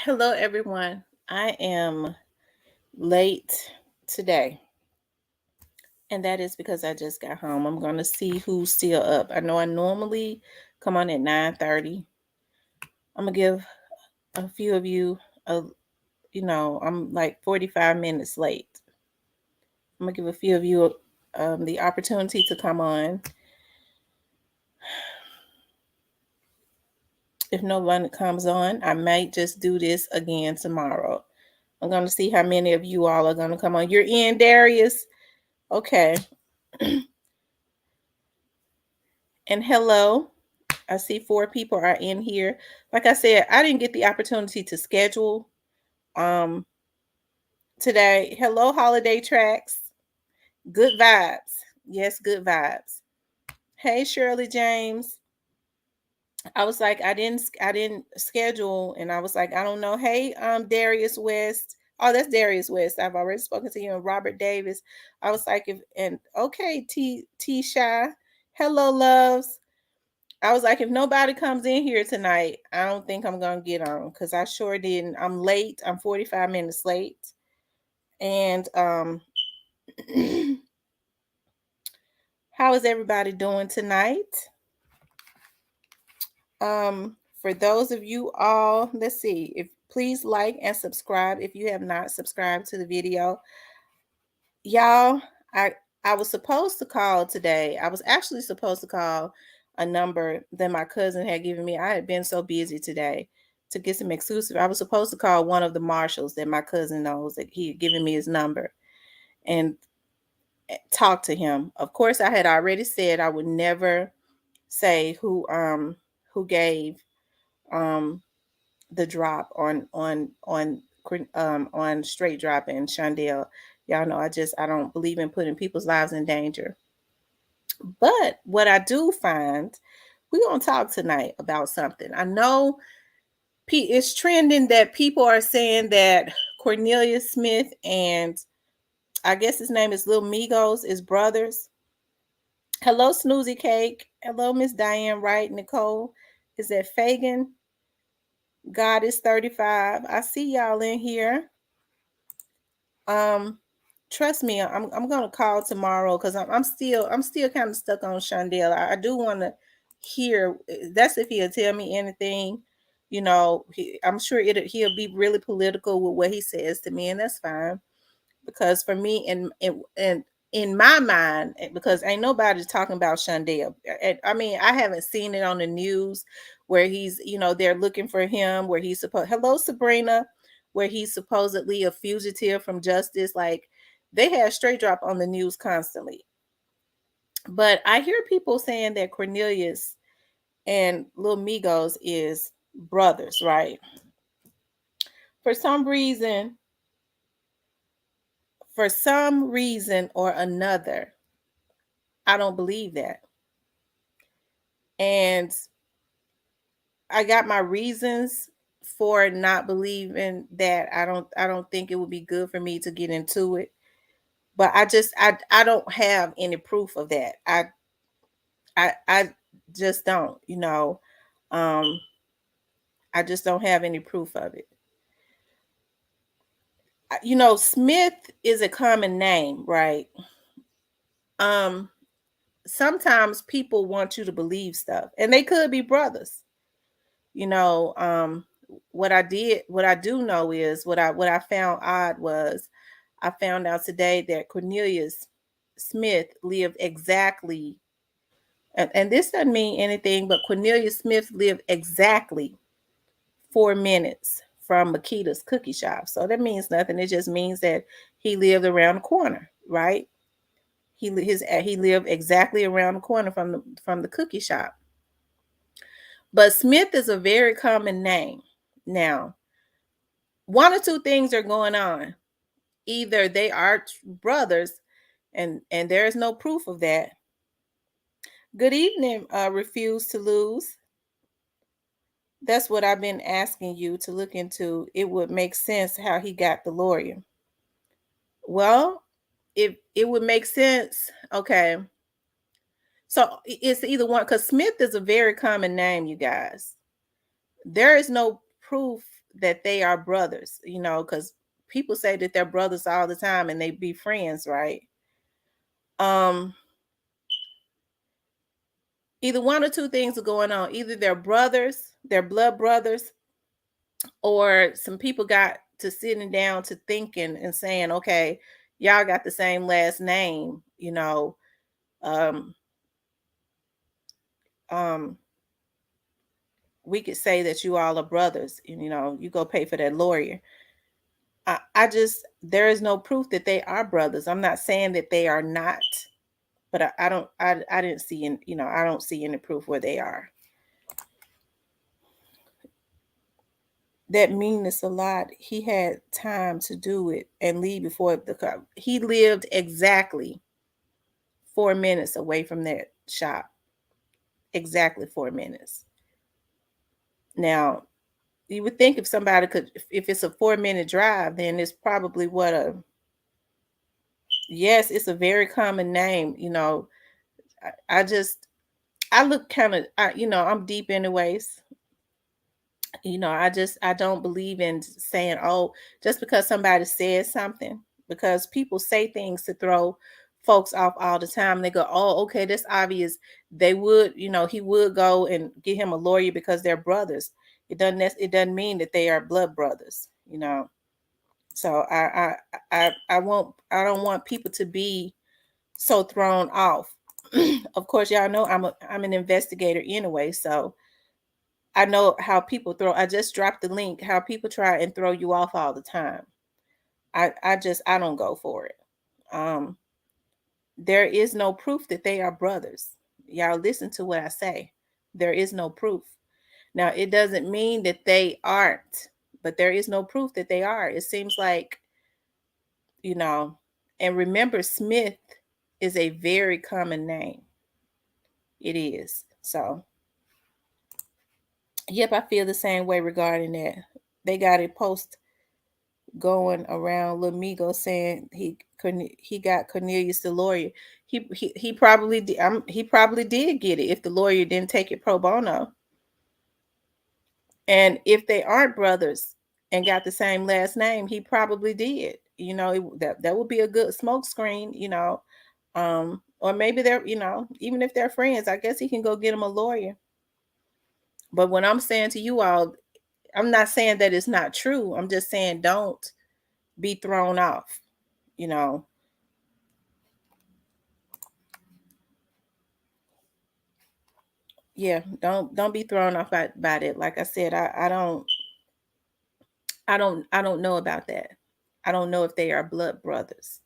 Hello, everyone. I am late today, and that is because I just got home. I'm going to see who's still up. I know I normally come on at 9:30. I'm gonna give a few of you I'm like 45 minutes late. I'm gonna give a few of you the opportunity to come on. If no one comes on, I might just do this again tomorrow. I'm going to see how many of you all are going to come on. You're in, Darius? Okay. And hello. I see 4 people are in here. Like I said, I didn't get the opportunity to schedule um today. Hello, holiday tracks. Good vibes. Yes, good vibes. Hey, Shirley James. I was like, I didn't schedule, and I was like, I don't know. Hey, Darius West. Oh, that's Darius West. I've already spoken to you. And Robert Davis. I was like, if and okay, T Shy. Hello, loves. I was like, if nobody comes in here tonight, I don't think I'm gonna get on because I sure didn't. I'm late. I'm 45 minutes late. And how is everybody doing tonight? For those of you all, let's see, if please like and subscribe if you have not subscribed to the video. Y'all, I was supposed to call today. I was actually supposed to call a number that my cousin had given me. I had been so busy today to get some exclusive. I was supposed to call one of the marshals that my cousin knows, that he had given me his number, and talk to him. Of course, I had already said I would never say who gave um the drop on straight drop and Shondell. Y'all know I don't believe in putting people's lives in danger. But what I do find, we're gonna talk tonight about something. I know it's trending that people are saying that Cornelius Smith and I guess his name is Lil Migos is brothers. Hello, Snoozy Cake. Hello, Miss Diane Wright. Nicole. Is that Fagan? God is 35. I see y'all in here. Um, Trust me, I'm gonna call tomorrow because I'm still kind of stuck on Shondell. I do want to hear. That's if he'll tell me anything. I'm sure he'll be really political with what he says to me, and that's fine. Because for me, and in my mind, because ain't nobody talking about Shondell. I mean, I haven't seen it on the news where they're looking for him, where he's supposed. Hello, Sabrina, where he's supposedly a fugitive from justice. Like they have straight drop on the news constantly. But I hear people saying that Cornelius and Lil Migos is brothers, right? For some reason, or another, I don't believe that. And I got my reasons for not believing that. I don't think it would be good for me to get into it. But I don't have any proof of that. I just don't, Um I just don't have any proof of it. Smith is a common name, right? Um Sometimes people want you to believe stuff, and they could be brothers. you know um what I do know is what I found odd was I found out today that Cornelius Smith lived exactly, and this doesn't mean anything, but Cornelius Smith lived exactly 4 minutes from Makita's cookie shop. So that means nothing. It just means that he lived around the corner, right? He lived exactly around the corner from the cookie shop. But Smith is a very common name. Now, one or two things are going on. Either they are brothers, and there is no proof of that. Good evening, refuse to lose. That's what I've been asking you to look into. It would make sense how he got the lawyer. Well, if it would make sense, okay. So it's either one, because Smith is a very common name, you guys. There is no proof that they are brothers, because people say that they're brothers all the time and they be friends, right? Um, Either one or two things are going on. Either they're brothers, they're blood brothers, or some people got to sitting down to thinking and saying, okay, y'all got the same last name, um, um, we could say that you all are brothers, and you go pay for that lawyer. I just, there is no proof that they are brothers. I'm not saying that they are not, but I don't, I didn't see, I don't see any proof where they are. That meanness a lot. He had time to do it and leave before the car. He lived exactly 4 minutes away from that shop. Exactly 4 minutes. Now, you would think if somebody could, if it's a 4 minute drive, then it's probably yes, it's a very common name. I just, I look kind of, I'm deep anyways. I don't believe in saying, oh, just because somebody says something, because people say things to throw folks off all the time. They go, oh, okay, that's obvious. They would, he would go and get him a lawyer because they're brothers. It doesn't mean that they are blood brothers. So I don't want people to be so thrown off. Of course, y'all know I'm an investigator anyway, so I know how people throw. I just dropped the link. How people try and throw you off all the time. I don't go for it. Um, there is no proof that they are brothers. Y'all listen to what I say. There is no proof. Now it doesn't mean that they aren't, but there is no proof that they are. It seems like, you know, and remember, Smith is a very common name. It is. So, yep, I feel the same way regarding that. They got a post going around Lil Migo saying he got Cornelius the lawyer. He probably did. He probably did get it if the lawyer didn't take it pro bono. And if they aren't brothers and got the same last name, he probably did. That would be a good smoke screen. Or maybe they're, even if they're friends, I guess he can go get him a lawyer. But what I'm saying to you all, I'm not saying that it's not true. I'm just saying don't be thrown off. You know, yeah, don't be thrown off by it. Like I said, I don't know about that. I don't know if they are blood brothers.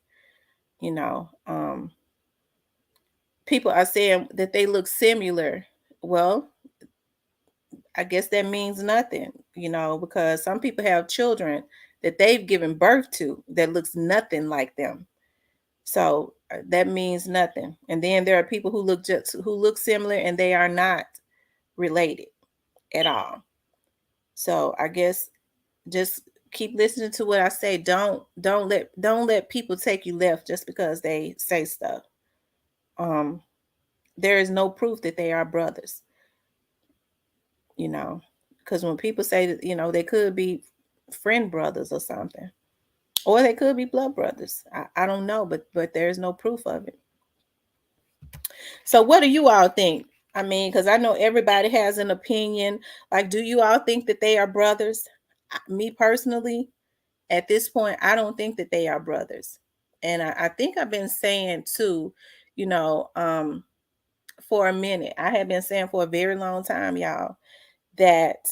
You know, people are saying that they look similar. Well, I guess that means nothing, because some people have children that they've given birth to that looks nothing like them. So that means nothing. And then there are people who look similar and they are not related at all. So I guess just keep listening to what I say. Don't let people take you left just because they say stuff. Um, there is no proof that they are brothers, you know, because when people say that, they could be friend brothers or something, or they could be blood brothers. I don't know, but there's no proof of it. So what do you all think? I mean, because I know everybody has an opinion. Like, do you all think that they are brothers? Me personally, at this point, I don't think that they are brothers. And I think I've been saying too, you know, um, for a minute, I have been saying for a very long time, y'all, that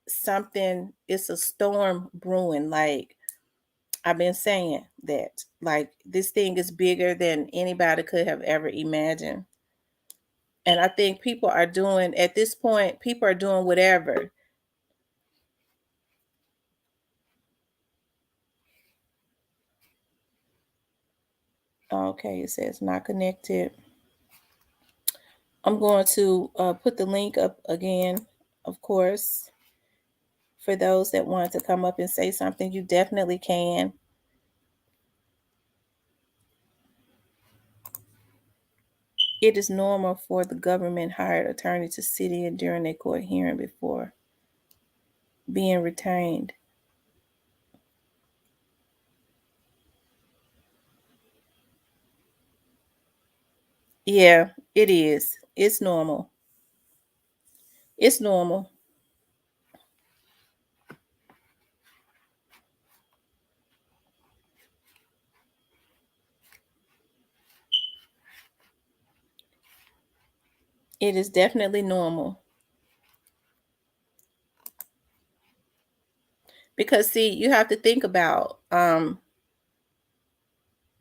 something, it's a storm brewing. Like, I've been saying that, like, this thing is bigger than anybody could have ever imagined. And I think people are doing, at this point, people are doing whatever. Okay, it says not connected. I'm going to put the link up again, of course, for those that want to come up and say something. You definitely can. It is normal for the government hired attorney to sit in during a court hearing before. being retained. Yeah, it is. It's normal. It's normal. It is definitely normal. Because see, you have to think about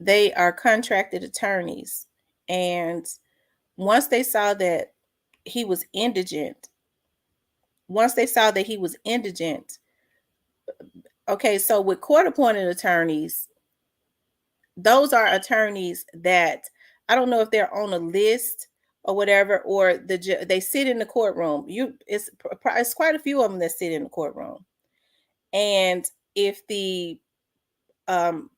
they are contracted attorneys, and once they saw that he was indigent, once they saw that he was indigent, okay, so with court appointed attorneys, those are attorneys that I don't know if they're on a list or whatever, or they sit in the courtroom. It's quite a few of them that sit in the courtroom, and if the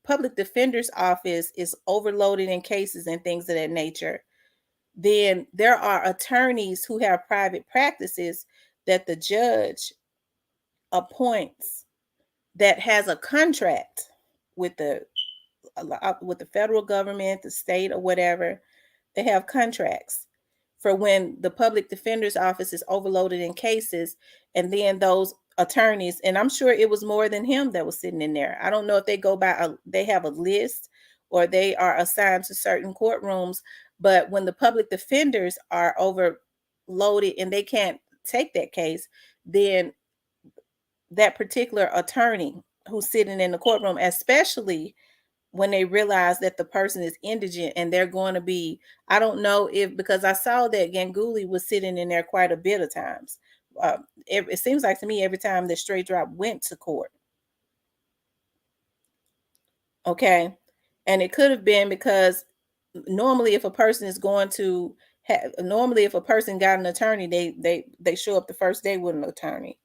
public defender's office is overloaded in cases and things of that nature, then there are attorneys who have private practices that the judge appoints that has a contract with the federal government, the state, or whatever. They have contracts for when the public defender's office is overloaded in cases, and then those attorneys, and I'm sure it was more than him that was sitting in there. I don't know if they go by they have a list or they are assigned to certain courtrooms, but when the public defenders are overloaded and they can't take that case, then that particular attorney who's sitting in the courtroom, especially when they realize that the person is indigent and they're going to be, I don't know if, because I saw that Ganguly was sitting in there quite a bit of times. It seems like to me every time that Straight Drop went to court. Okay. And it could have been because normally if a person is going to normally if a person got an attorney, they show up the first day with an attorney.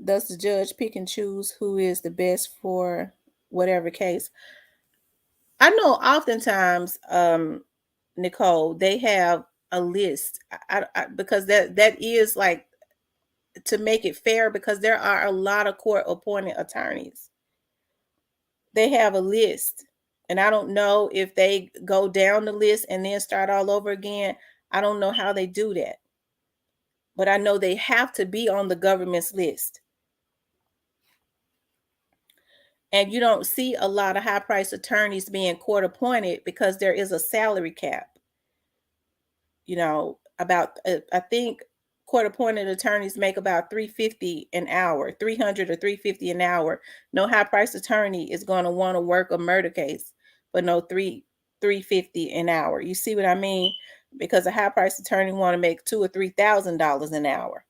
Does the judge pick and choose who is the best for whatever case? I know oftentimes, Nicole, they have a list. Because that is like to make it fair, because there are a lot of court appointed attorneys. They have a list. And I don't know if they go down the list and then start all over again. I don't know how they do that. But I know they have to be on the government's list. And you don't see a lot of high priced attorneys being court appointed because there is a salary cap. About I think court appointed attorneys make about 350 an hour, 300 or 350 an hour. No high priced attorney is going to want to work a murder case for no 350 an hour. You see what I mean? Because a high priced attorney want to make $2,000 or $3,000 an hour.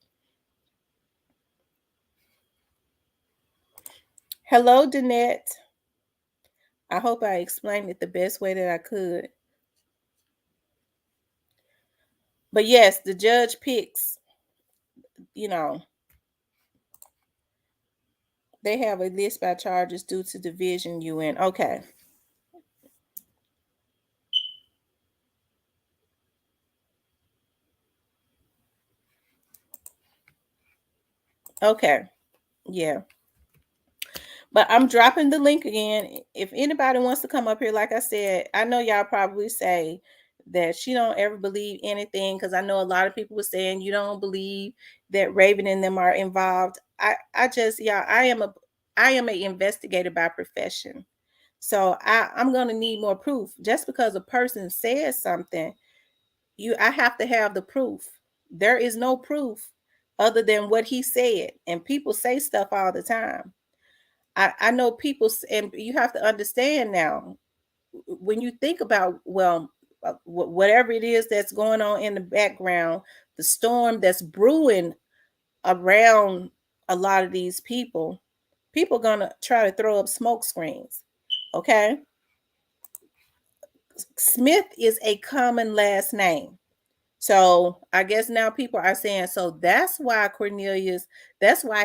Hello, Danette. I hope I explained it the best way that I could. But yes, the judge picks, you know, they have a list by charges due to division you in. Okay. Okay. Yeah. But I'm dropping the link again. If anybody wants to come up here, like I said, I know y'all probably say that she don't ever believe anything, because I know a lot of people were saying you don't believe that Raven and them are involved. I just, yeah, I am a investigator by profession. So I'm gonna need more proof. Just because a person says something, I have to have the proof. There is no proof other than what he said. And people say stuff all the time. I know people, and you have to understand now, when you think about, well, whatever it is that's going on in the background, the storm that's brewing around a lot of these people gonna try to throw up smoke screens. Okay. Smith is a common last name. So I guess now people are saying, so that's why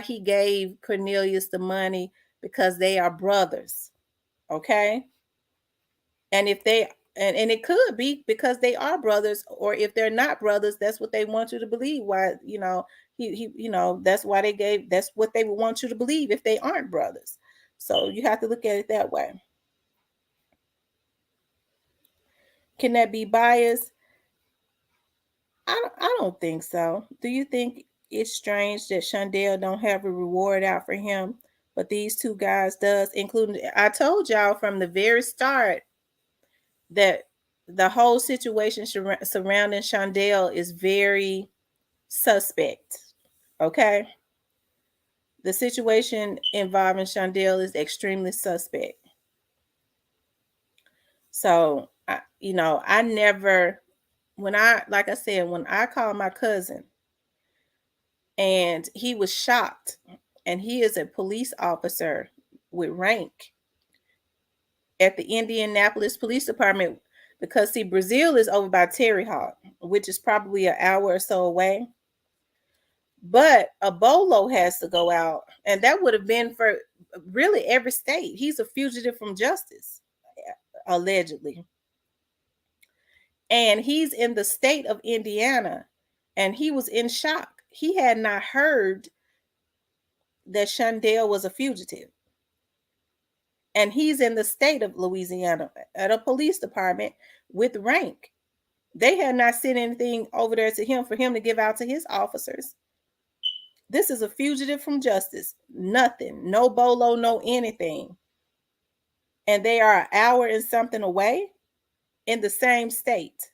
he gave Cornelius the money, because they are brothers. Okay. And if they And it could be because they are brothers, or if they're not brothers, that's what they want you to believe. Why, that's why that's what they would want you to believe if they aren't brothers. So you have to look at it that way. Can that be biased? I don't think so. Do you think it's strange that Shondell don't have a reward out for him, but these two guys does, including I told y'all from the very start that the whole situation surrounding Shondell is very suspect. Okay. The situation involving Shondell is extremely suspect. So, I never, like I said, when I called my cousin and he was shocked, and he is a police officer with rank at the Indianapolis Police Department, because see, Brazil is over by Terry Hawk, which is probably an hour or so away. But a bolo has to go out, and that would have been for really every state. He's a fugitive from justice, allegedly. And he's in the state of Indiana, and he was in shock. He had not heard that Shondell was a fugitive. And he's in the state of Louisiana at a police department with rank. They had not sent anything over there to him for him to give out to his officers. This is a fugitive from justice. Nothing. No bolo, no anything. And they are an hour and something away in the same state.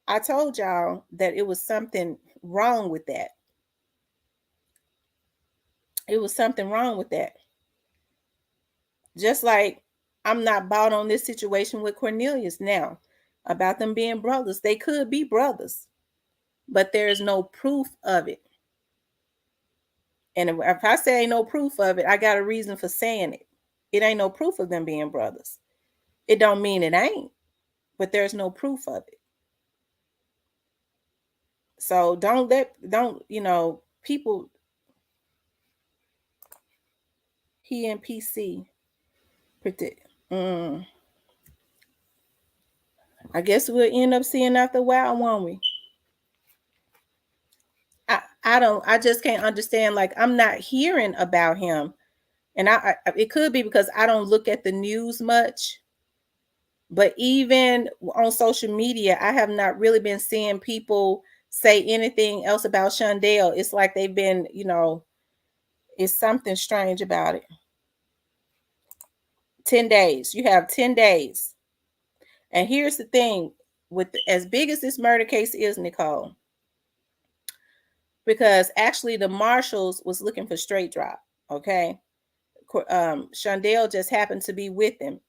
I told y'all that it was something wrong with that. It was something wrong with that. Just like I'm not bought on this situation with Cornelius now about them being brothers. They could be brothers, but there is no proof of it. And if I say ain't no proof of it, I got a reason for saying it. It ain't no proof of them being brothers. It don't mean it ain't, but there's no proof of it. So people, he and PC predict. I guess we'll end up seeing after a while, won't we? I just can't understand. Like, I'm not hearing about him. And it could be because I don't look at the news much. But even on social media, I have not really been seeing people say anything else about Shondell. It's like they've been, it's something strange about it. 10 days. You have 10 days. And here's the thing, with as big as this murder case is, Nicole, because actually the marshals was looking for straight drop. Okay. Shondell just happened to be with him.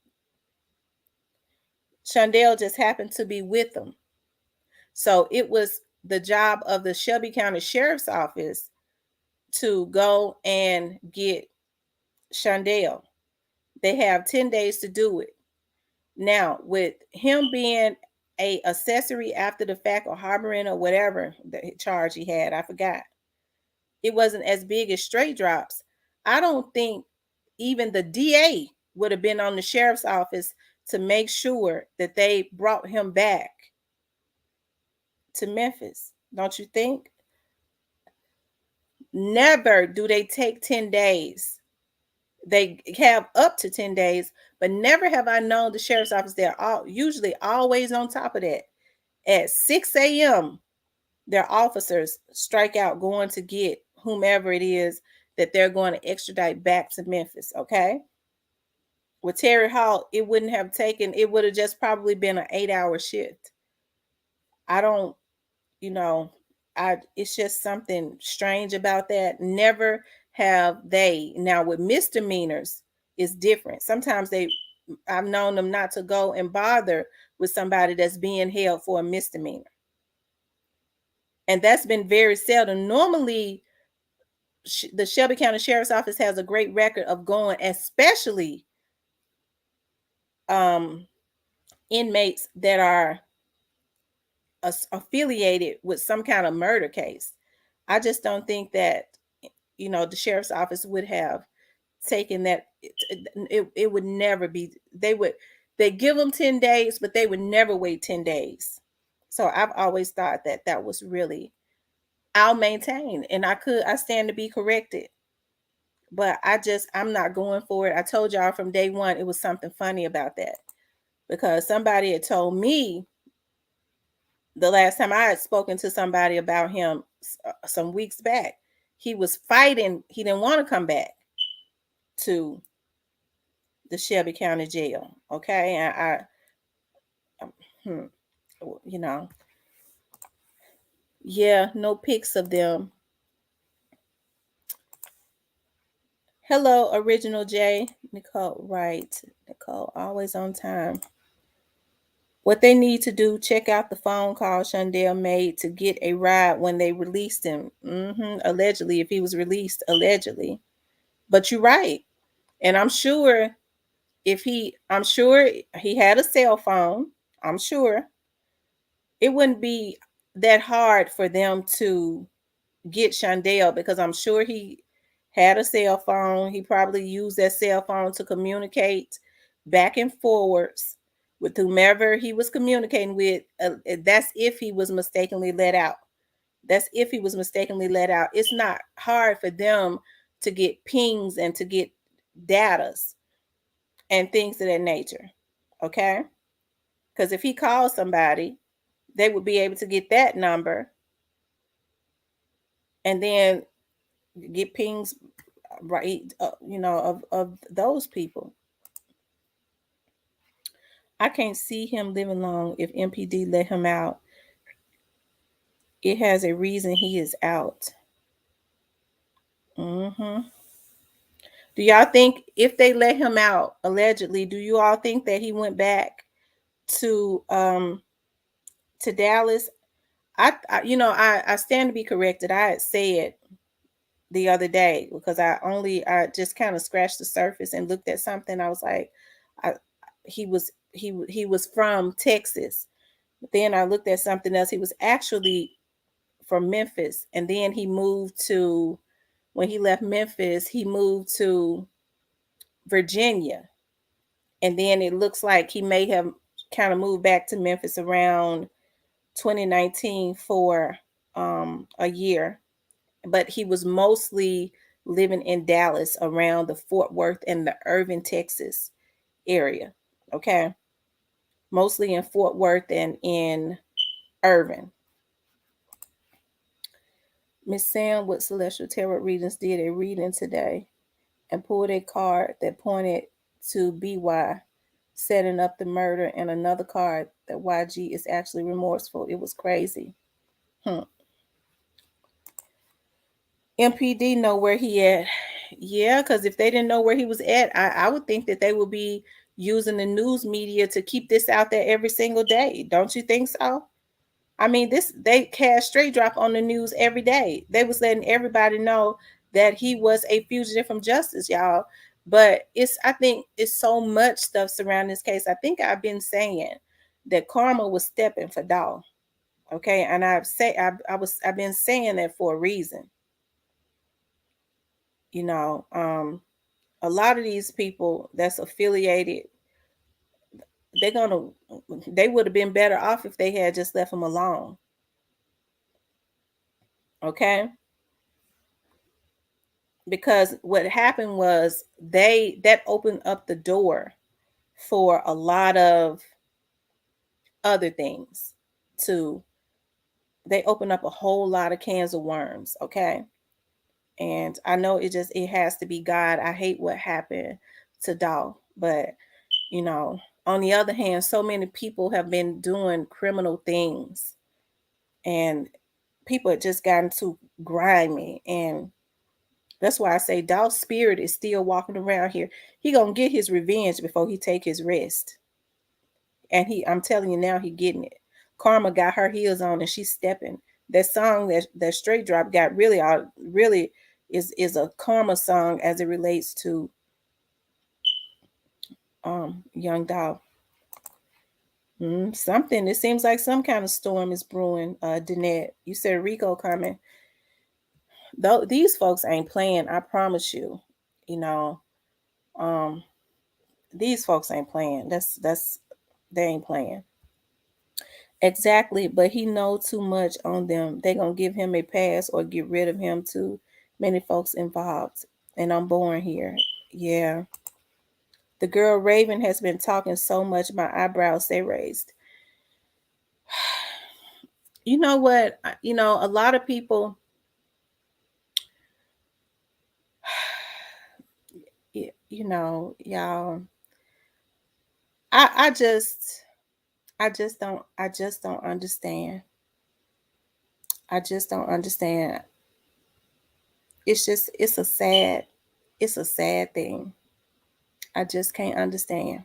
Shondell just happened to be with them. So it was the job of the Shelby County Sheriff's Office to go and get Shondell. They have 10 days to do it. Now, with him being a accessory after the fact, or harboring, or whatever the charge he had, I forgot. It wasn't as big as straight drops. I don't think even the DA would have been on the sheriff's office to make sure that they brought him back to Memphis. Don't you think? Never do they take 10 days. They have up to 10 days, but never have I known the sheriff's office. They're usually always on top of that. At 6 a.m., their officers strike out going to get whomever it is that they're going to extradite back to Memphis, okay? With Terry Hall, it would have just probably been an 8-hour shift. It's just something strange about that. Never have they. Now with misdemeanors, it's different. Sometimes I've known them not to go and bother with somebody that's being held for a misdemeanor. And that's been very seldom. Normally, the Shelby County Sheriff's Office has a great record of going, especially inmates that are affiliated with some kind of murder case. I just don't think that, the sheriff's office would have taken that. It would never be. They give them 10 days, but they would never wait 10 days. So I've always thought that that was really, I'll maintain, and I stand to be corrected. But I'm not going for it. I told y'all from day one, it was something funny about that, because somebody had told me the last time I had spoken to somebody about him some weeks back, he was fighting. He didn't want to come back to the Shelby County Jail. Okay. And hmm, you know, yeah, no pics of them. Hello, Original J. Nicole, right. Nicole, always on time. What they need to do, check out the phone call Shondell made to get a ride when they released him. Allegedly, if he was released, allegedly. But you're right. And I'm sure he had a cell phone. I'm sure it wouldn't be that hard for them to get Shondell, because I'm sure he had a cell phone. He probably used that cell phone to communicate back and forwards with whomever he was communicating with. That's if he was mistakenly let out. That's if he was mistakenly let out. It's not hard for them to get pings and to get datas and things of that nature. Okay? Because if he called somebody, they would be able to get that number and then get pings, right, of those people. I can't see him living long if MPD let him out. It has a reason he is out. Do y'all think if they let him out allegedly, do you all think that he went back to Dallas? I stand to be corrected. I had said the other day, because I just kind of scratched the surface and looked at something. I was like, he was from Texas. But then I looked at something else. He was actually from Memphis, and then when he left Memphis, he moved to Virginia, and then it looks like he may have kind of moved back to Memphis around 2019 for a year, but he was mostly living in Dallas around the Fort Worth and the Irving, Texas area. Okay. Mostly in Fort Worth and in Irving. Miss Sam with Celestial Tarot Readings did a reading today and pulled a card that pointed to BY setting up the murder, and another card that YG is actually remorseful. It was crazy. MPD know where he at. Yeah, because if they didn't know where he was at, I would think that they would be using the news media to keep this out there every single day. Don't you think so? I mean, they cast straight drop on the news every day. They was letting everybody know that he was a fugitive from justice, y'all. But I think it's so much stuff surrounding this case. I think I've been saying that karma was stepping for Dolph. Okay, and I've been saying that for a reason. A lot of these people that's affiliated, they would have been better off if they had just left him alone. Okay. Because what happened was that opened up the door for a lot of other things they opened up a whole lot of cans of worms. Okay. And I know it has to be God. I hate what happened to Dolph, but on the other hand, so many people have been doing criminal things, and people have just gotten too grimy. And that's why I say Dolph's spirit is still walking around here. He gonna get his revenge before he take his rest. And I'm telling you now, he getting it. Karma got her heels on and she's stepping. That song that straight drop got really is a karma song as it relates to young Dolph. Something. It seems like some kind of storm is brewing. Danette, you said Rico coming. Though these folks ain't playing, I promise you. These folks ain't playing. That's they ain't playing. Exactly, but he know too much on them. They gonna give him a pass or get rid of him too. Many folks involved. And I'm born here. Yeah. The girl Raven has been talking so much, my eyebrows stay raised. You know what? A lot of people, y'all. I just, I just don't understand. I just don't understand. It's a sad thing. I just can't understand.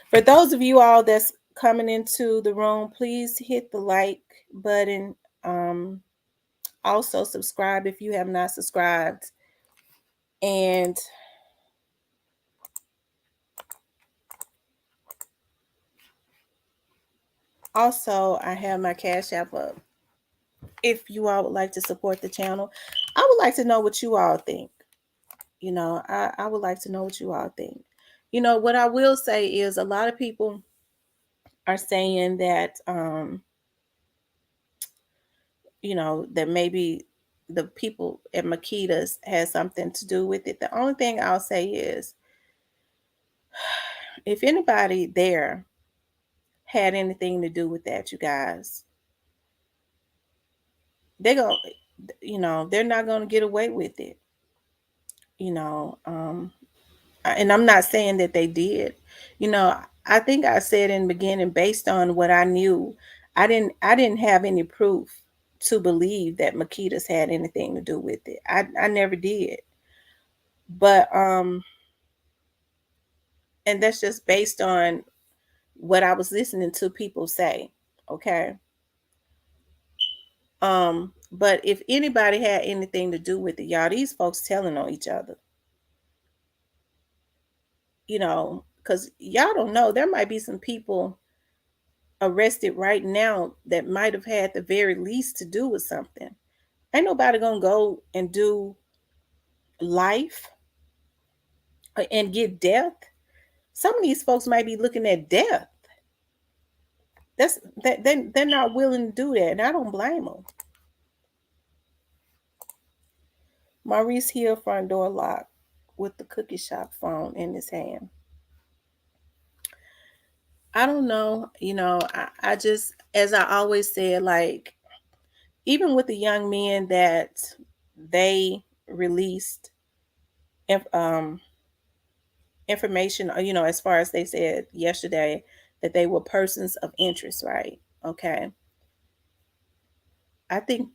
For those of you all that's coming into the room, please hit the like button. Um, Also subscribe if you have not subscribed. And also, I have my Cash App up. If you all would like to support the channel, I would like to know what you all think. I would like to know what you all think. What I will say is a lot of people are saying that, that maybe the people at Makita's has something to do with it. The only thing I'll say is if anybody there had anything to do with that, you guys, they're going they're not going to get away with it. you know um and I'm not saying that they did. I think I said in the beginning, based on what I knew, I didn't have any proof to believe that Makita's had anything to do with it. I never did. But and that's just based on what I was listening to people say. Okay. But if anybody had anything to do with it, y'all, these folks telling on each other. Because y'all don't know, there might be some people arrested right now that might have had the very least to do with something. Ain't nobody gonna go and do life and get death. Some of these folks might be looking at death. They're not willing to do that, and I don't blame them. Maurice Hill front door locked with the cookie shop phone in his hand. I don't know. I just, as I always said, like, even with the young men that they released information, as far as they said yesterday that they were persons of interest, right? Okay. I think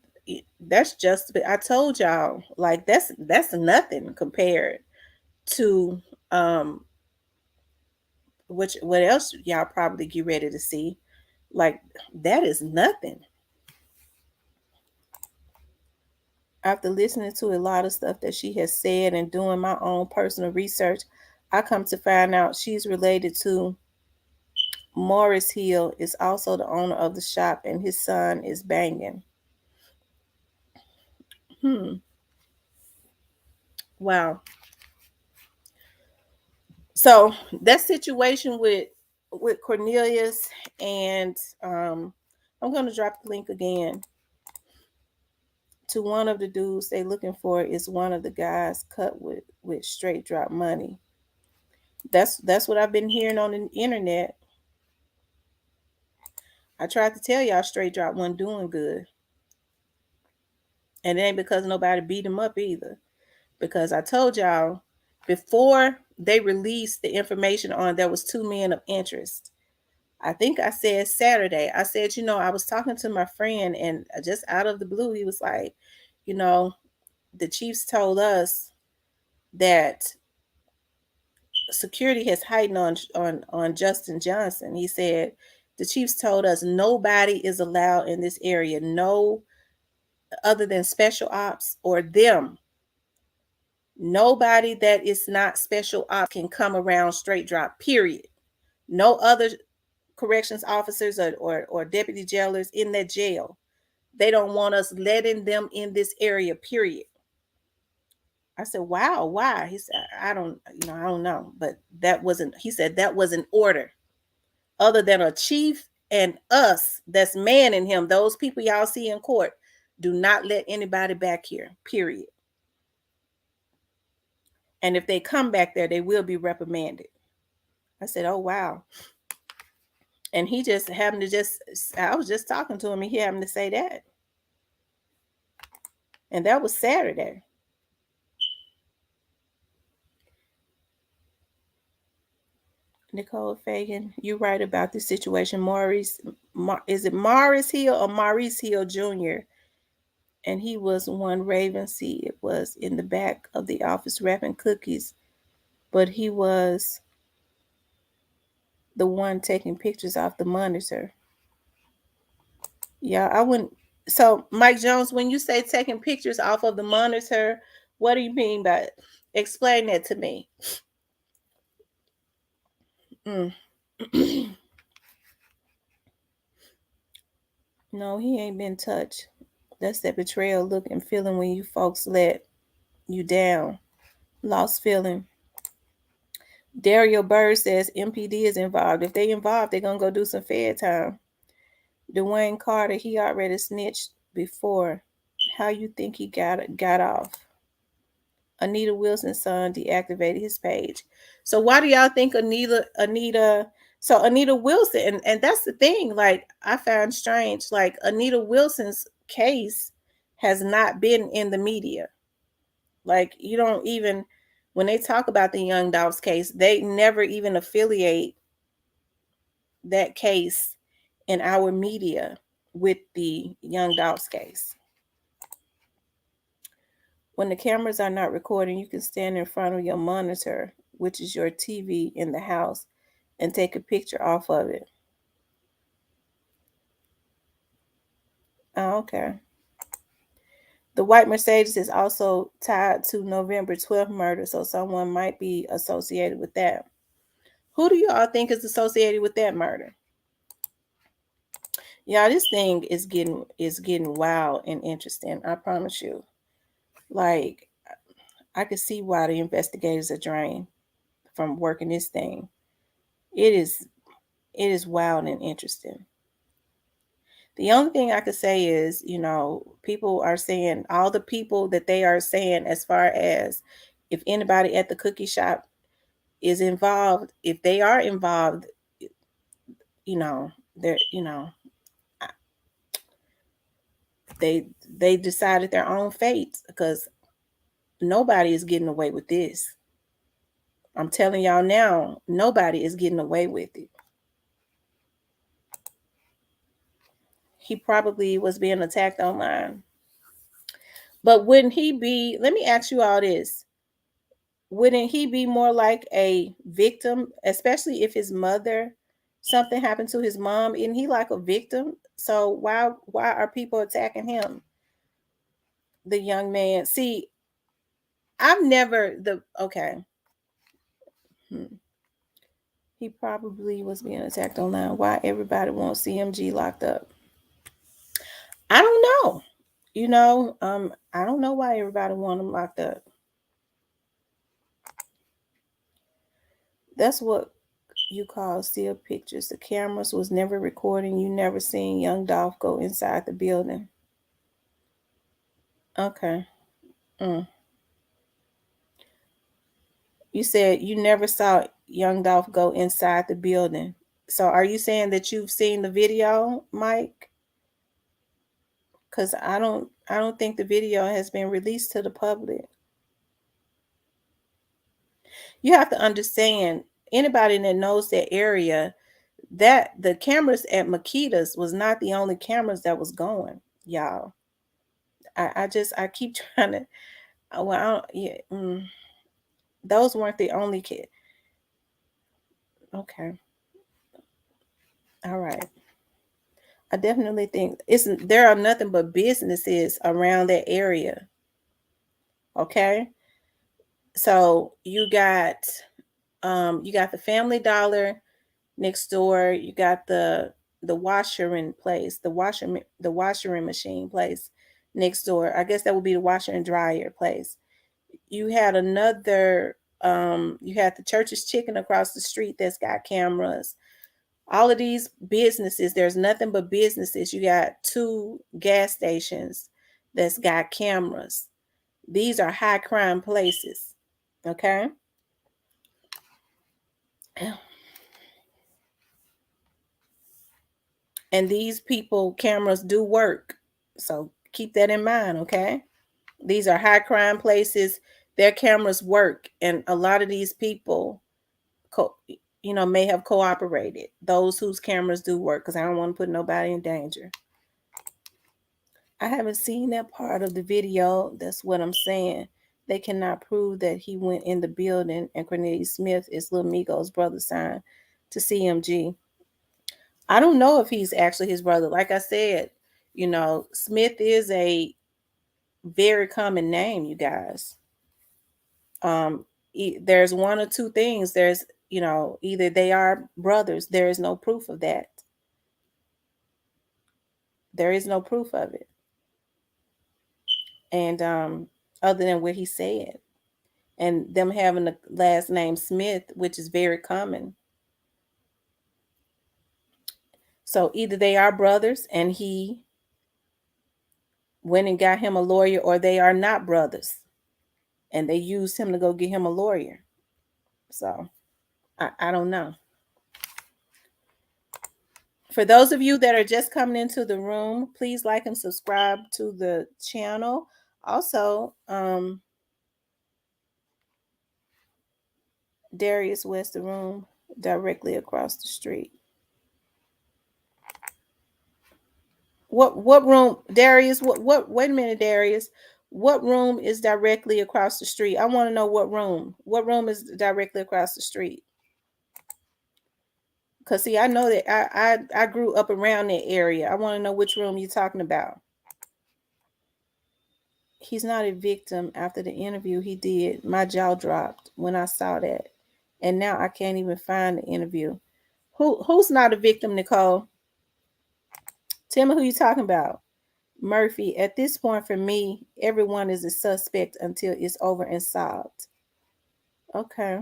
that's just, I told y'all, like, that's nothing compared to what else y'all probably get ready to see. Like, that is nothing. After listening to a lot of stuff that she has said and doing my own personal research, I come to find out she's related to Morris Hill, is also the owner of the shop, and his son is banging. Wow. So that situation with Cornelius, and I'm gonna drop the link again to one of the dudes they looking for, is one of the guys cut with straight drop money. That's what I've been hearing on the internet. I tried to tell y'all straight drop wasn't doing good. And it ain't because nobody beat him up either. Because I told y'all before they released the information on there was two men of interest. I think I said Saturday. I said, I was talking to my friend, and just out of the blue, he was like, the Chiefs told us that security has heightened on Justin Johnson. He said the Chiefs told us nobody is allowed in this area, no other than special ops or them. Nobody that is not special ops can come around straight drop, period. No other corrections officers or deputy jailers in that jail. They don't want us letting them in this area, period. I said, wow, why? He said, I don't, I don't know. But that wasn't, he said, that was an order. Other than a chief and us, that's manning him, those people y'all see in court, do not let anybody back here, period. And if they come back there, they will be reprimanded. I said, oh, wow. And he just happened to I was just talking to him and he happened to say that. And that was Saturday. Nicole Fagan, you're right about this situation. Is it Morris Hill or Maurice Hill Jr.? And he was one Raven seed. It was in the back of the office wrapping cookies, but he was the one taking pictures off the monitor. Yeah, I wouldn't. So, Mike Jones, when you say taking pictures off of the monitor, what do you mean by it? Explain that to me. Mm. No, he ain't been touched. That's that betrayal look and feeling when you folks let you down. Lost feeling. Dario Bird says MPD is involved. If they involved, they're gonna go do some Fed time. Dwayne Carter, he already snitched before. How you think he got off? Anita Wilson's son deactivated his page. So why do y'all think Anita Wilson, and that's the thing, like I found strange, like Anita Wilson's case has not been in the media. Like you don't even, when they talk about the Young Dolph's case, they never even affiliate that case in our media with the Young Dolph's case. When the cameras are not recording, you can stand in front of your monitor, which is your TV in the house, and take a picture off of it. Oh, okay. The white Mercedes is also tied to November 12th murder, so someone might be associated with that. Who do you all think is associated with that murder? Yeah, this thing is getting wild and interesting. I promise you. Like, I could see why the investigators are drained from working this thing. It is wild and interesting. The only thing I could say is, people are saying, all the people that they are saying, as far as if anybody at the cookie shop is involved, if they are involved, they're, they decided their own fate, because nobody is getting away with this. I'm telling y'all now, nobody is getting away with it. He probably was being attacked online. But wouldn't he be, let me ask you all this. Wouldn't he be more like a victim, especially if his mother, something happened to his mom? Isn't he like a victim? So why are people attacking him? The young man. See, I've never the okay. He probably was being attacked online. Why everybody wants CMG locked up? I don't know. I don't know why everybody want him locked up. That's what you call still pictures. The cameras was never recording. You never seen young Dolph go inside the building. Okay. Mm. You said you never saw young Dolph go inside the building. So are you saying that you've seen the video, Mike? Because I don't think the video has been released to the public. You have to understand, anybody that knows that area, that the cameras at Makita's was not the only cameras that was going, y'all. I keep trying to, well, I don't, yeah, those weren't the only kid. Okay, all right. I definitely think there are nothing but businesses around that area. Okay, so you got the Family Dollar next door. You got the washering place, the washering machine place next door. I guess that would be the washer and dryer place. You had another, you had the Church's Chicken across the street that's got cameras. All of these businesses, there's nothing but businesses. You got two gas stations that's got cameras. These are high crime places. Okay. And these people, cameras do work. So keep that in mind. Okay. These are high crime places. Their cameras work. And a lot of these people, may have cooperated. Those whose cameras do work, because I don't want to put nobody in danger. I haven't seen that part of the video. That's what I'm saying. They cannot prove that he went in the building and Cornelius Smith is Lil Migo's brother signed to CMG. I don't know if he's actually his brother. Like I said, Smith is a very common name, you guys. There's one or two things. There's, either they are brothers. There is no proof of that. There is no proof of it. And other than what he said. And them having the last name Smith, which is very common. So either they are brothers and he went and got him a lawyer, or they are not brothers and they used him to go get him a lawyer. So I don't know. For those of you that are just coming into the room, please like and subscribe to the channel. Also, Darius West, the room directly across the street. What room, Darius? What? Wait a minute, Darius. What room is directly across the street? I want to know what room. What room is directly across the street? Cause see, I know that I grew up around that area. I want to know which room you're talking about. He's not a victim. After the interview he did, my jaw dropped when I saw that, and now I can't even find the interview. Who's not a victim, Nicole? Tell me who you talking about. Murphy, at this point for me, everyone is a suspect until it's over and solved. Okay.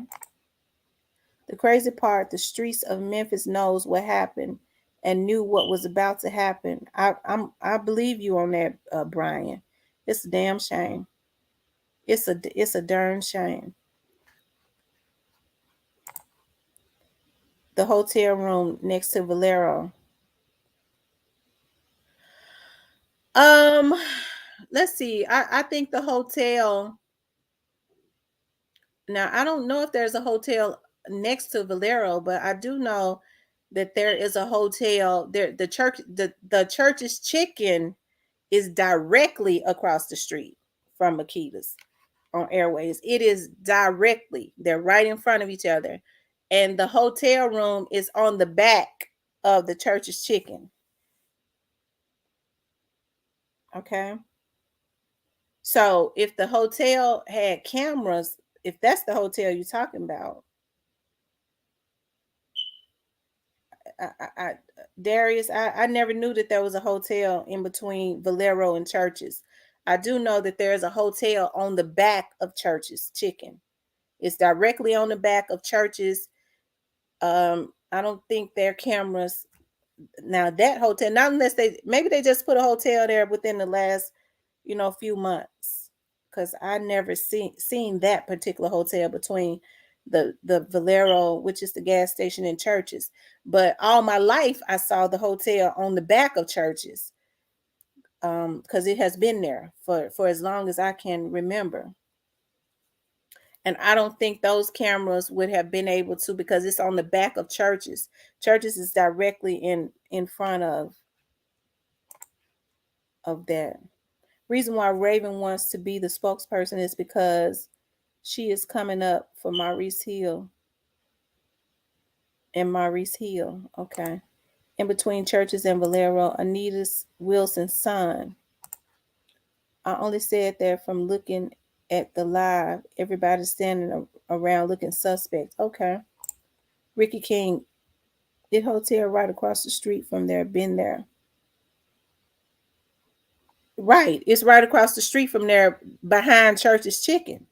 The crazy part, the streets of Memphis knows what happened and knew what was about to happen. I believe you on that, Brian. It's a damn shame. It's a darn shame. The hotel room next to Valero. Let's see. I think the hotel. Now I don't know if there's a hotel next to Valero, but I do know that there is a hotel there. The church's chicken is directly across the street from Makita's on Airways. It is directly. They're right in front of each other. And the hotel room is on the back of the church's chicken. Okay. So if the hotel had cameras, if that's the hotel you're talking about, I Darius, I never knew that there was a hotel in between Valero and Churches. I do know that there's a hotel on the back of Churches Chicken. It's directly on the back of Churches. I don't think their cameras now that hotel, not unless maybe they just put a hotel there within the last, few months. Because I never seen that particular hotel between the Valero, which is the gas station, and Churches. But all my life I saw the hotel on the back of Churches. Because it has been there for as long as I can remember. And I don't think those cameras would have been able to, because it's on the back of Churches. Churches is directly in front of that. Reason why Raven wants to be the spokesperson is because she is coming up for Maurice Hill. And Maurice Hill, okay. In between Churches and Valero, Anita Wilson's son. I only said that from looking at the live. Everybody's standing around looking suspect. Okay. Ricky King, the hotel right across the street from there. Been there. Right. It's right across the street from there behind Church's Chicken.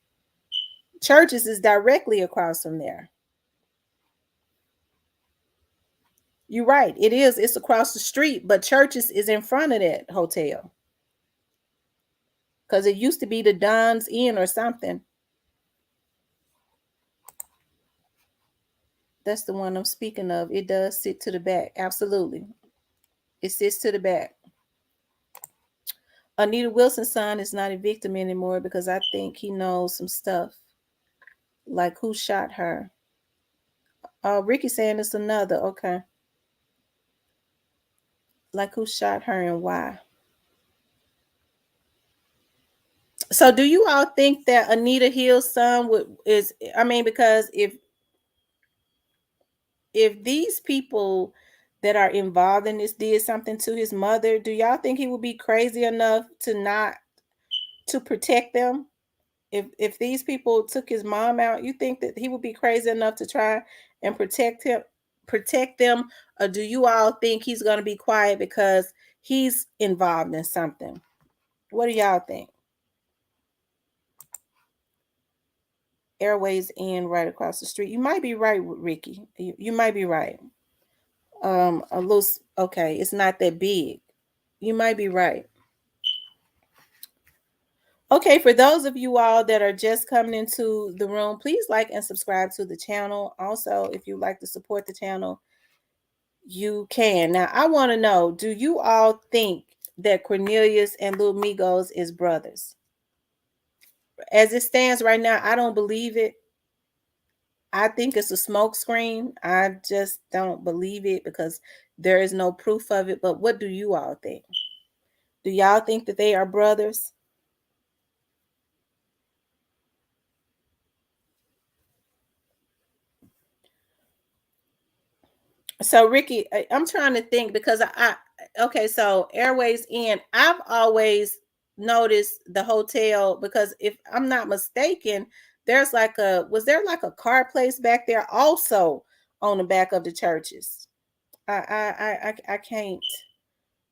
Churches is directly across from there. You're right. It is. It's across the street, but Churches is in front of that hotel. Because it used to be the Don's Inn or something. That's the one I'm speaking of. It does sit to the back. Absolutely. It sits to the back. Anita Wilson's son is not a victim anymore because I think he knows some stuff. Like who shot her. Oh, Ricky saying it's another. Okay. Like who shot her and why. So do you all think that Anita Hill's son is, I mean, because if these people that are involved in this did something to his mother, do y'all think he would be crazy enough to not to protect them? If these people took his mom out, you think that he would be crazy enough to try and protect them, or do you all think he's going to be quiet because he's involved in something? What do y'all think? Airways Inn right across the street. You might be right, Ricky. You might be right. A little okay. It's not that big. You might be right. Okay, for those of you all that are just coming into the room, please like and subscribe to the channel. Also, if you'd like to support the channel, you can. Now, I want to know, do you all think that Cornelius and Little Migos is brothers? As it stands right now, I don't believe it. I think it's a smoke screen. I just don't believe it because there is no proof of it. But what do you all think? Do y'all think that they are brothers? So Ricky, I'm trying to think because I okay, so Airways Inn, I've always noticed the hotel because if I'm not mistaken, there's like was there like a car place back there also on the back of the Churches? I can't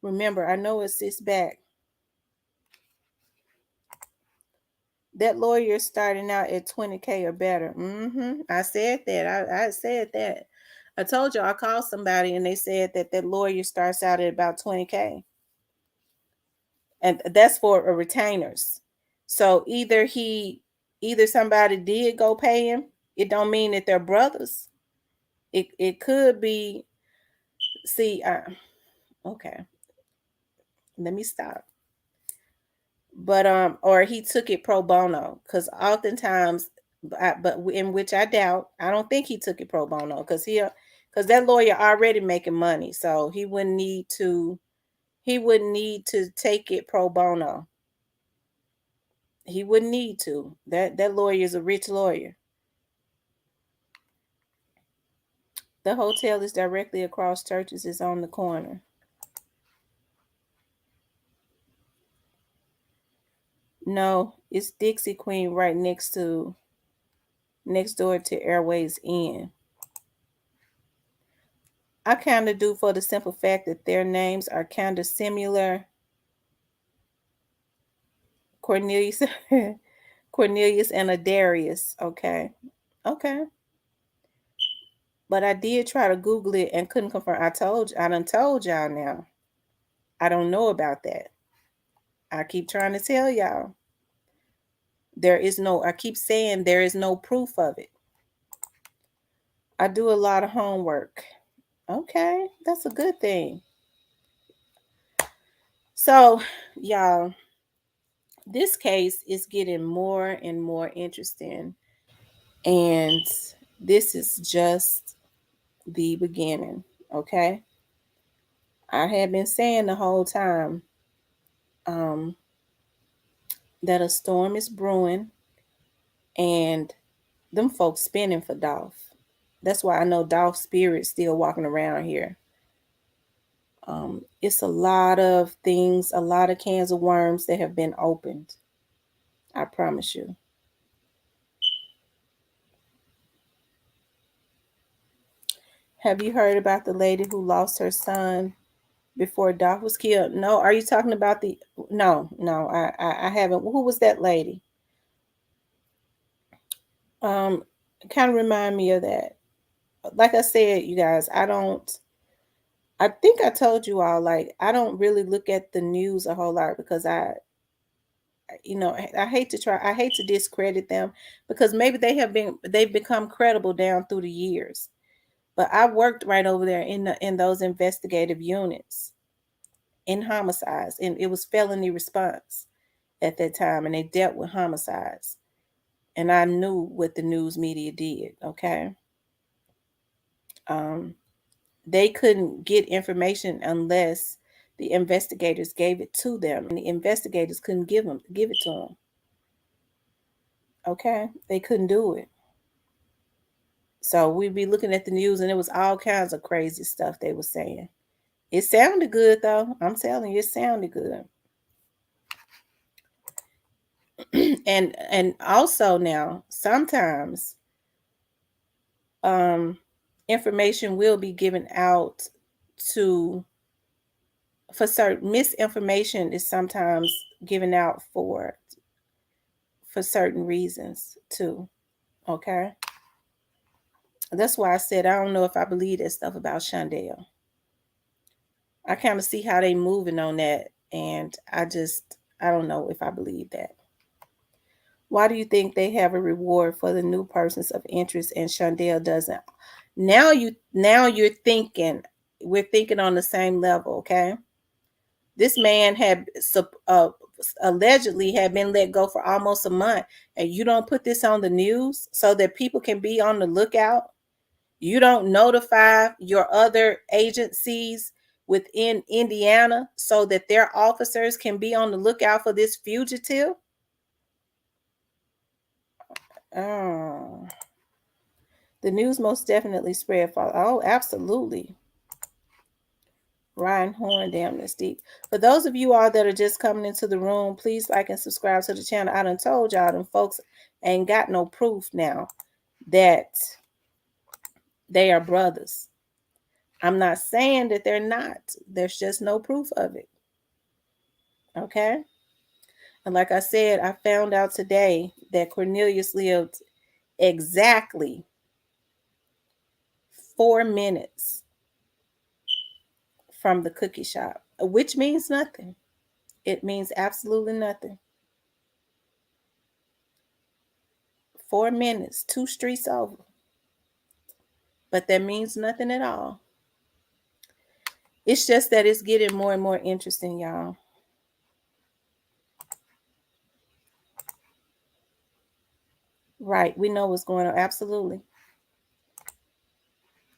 remember. I know it sits back. That lawyer is starting out at 20K or better. I said that. I said that. I told you I called somebody and they said that that lawyer starts out at about 20K. And that's for a retainers. So either somebody did go pay him. It don't mean that they're brothers. It could be. See, okay. Let me stop. But or he took it pro bono because oftentimes, but in which I doubt. I don't think he took it pro bono because that lawyer already making money, so he wouldn't need to. He wouldn't need to take it pro bono. He wouldn't need to. That lawyer is a rich lawyer. The hotel is directly across Churches. Is on the corner. No, it's Dixie Queen right next door to Airways Inn. I kind of do for the simple fact that their names are kind of similar. Cornelius, Cornelius and Adarius. Okay, okay. But I did try to Google it and couldn't confirm. I done told y'all now. I don't know about that. I keep trying to tell y'all. I keep saying there is no proof of it. I do a lot of homework. Okay, that's a good thing. So, y'all, this case is getting more and more interesting. And this is just the beginning, okay? I have been saying the whole time um, that a storm is brewing and them folks spinning for Dolph. That's why I know Dolph's spirit's still walking around here. It's a lot of things, a lot of cans of worms that have been opened. I promise you. Have you heard about the lady who lost her son before Dolph was killed? No. Are you talking about the? No. I haven't. Who was that lady? Kind of remind me of that. Like I said, you guys, I think I told you all, like, I don't really look at the news a whole lot because I I hate to discredit them because maybe they've become credible down through the years. But I worked right over there in those investigative units in homicides, and it was felony response at that time, and they dealt with homicides. And I knew what the news media did, okay? Um, they couldn't get information unless the investigators gave it to them, and the investigators couldn't give it to them. Okay, they couldn't do it. So we'd be looking at the news, and it was all kinds of crazy stuff they were saying. It sounded good, though. I'm telling you, it sounded good. And also now, sometimes um, information will be given out to for certain misinformation is sometimes given out for certain reasons too. Okay. That's why I said I don't know if I believe that stuff about Shondell. I kind of see how they moving on that, and I don't know if I believe that. Why do you think they have a reward for the new persons of interest and Shondell doesn't? Now you're thinking we're thinking on the same level, okay? This man had allegedly had been let go for almost a month, and you don't put this on the news so that people can be on the lookout. You don't notify your other agencies within Indiana so that their officers can be on the lookout for this fugitive. Oh, the news most definitely spread. Oh, absolutely. Ryan Horn, damn, that's deep. For those of you all that are just coming into the room, please like and subscribe to the channel. I done told y'all, them folks ain't got no proof now that they are brothers. I'm not saying that they're not. There's just no proof of it. Okay? And like I said, I found out today that Cornelius lived exactly 4 minutes from the cookie shop, which means nothing. It means absolutely nothing. 4 minutes, 2 streets over. But that means nothing at all. It's just that it's getting more and more interesting, y'all. Right, we know what's going on, absolutely.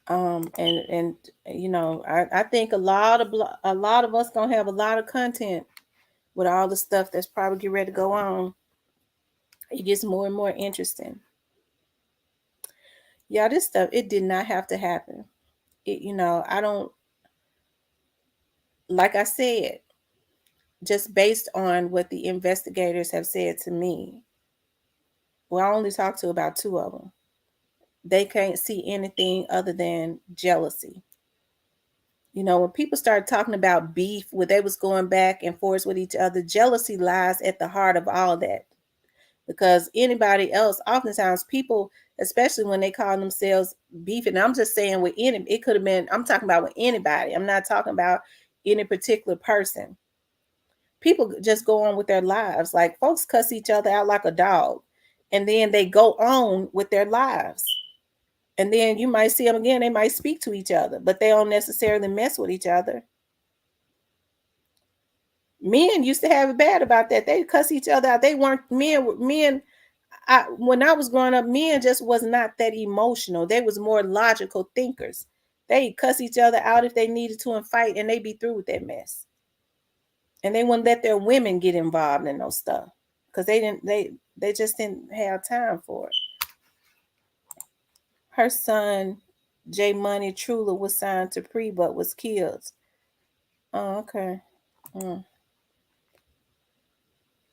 And I think a lot of us gonna have a lot of content with all the stuff that's probably get ready to go on. It gets more and more interesting. Yeah, this stuff, it did not have to happen. I don't, like I said, just based on what the investigators have said to me. Well, I only talked to about 2 of them. They can't see anything other than jealousy. When people started talking about beef, where they was going back and forth with each other, jealousy lies at the heart of all that. Because anybody else, oftentimes people, especially when they call themselves beef, and I'm just saying with any, it could have been, I'm talking about with anybody. I'm not talking about any particular person. People just go on with their lives. Like folks cuss each other out like a dog, and then they go on with their lives. And then you might see them again, they might speak to each other, but they don't necessarily mess with each other. Men used to have it bad about that. They cuss each other out. They weren't men. When I was growing up, men just was not that emotional. They was more logical thinkers. They cuss each other out if they needed to and fight, and they be through with that mess. And they wouldn't let their women get involved in those stuff because they just didn't have time for it. Her son, J Money Trula, was signed to Pre but was killed. Oh, okay.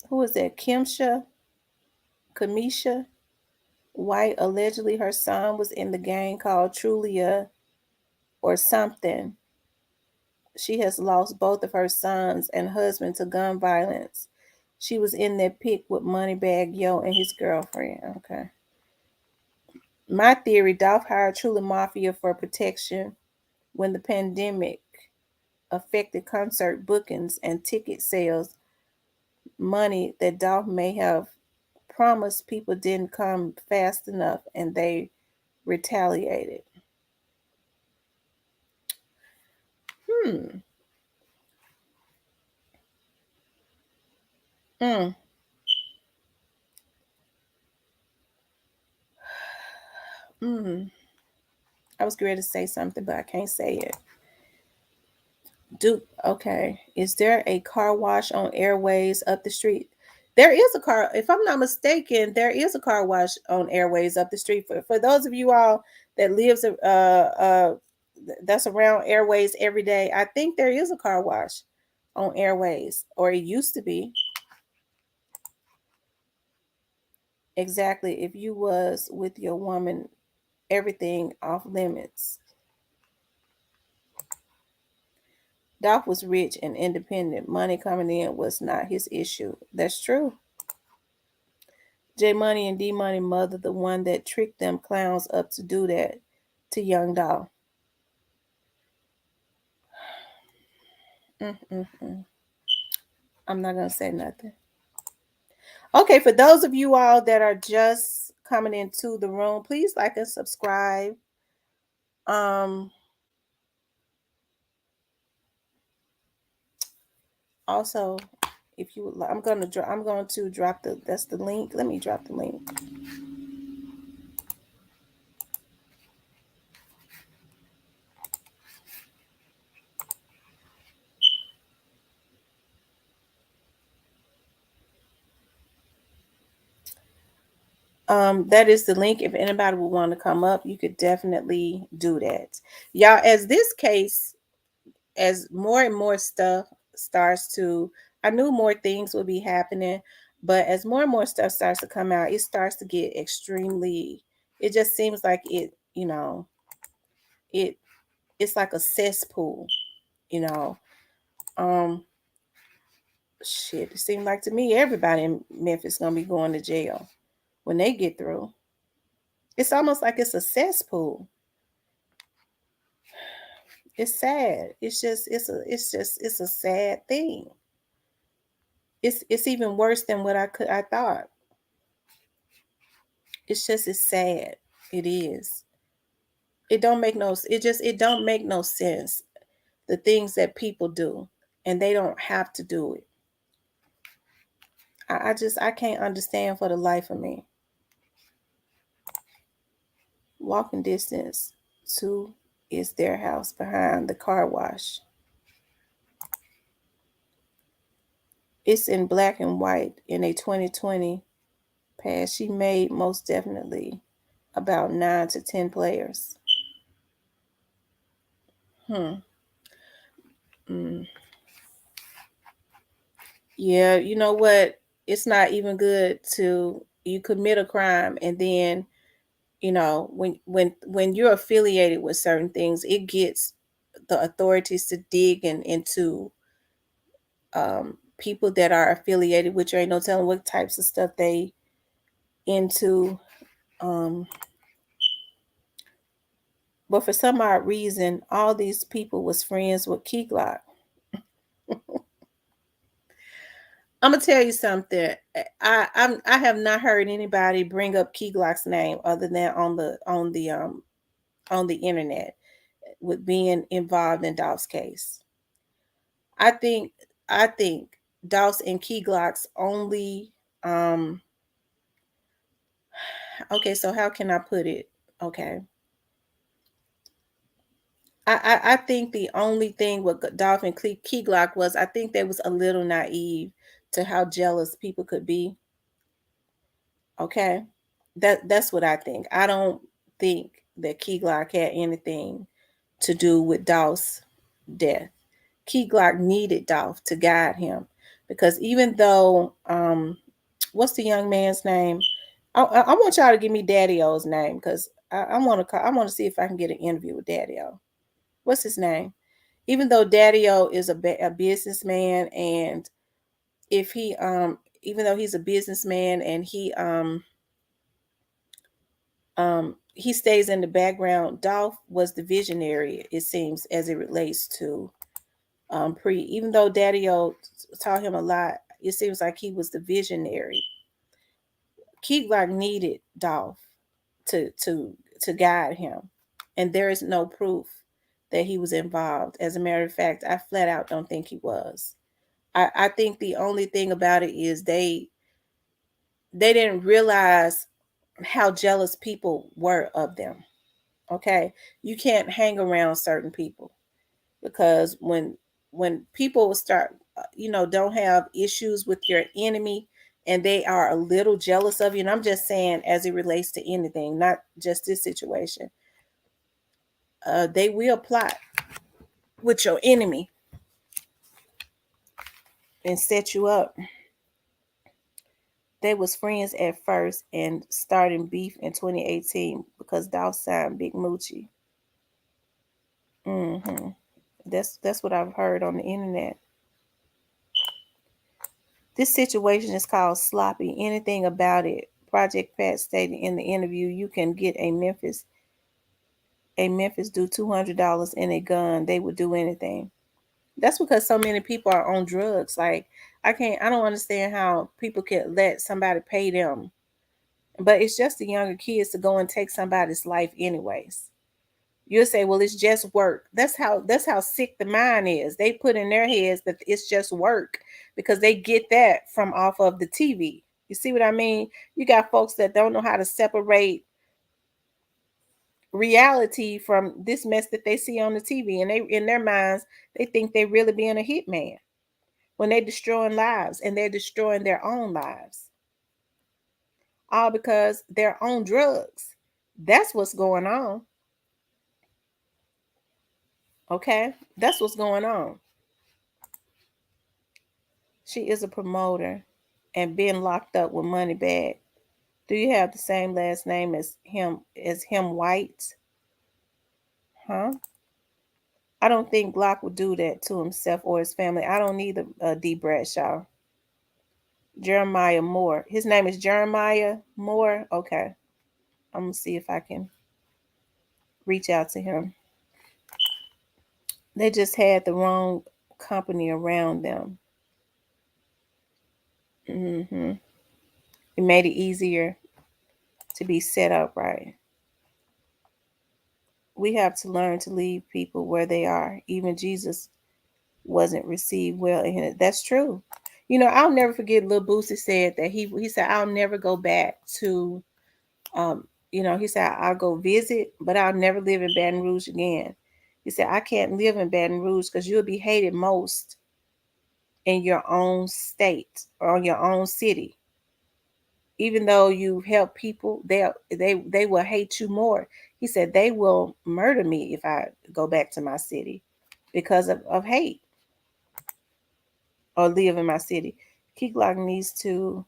Who is that? Kamisha White. Allegedly, her son was in the gang called Trulia or something. She has lost both of her sons and husband to gun violence. She was in that pic with Moneybag Yo and his girlfriend. Okay. My theory: Dolph hired Truly Mafia for protection when the pandemic affected concert bookings and ticket sales. Money that Dolph may have promised people didn't come fast enough, and they retaliated. Hmm. Mm. Mm. I was ready to say something, but I can't say it. Okay. Is there a car wash on Airways up the street? There is a car, if I'm not mistaken, there is a car wash on Airways up the street. For those of you all that lives that's around Airways every day, I think there is a car wash on Airways, or it used to be. Exactly. If you was with your woman, everything off limits. Dolph was rich and independent. Money coming in was not his issue. That's true. J Money and D Money mother, the one that tricked them clowns up to do that to young Dolph. Mm-mm-mm. I'm not gonna say nothing. Okay, for those of you all that are just coming into the room, please like and subscribe. Um, also, if you would like, I'm going to drop that's the link. Let me drop the link. That is the link. If anybody would want to come up, you could definitely do that. Y'all, as this case, as more and more stuff starts to, I knew more things would be happening, but as more and more stuff starts to come out, it starts to get extremely, it just seems like it it's like a cesspool, you know. Um Shit, it seems like to me everybody in Memphis gonna be going to jail when they get through. It's almost like it's a cesspool. It's sad. It's a sad thing. It's even worse than what I thought. It's sad. It is. It don't make no sense. The things that people do, and they don't have to do it. I can't understand for the life of me. Walking distance to is their house behind the car wash. It's in black and white in a 2020 pass. She made most definitely about 9 to 10 players. Hmm. Mm. Yeah, you know what? It's not even good to you commit a crime and then when you're affiliated with certain things, it gets the authorities to dig into people that are affiliated with you. Ain't no telling what types of stuff they into. Um, but for some odd reason, all these people was friends with Key Glock. I'm gonna tell you something. I have not heard anybody bring up Key Glock's name other than on the internet with being involved in Dolph's case. I think I think Dolph's and Key Glock's only okay, so how can I put it? Okay. I think the only thing with Dolph and Key Glock was I think they was a little naive to how jealous people could be. Okay. That's what I think. I don't think that Key Glock had anything to do with Dolph's death. Key Glock needed Dolph to guide him because even though what's the young man's name? I want y'all to give me Daddy O's name because I want to call. I want to see if I can get an interview with Daddy O. What's his name? Even though Daddy O is a businessman, and if even though he's a businessman and he He stays in the background. Dolph was the visionary, it seems, as it relates to Pre. Even though Daddy-O taught him a lot, it seems like he was the visionary. Key Glock needed Dolph to guide him, and there is no proof that he was involved. As a matter of fact, I flat out don't think he was. I think the only thing about it is they didn't realize how jealous people were of them. Okay, you can't hang around certain people, because when people start, don't have issues with your enemy, and they are a little jealous of you, and I'm just saying as it relates to anything, not just this situation, they will plot with your enemy and set you up. They was friends at first and starting beef in 2018 because Dolph signed Big Moochie. That's what I've heard on the internet. This situation is called sloppy. Anything about it. Project Pat stated in the interview, you can get a Memphis do $200 and a gun. They would do anything. That's because so many people are on drugs. Like, I don't understand how people can let somebody pay them. But it's just the younger kids to go and take somebody's life anyways. You'll say, well, it's just work. That's how sick the mind is. They put in their heads that it's just work because they get that from off of the TV. You see what I mean? You got folks that don't know how to separate reality from this mess that they see on the TV, and they in their minds they think they really being a hitman when they're destroying lives, and they're destroying their own lives, all because they're on drugs. That's what's going on. Okay, that's what's going on. She is a promoter and been locked up with money bag. Do you have the same last name as him White? Huh? I don't think Glock would do that to himself or his family. I don't need a D Bradshaw. Jeremiah Moore. His name is Jeremiah Moore. Okay. I'm gonna see if I can reach out to him. They just had the wrong company around them. It made it easier to be set up right. We have to learn to leave people where they are. Even Jesus wasn't received well in it. That's true. I'll never forget Lil Boosie said that he said, I'll never go back to he said, I'll go visit, but I'll never live in Baton Rouge again. He said, I can't live in Baton Rouge because you'll be hated most in your own state or your own city. Even though you help people, they will hate you more. He said they will murder me if I go back to my city because of hate, or live in my city. Key Glock needs to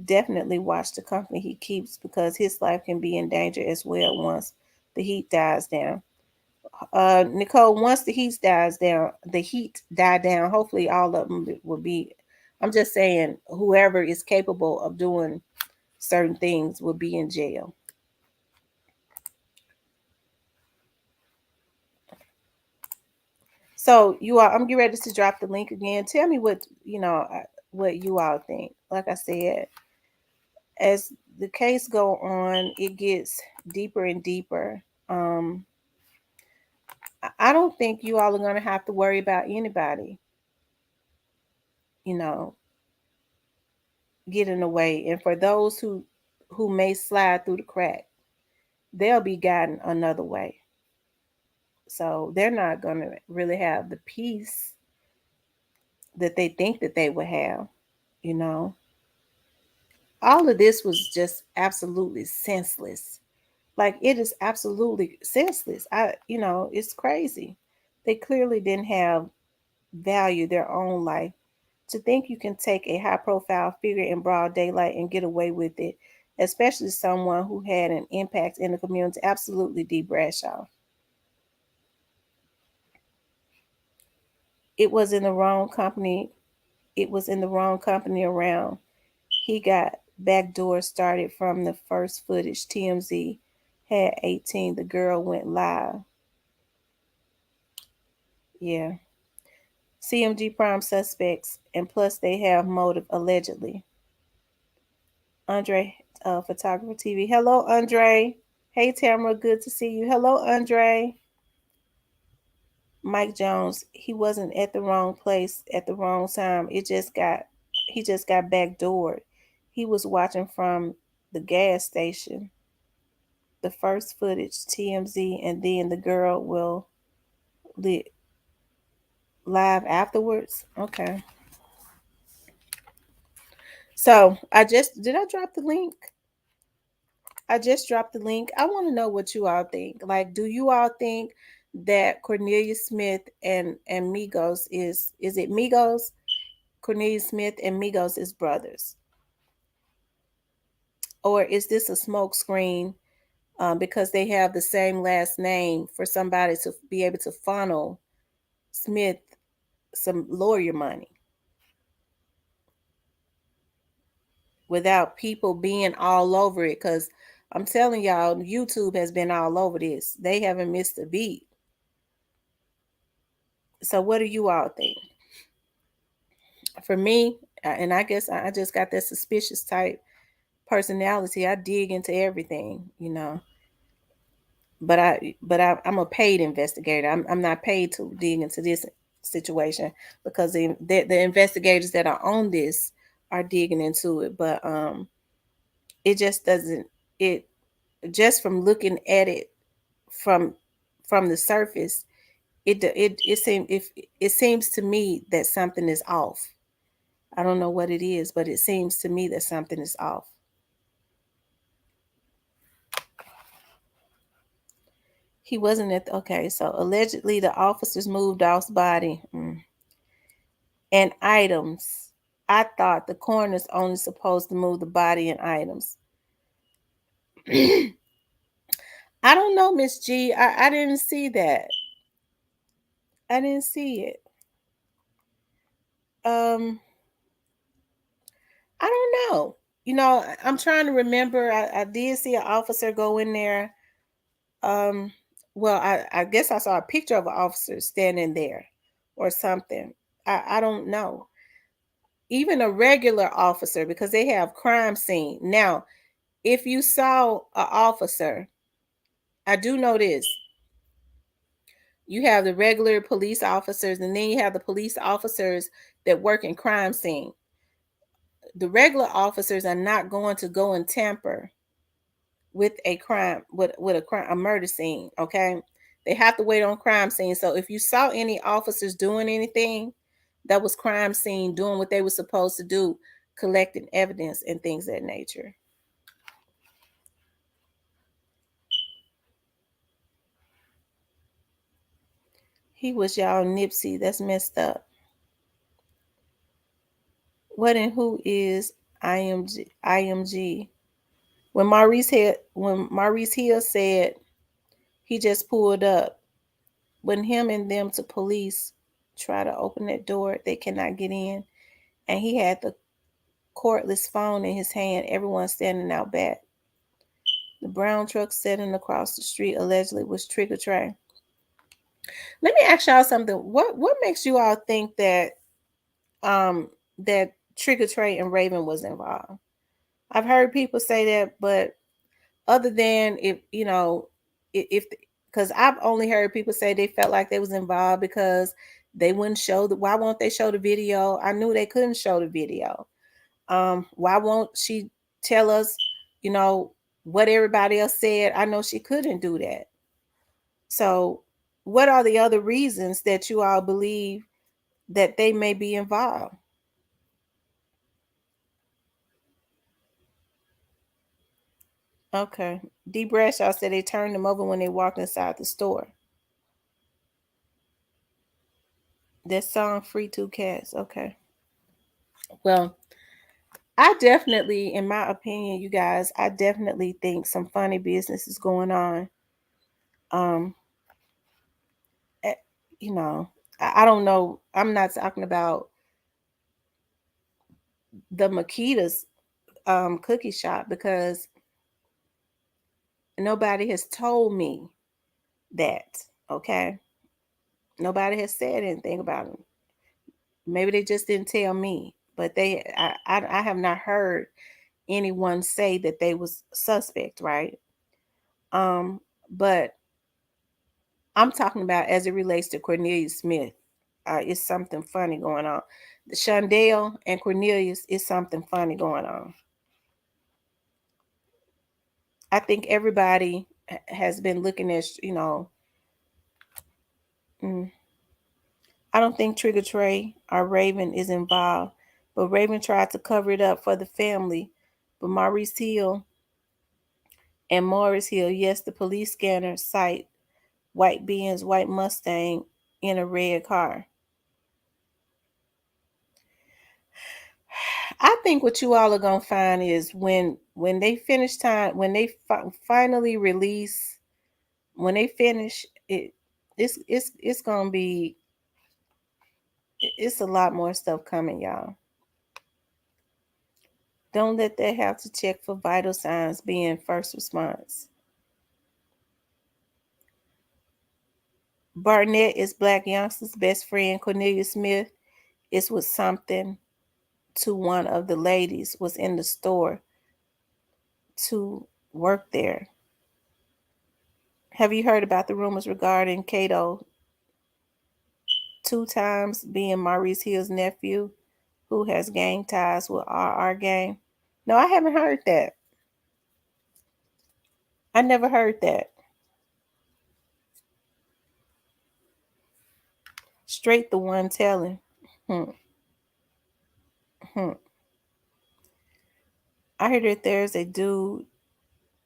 definitely watch the company he keeps because his life can be in danger as well once the heat dies down. Nicole, once the heat died down, hopefully all of them will be, I'm just saying, whoever is capable of doing certain things will be in jail. So you all, I'm getting ready to drop the link again. Tell me what you all think. Like I said, as the case go on, it gets deeper and deeper. I don't think you all are going to have to worry about anybody, you know, getting away. And for those who may slide through the crack, they'll be guided another way. So they're not going to really have the peace that they think that they would have, you know. All of this was just absolutely senseless. Like, it is absolutely senseless. It's crazy. They clearly didn't have value their own life. To think you can take a high profile figure in broad daylight and get away with it, especially someone who had an impact in the community. Absolutely, D. Bradshaw. It was in the wrong company. It was in the wrong company around. He got backdoor started from the first footage. TMZ had 18. The girl went live. Yeah. CMG prime suspects, and plus they have motive allegedly. Andre, photographer TV. Hello, Andre. Hey, Tamara. Good to see you. Hello, Andre. Mike Jones. He wasn't at the wrong place at the wrong time. He just got backdoored. He was watching from the gas station. The first footage, TMZ, and then the girl will live afterwards. Okay. So did I drop the link? I just dropped the link. I want to know what you all think. Like, do you all think that Cornelius Smith and Migos is it Migos? Cornelius Smith and Migos is brothers, or is this a smoke screen because they have the same last name for somebody to be able to funnel Smith some lawyer money without people being all over it? Because I'm telling y'all, YouTube has been all over this. They haven't missed a beat. So what do you all think? For me, and I guess I just got that suspicious type personality. I dig into everything. I'm a paid investigator. I'm not paid to dig into this situation because the investigators that are on this are digging into it. But it just doesn't it just from looking at it from the surface, it seems to me that something is off. I don't know what it is, but it seems to me that something is off. He wasn't at okay, so allegedly the officers moved Dolph's body and items. I thought the coroner's only supposed to move the body and items. I don't know, Miss G. I didn't see that. I didn't see it. Um, I don't know. I'm trying to remember. I did see an officer go in there. Um, well, I guess I saw a picture of an officer standing there or something. I don't know. Even a regular officer, because they have crime scene. Now, if you saw an officer, I do know this. You have the regular police officers, and then you have the police officers that work in crime scene. The regular officers are not going to go and tamper with a crime with a murder scene. Okay, they have to wait on crime scene. So if you saw any officers doing anything, that was crime scene doing what they were supposed to do, collecting evidence and things of that nature. He was y'all Nipsey. That's messed up. What and who is IMG? IMG. When Maurice Hill said he just pulled up, when him and them to police try to open that door, they cannot get in, and he had the cordless phone in his hand. Everyone standing out back. The brown truck sitting across the street allegedly was trick or treat. Let me ask y'all something. What makes you all think that that trick or treat and Raven was involved? I've heard people say that, but other than if because I've only heard people say they felt like they was involved because they wouldn't show the why won't they show the video? I knew they couldn't show the video. Why won't she tell us, you know, what everybody else said? I know she couldn't do that. So what are the other reasons that you all believe that they may be involved? Okay. D Bradshaw said they turned them over when they walked inside the store. That song Free Two Cats. Okay. Well, I definitely, in my opinion, you guys, I definitely think some funny business is going on. Um, eh, you know, I don't know. I'm not talking about the Makitas. cookie shop because nobody has told me that. Okay, nobody has said anything about them. Maybe they just didn't tell me, but I have not heard anyone say that they was suspect, right? But I'm talking about as it relates to Cornelius Smith. It's something funny going on. The Shondell and Cornelius is something funny going on. I think everybody has been looking at, mm, I don't think Trigger Trey or Raven is involved, but Raven tried to cover it up for the family. But Maurice Hill and Morris Hill, yes, the police scanner cite white Benz, white Mustang in a red car. I think what you all are gonna find is when they finish time, when they finally release, when they finish it, it's gonna be, it's a lot more stuff coming, y'all. Don't let that have to check for vital signs being first response. Barnett is Black Youngster's best friend. Cornelia Smith is with something to one of the ladies was in the store to work there. Have you heard about the rumors regarding Cato 2 times being Maurice Hill's nephew who has gang ties with RR gang? No, I haven't heard that. I never heard that. Straight the one telling. Hmm. Hmm. I heard that there's a dude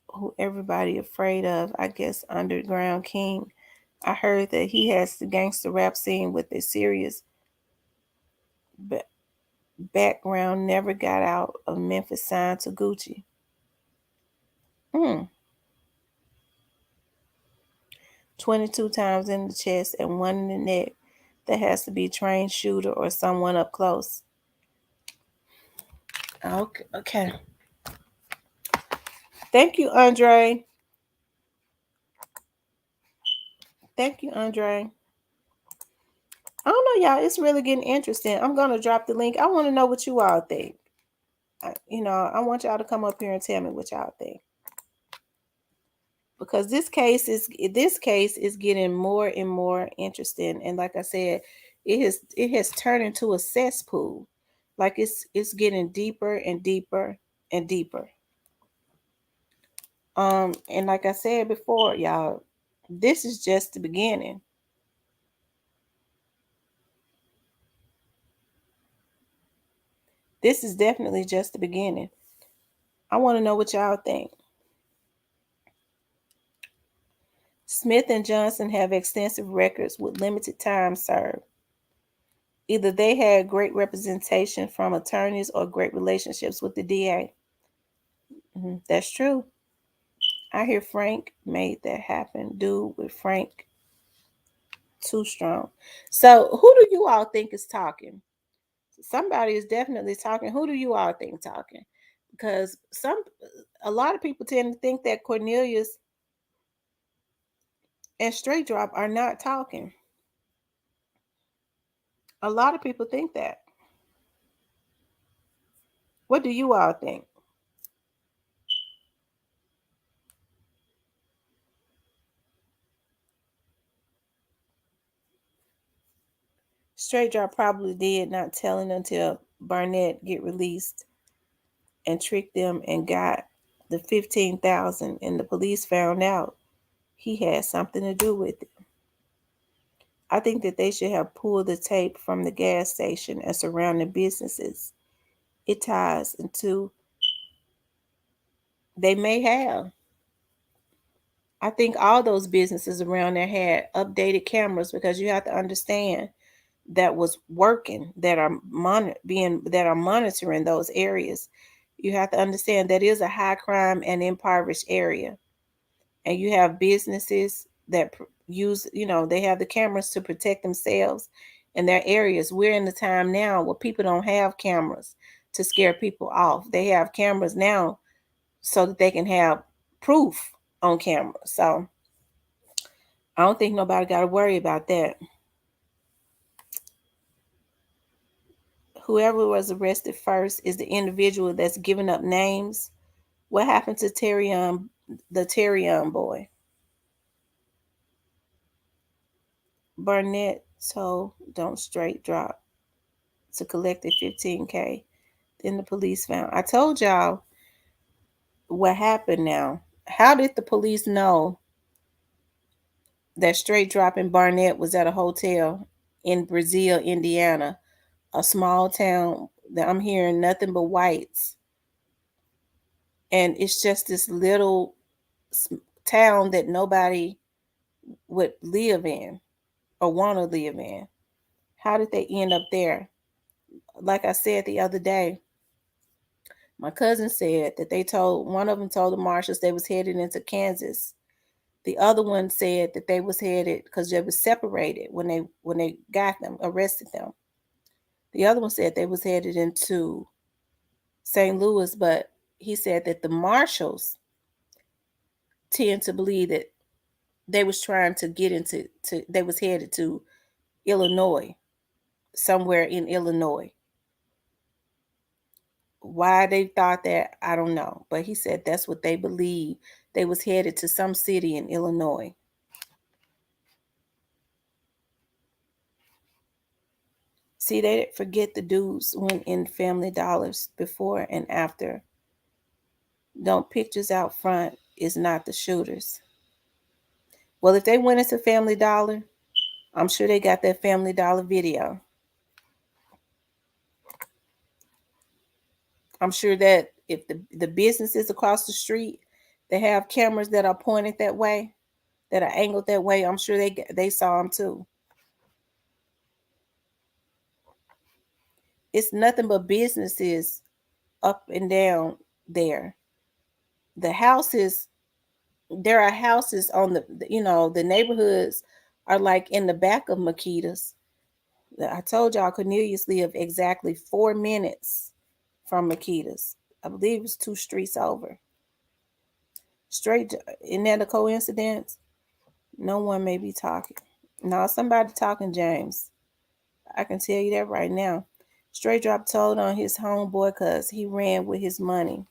who everybody afraid of, I guess Underground King. I heard that he has the gangster rap scene with a serious background, never got out of Memphis, signed to Gucci. Hmm. 22 times in the chest and one in the neck. That has to be trained shooter or someone up close. Okay. Okay. Thank you, Andre. Thank you, Andre. I don't know, y'all. It's really getting interesting. I'm gonna drop the link. I want to know what you all think. I want y'all to come up here and tell me what y'all think, because this case is getting more and more interesting. And like I said, it has turned into a cesspool. Like it's getting deeper and deeper and deeper. And like I said before, y'all, this is just the beginning. This is definitely just the beginning. I want to know what y'all think. Smith and Johnson have extensive records with limited time served. Either they had great representation from attorneys or great relationships with the DA. That's true. I hear Frank made that happen. Dude with Frank, too strong. So who do you all think is talking? Somebody is definitely talking. Who do you all think talking? Because a lot of people tend to think that Cornelius and Straight Drop are not talking. A lot of people think that. What do you all think? Straight Drop probably did, not telling until Barnett get released and tricked them and got the 15,000, and the police found out he had something to do with it. I think that they should have pulled the tape from the gas station and surrounding businesses. It ties into, they may have. I think all those businesses around there had updated cameras, because you have to understand that was working, that are monitoring those areas. You have to understand that is a high crime and impoverished area, and you have businesses that use, they have the cameras to protect themselves in their areas. We're in the time now where people don't have cameras, to scare people off. They have cameras now so that they can have proof on camera. So I don't think nobody got to worry about that. Whoever was arrested first is the individual that's giving up names. What happened to the Terrion boy? Barnett told don't straight drop to collect the 15K. Then the police found. I told y'all what happened now. How did the police know that straight dropping Barnett was at a hotel in Brazil, Indiana, a small town that I'm hearing nothing but whites? And it's just this little town that nobody would live in or want to live in. How did they end up there? Like I said the other day, my cousin said that one of them told the marshals they was headed into Kansas. The other one said that they was headed because they was separated when they got them, arrested them. The other one said they was headed into St. Louis, but he said that the marshals tend to believe that they was trying to get they was headed to Illinois, somewhere in Illinois. Why they thought that, I don't know. But he said that's what they believe. They was headed to some city in Illinois. See, they forget the dudes went in Family Dollars before and after. Don't pictures out front is not the shooters. Well, if they went into Family Dollar, I'm sure they got that Family Dollar video. I'm sure that if the businesses across the street, they have cameras that are pointed that way, that are angled that way, I'm sure they saw them too. It's nothing but businesses up and down there. The houses, there are houses on the neighborhoods are like in the back of Makita's. I told y'all Cornelius lived exactly 4 minutes from Makita's. I believe it was 2 streets over. Straight, isn't that a coincidence? No one may be talking. No, somebody talking, James. I can tell you that right now. Straight drop told on his homeboy because he ran with his money.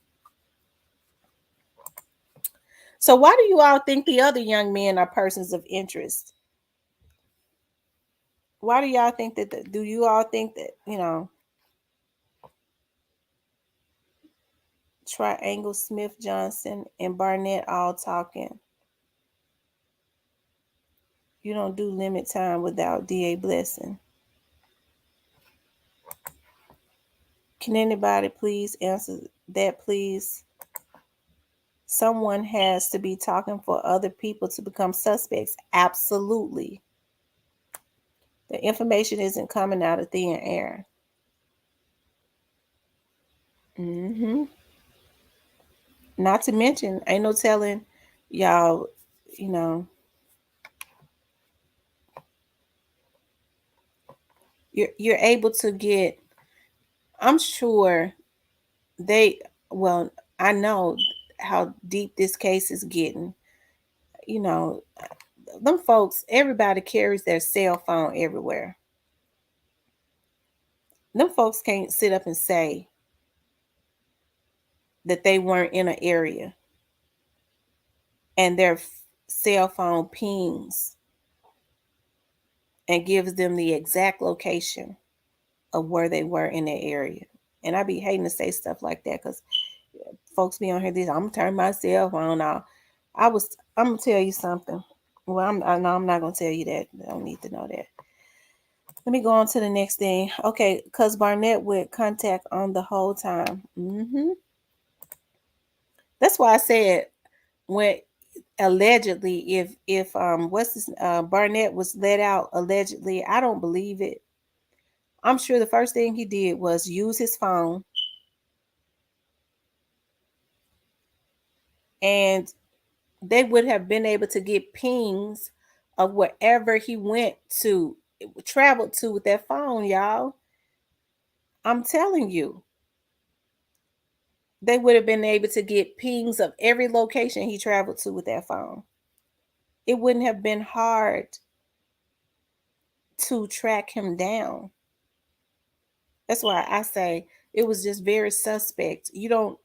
So why do you all think the other young men are persons of interest? Why do y'all think that? Do you all think that, Triangle Smith Johnson and Barnett all talking? You don't do limit time without DA blessing. Can anybody please answer that, please? Someone has to be talking for other people to become suspects. Absolutely. The information isn't coming out of thin air. Not to mention, ain't no telling y'all, you're able to get, I'm sure well, I know how deep this case is getting. Them folks, everybody carries their cell phone everywhere. Them folks can't sit up and say that they weren't in an area and their cell phone pings and gives them the exact location of where they were in that area. And I be hating to say stuff like that because folks be on here. I'm gonna turn my cell phone off. I'm gonna tell you something. Well, I'm not gonna tell you that. I don't need to know that. Let me go on to the next thing. Okay, because Barnett with contact on the whole time. That's why I said when allegedly, if what's this Barnett was let out allegedly, I don't believe it. I'm sure the first thing he did was use his phone and they would have been able to get pings of wherever he went to, traveled to with that phone, y'all. I'm telling you. They would have been able to get pings of every location he traveled to with that phone. It wouldn't have been hard to track him down. That's why I say it was just very suspect. You don't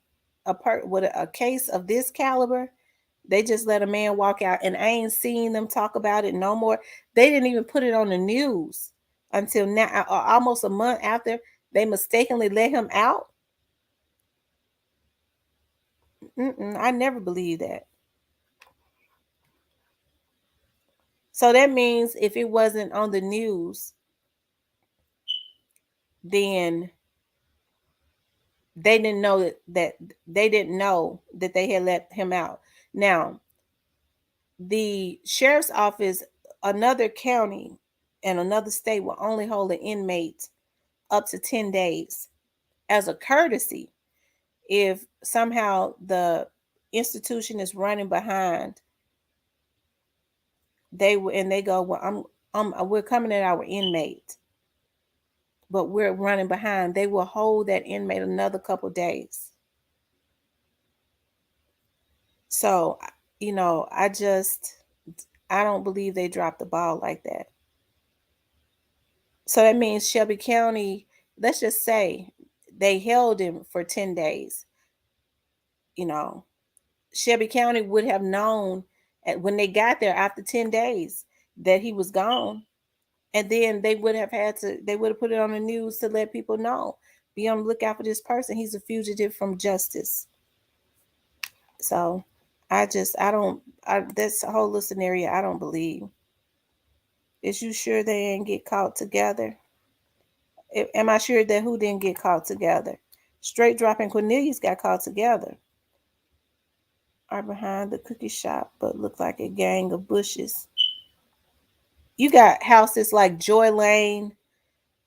with a case of this caliber, they just let a man walk out, and I ain't seen them talk about it no more. They didn't even put it on the news until now, almost a month after they mistakenly let him out. I never believed that. So that means if it wasn't on the news, then they didn't know that they didn't know that they had let him out. Now, the sheriff's office, another county and another state will only hold an inmate up to 10 days as a courtesy if somehow the institution is running behind. They go, well, we're coming at our inmate, but we're running behind. They will hold that inmate another couple days. So, I don't believe they dropped the ball like that. So that means Shelby County, let's just say they held him for 10 days. Shelby County would have known when they got there after 10 days that he was gone. And then they would have put it on the news to let people know. Be on the lookout for this person. He's a fugitive from justice. So that's a whole little scenario I don't believe. Is you sure they didn't get caught together? Am I sure that who didn't get caught together? Straight Drop and Cornelius got caught together. Are behind the cookie shop, but look like a gang of bushes. You got houses like Joy Lane.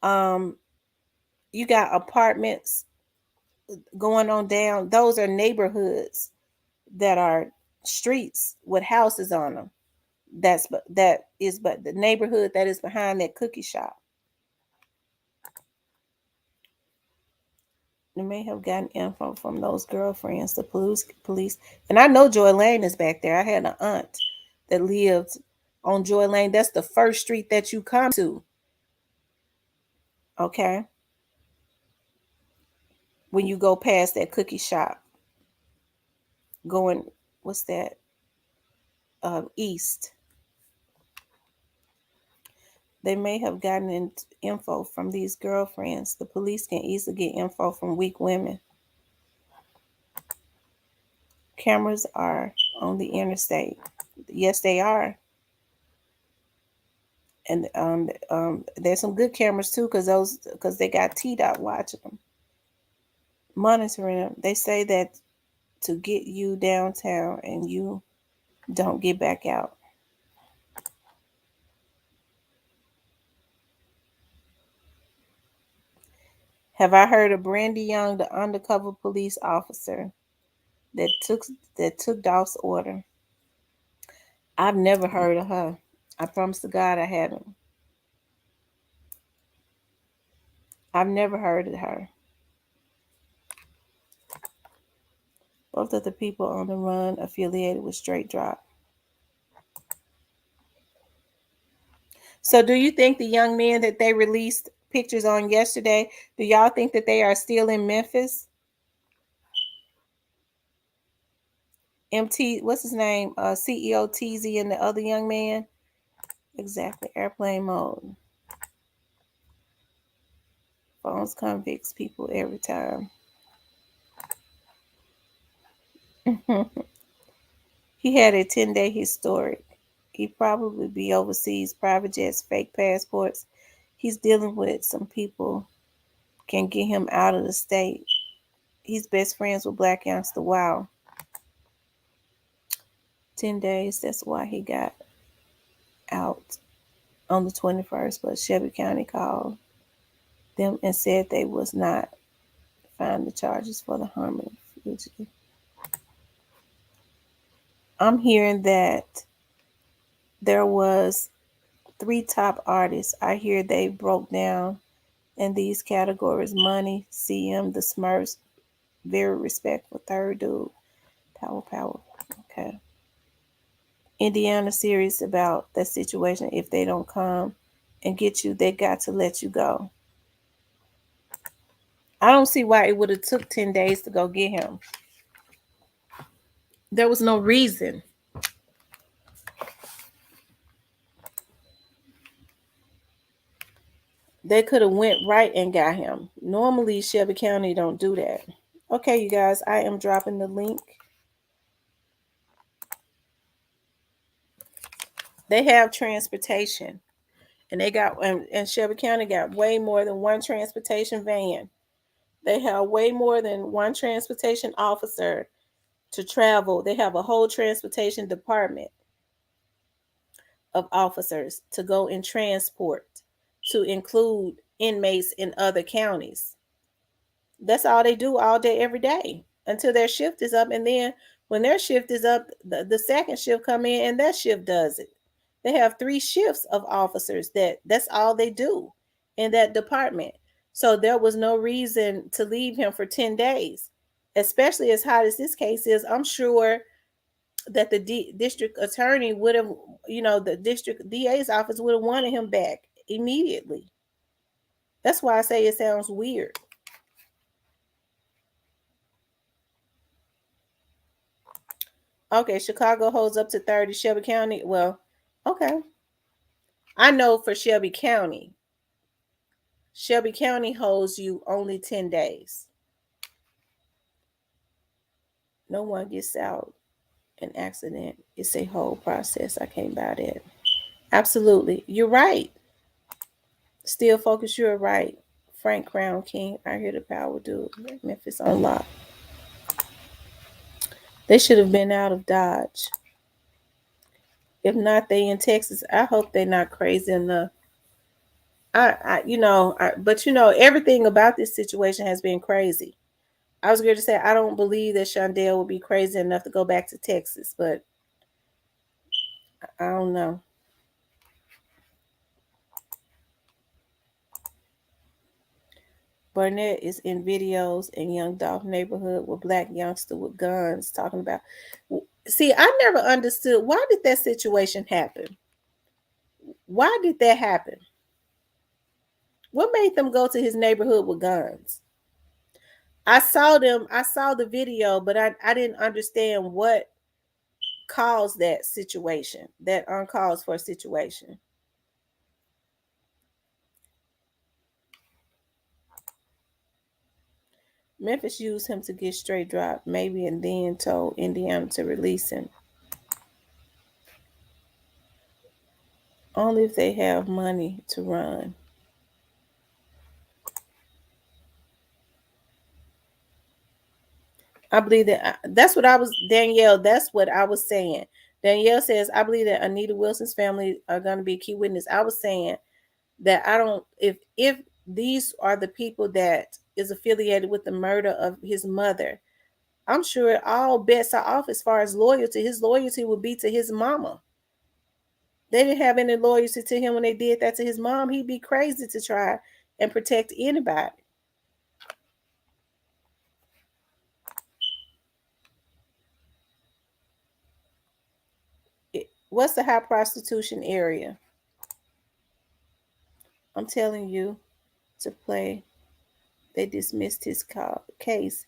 You got apartments going on down. Those are neighborhoods that are streets with houses on them. But the neighborhood that is behind that cookie shop. They may have gotten info from those girlfriends, the police. And I know Joy Lane is back there. I had an aunt that lived on Joy Lane. That's the first street that you come to. Okay. When you go past that cookie shop, going, what's that? East. They may have gotten info from these girlfriends. The police can easily get info from weak women. Cameras are on the interstate. Yes, they are. And there's some good cameras too, because they got T-Dot watching them, monitoring them. They say that to get you downtown and you don't get back out. Have I heard of Brandy Young, the undercover police officer that took Dolph's order? I've never heard of her. I promise to God I haven't. I've never heard of her. Both of the people on the run affiliated with Straight Drop. So do you think the young men that they released pictures on yesterday, do y'all think that they are still in Memphis? What's his name? CEO TZ and the other young man? Exactly. Airplane mode. Phones convicts people every time. He had a 10-day historic. He'd probably be overseas, private jets, fake passports. He's dealing with some people can get him out of the state. He's best friends with Black Youngster. Wow. 10 days, that's why he got out on the 21st, but Shelby County called them and said they was not find the charges for the harming fugitive. I'm hearing that there was 3 top artists. I hear they broke down in these categories: Money, CM, the Smurfs, Very respectful. Third dude. Power, power. Okay. Indiana serious about that situation. If they don't come and get you, they got to let you go. I don't see why it would have took 10 days to go get him. There was no reason. They could have went right and got him. Normally Shelby County don't do that. Okay, you guys, I am dropping the link. They have transportation. And they got and Shelby County got way more than one transportation van. They have way more than one transportation officer to travel. They have a whole transportation department of officers to go and transport, to include inmates in other counties. That's all they do all day, every day until their shift is up. And then when their shift is up, the second shift come in and that shift does it. They have 3 shifts of officers that's all they do in that department. So there was no reason to leave him for 10 days, especially as hot as this case is. I'm sure that the district attorney would have, the district DA's office would have wanted him back immediately. That's why I say it sounds weird. Okay, Chicago holds up to 30. Shelby County, well, okay. I know for Shelby County holds you only 10 days. No one gets out an accident. It's a whole process. I can't buy that. Absolutely. You're right. Still focus, you're right. Frank Crown King, I hear the power dude. Memphis Unlocked. They should have been out of Dodge. If not, they in Texas. I hope they're not crazy enough. But everything about this situation has been crazy. I was going to say I don't believe that Shondell would be crazy enough to go back to Texas, but I don't know. Burnett is in videos in Young Dolph neighborhood with black youngster with guns talking about. See, I never understood, why did that situation happen? Why did that happen? What made them go to his neighborhood with guns? I saw the video, but I didn't understand what caused that situation, that uncalled for situation. Memphis used him to get straight dropped, maybe, and then told Indiana to release him. Only if they have money to run. I believe that's what I was, Danielle, that's what I was saying. Danielle says, I believe that Anita Wilson's family are going to be a key witness. I was saying that I don't, if these are the people that is affiliated with the murder of his mother, I'm sure all bets are off as far as loyalty. His loyalty would be to his mama. They didn't have any loyalty to him when they did that to his mom. He'd be crazy to try and protect anybody. What's the high prostitution area? I'm telling you to play. They dismissed his case.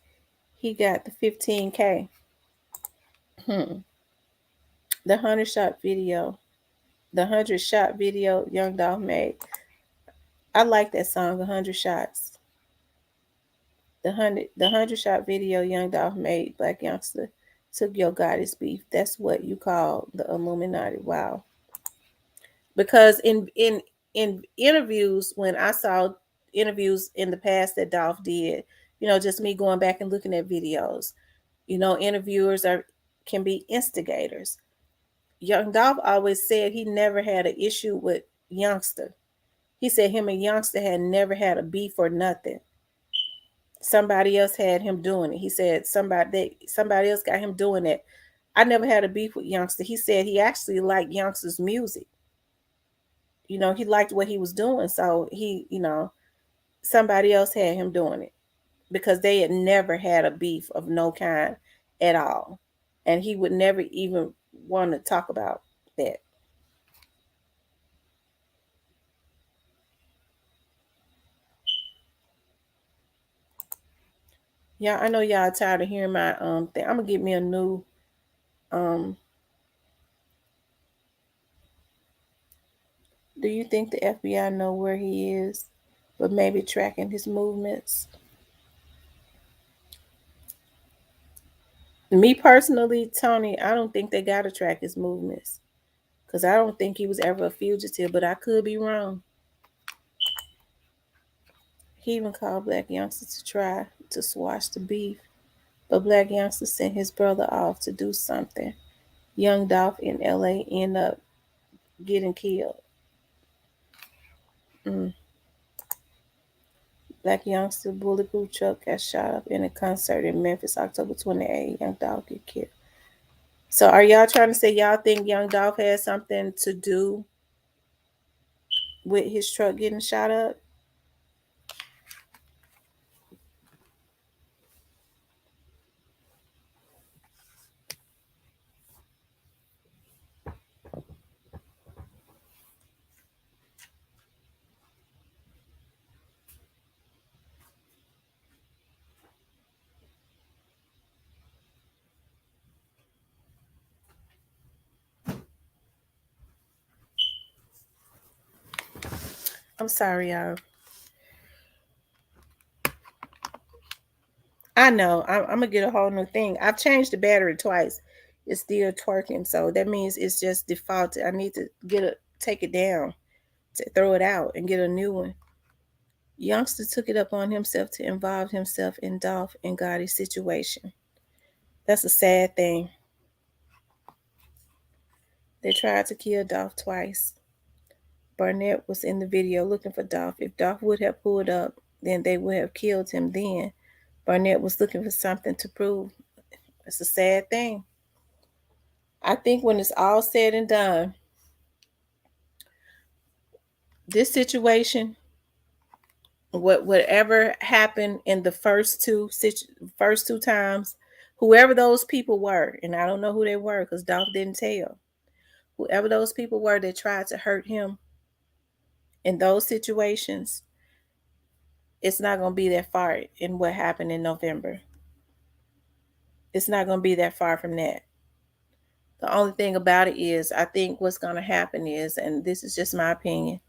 He got the 15K. The 100 shot video. The 100 shot video Young Dolph made. I like that song, 100 shots. The hundred shot video Young Dolph made, Black Youngster took your goddess beef. That's what you call the Illuminati. Wow. Because in interviews, when I saw interviews in the past that Dolph did, just me going back and looking at videos, interviewers can be instigators. Young Dolph always said he never had an else with Youngster. He said him and Youngster had never had a beef or nothing. Somebody else had him doing it. He said somebody else got him doing it. I never had a beef with Youngster. He said he actually liked Youngster's music. He liked what he was doing. So he, somebody else had him doing it. because they had never had a beef of no kind at all. And he would never even want to talk about that. Yeah, I know y'all tired of hearing my thing. I'm gonna get me a new um do you think the FBI know where he is, but maybe tracking his movements? Me personally, Tony, I don't think they gotta track his movements. Because I don't think he was ever a fugitive, but I could be wrong. He even called black youngsters to try to squash the beef, but black youngsters sent his brother off to do something. Young Dolph in LA ended up getting killed. Mm. Black youngster bulletproof truck got shot up in a concert in Memphis, October 28th. Young Dolph get killed. So are y'all trying to say y'all think Young Dolph had something to do with his truck getting shot up? I'm sorry, y'all. I know. I'm gonna get a whole new thing. I've changed the battery twice. It's still twerking, so that means it's just defaulted. I need to take it down, to throw it out, and get a new one. Youngster took it up on himself to involve himself in Dolph and Gotti's situation. That's a sad thing. They tried to kill Dolph twice. Barnett was in the video looking for Dolph. If Dolph would have pulled up, then they would have killed him then. Barnett was looking for something to prove. It's a sad thing. I think when it's all said and done, this situation, whatever happened in the first two times, whoever those people were, and I don't know who they were because Dolph didn't tell. Whoever those people were that tried to hurt him in those situations, it's not going to be that far in what happened in November. It's not going to be that far from that. The only thing about it is, I think what's going to happen is, and this is just my opinion,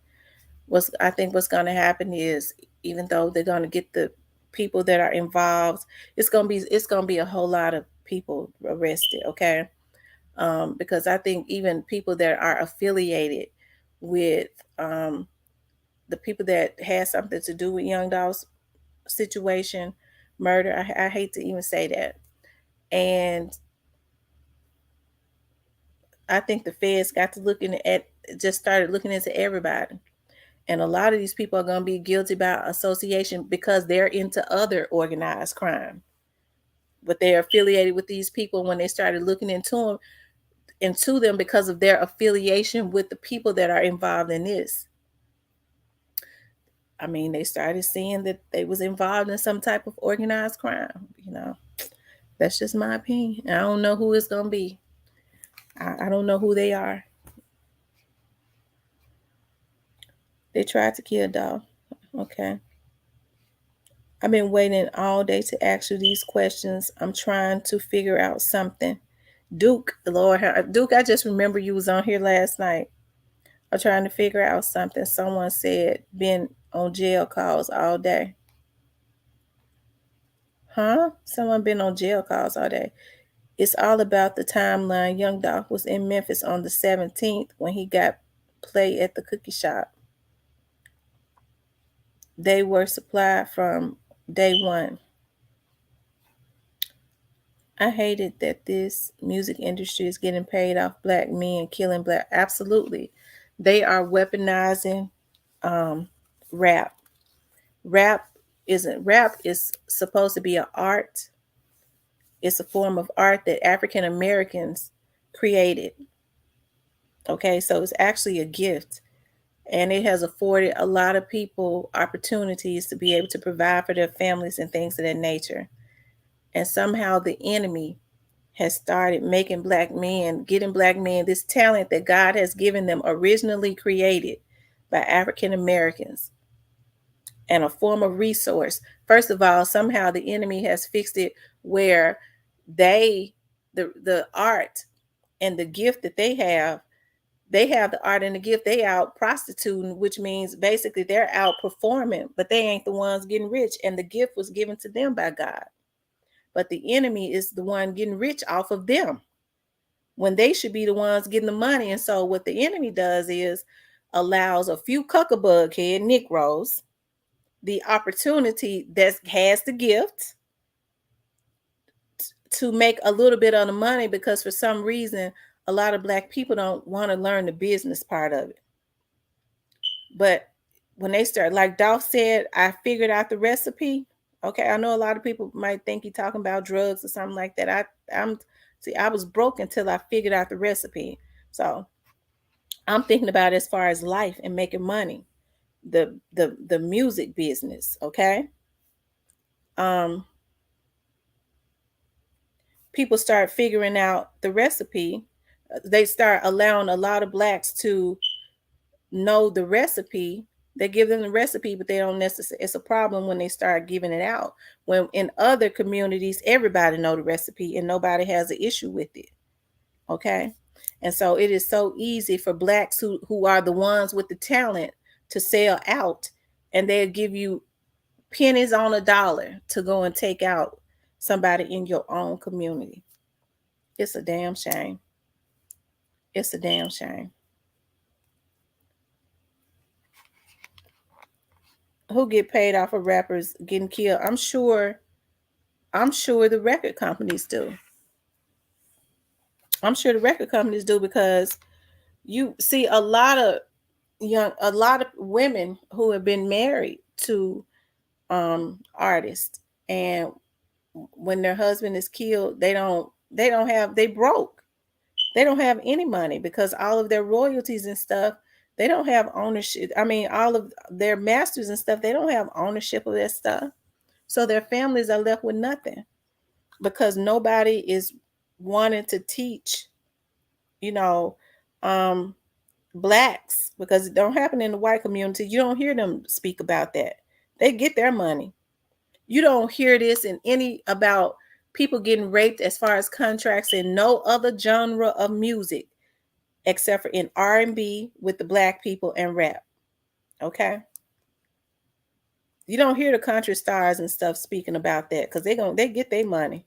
what's going to happen is, even though they're going to get the people that are involved, it's going to be a whole lot of people arrested. Okay, because I think even people that are affiliated with the people that had something to do with Young Dolph's situation, murder. I hate to even say that, and I think the feds got to looking at just started looking into everybody. And a lot of these people are going to be guilty by association because they're into other organized crime. But they're affiliated with these people when they started looking into them because of their affiliation with the people that are involved in this. I mean, they started seeing that they was involved in some type of organized crime. That's just my opinion. I don't know who it's going to be. I don't know who they are. They tried to kill Dolph. Okay. I've been waiting all day to ask you these questions. I'm trying to figure out something. Duke, Lord, Duke, I just remember you was on here last night. I'm trying to figure out something. Someone said been on jail calls all day. Huh? Someone been on jail calls all day. It's all about the timeline. Young Doc was in Memphis on the 17th when he got play at the cookie shop. They were supplied from day one. I hated that this music industry is getting paid off black men killing black. Absolutely. They are weaponizing um, rap. Rap is supposed to be an art. It's a form of art that African Americans created. Okay, so it's actually a gift. And it has afforded a lot of people opportunities to be able to provide for their families and things of that nature. And somehow the enemy has started making black men, getting black men this talent that God has given them, originally created by African Americans, and a form of resource. First of all, somehow the enemy has fixed it where they, the art and the gift that they have the art and the gift, they out prostituting, which means basically they're out performing, but they ain't the ones getting rich. And the gift was given to them by God. But the enemy is the one getting rich off of them when they should be the ones getting the money. And so what the enemy does is allows a few cuckabug head Negroes the opportunity that has the gift to make a little bit of the money, because for some reason a lot of black people don't want to learn the business part of it. But when they start, like Dolph said, I figured out the recipe. Okay, I know a lot of people might think you're talking about drugs or something like that. I was broke until I figured out the recipe. So I'm thinking about it as far as life and making money, the music business. Okay, um, people start figuring out the recipe. They start allowing a lot of blacks to know the recipe. They give them the recipe, but they don't necessarily. It's a problem when they start giving it out. When in other communities, everybody know the recipe and nobody has an issue with it. Okay, and so it is so easy for blacks who are the ones with the talent to sell out, and they'll give you pennies on a dollar to go and take out somebody in your own community. It's a damn shame. It's a damn shame. Who get paid off of rappers getting killed? I'm sure the record companies do. I'm sure the record companies do, because you see a lot of women who have been married to artists, and when their husband is killed, they don't have they broke. They don't have any money because all of their royalties and stuff, they don't have ownership. I mean, all of their masters and stuff, they don't have ownership of that stuff. So their families are left with nothing because nobody is wanting to teach, you know, um, blacks, because it don't happen in the white community. You don't hear them speak about that. They get their money. You don't hear this in any about people getting raped as far as contracts in no other genre of music except for in R&B with the black people and rap. Okay? You don't hear the country stars and stuff speaking about that because they get their money.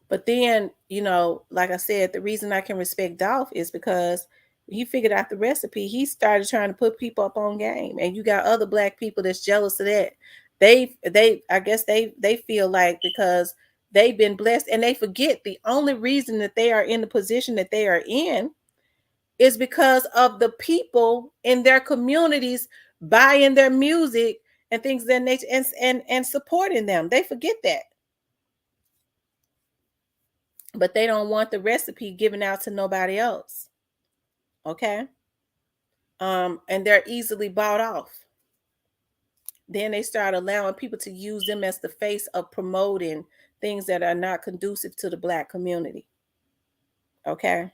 But then, like I said, the reason I can respect Dolph is because he figured out the recipe. He started trying to put people up on game, and you got other black people that's jealous of that. I guess they feel like because they've been blessed, and they forget the only reason that they are in the position that they are in is because of the people in their communities buying their music and things of that nature, and supporting them. They forget that. But they don't want the recipe given out to nobody else. Okay. And they're easily bought off. Then they start allowing people to use them as the face of promoting things that are not conducive to the black community. Okay.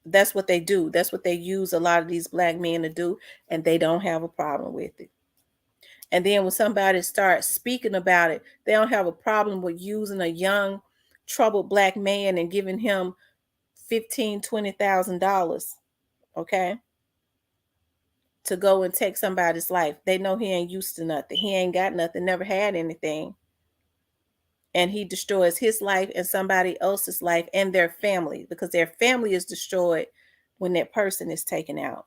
That's what they do. That's what they use a lot of these black men to do, and they don't have a problem with it. And then when somebody starts speaking about it, they don't have a problem with using a young, troubled black man and giving him $15,000-$20,000, okay, to go and take somebody's life. They know he ain't used to nothing. He ain't got nothing, never had anything. And he destroys his life and somebody else's life and their family, because their family is destroyed when that person is taken out.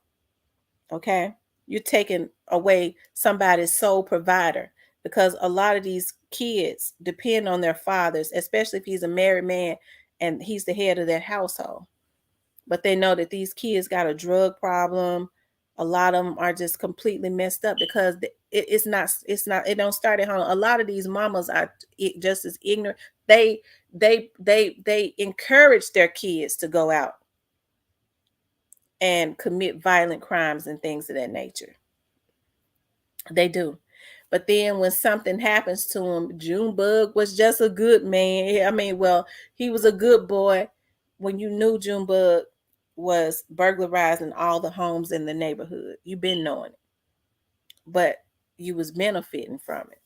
Okay? You're taking away somebody's sole provider, because a lot of these kids depend on their fathers, especially if he's a married man and he's the head of that household. But they know that these kids got a drug problem. A lot of them are just completely messed up because it don't start at home. A lot of these mamas are just as ignorant. They encourage their kids to go out. and commit violent crimes and things of that nature. They do. But then when something happens to him, Junebug was just a good man. I mean, well, he was a good boy when you knew Junebug was burglarizing all the homes in the neighborhood. You've been knowing it, but you was benefiting from it.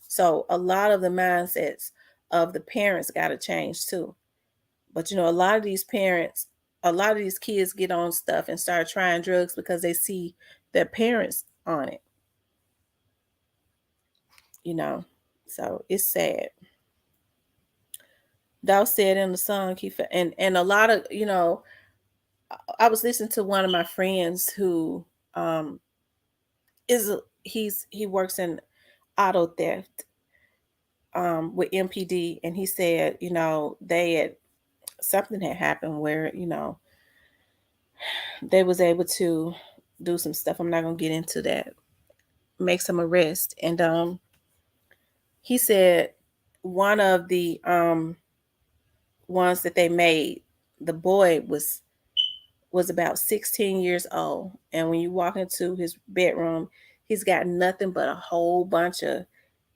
So a lot of the mindsets of the parents got to change too. But a lot of these parents, a lot of these kids get on stuff and start trying drugs because they see their parents on it. you know. So it's sad. Dolph said in the song and a lot of I was listening to one of my friends who um he works in auto theft with MPD, and he said they had something had happened where they was able to do some stuff. I'm not gonna get into that. Make some arrest, and he said one of the ones that they made, the boy was about 16 years old. And when you walk into his bedroom, he's got nothing but a whole bunch of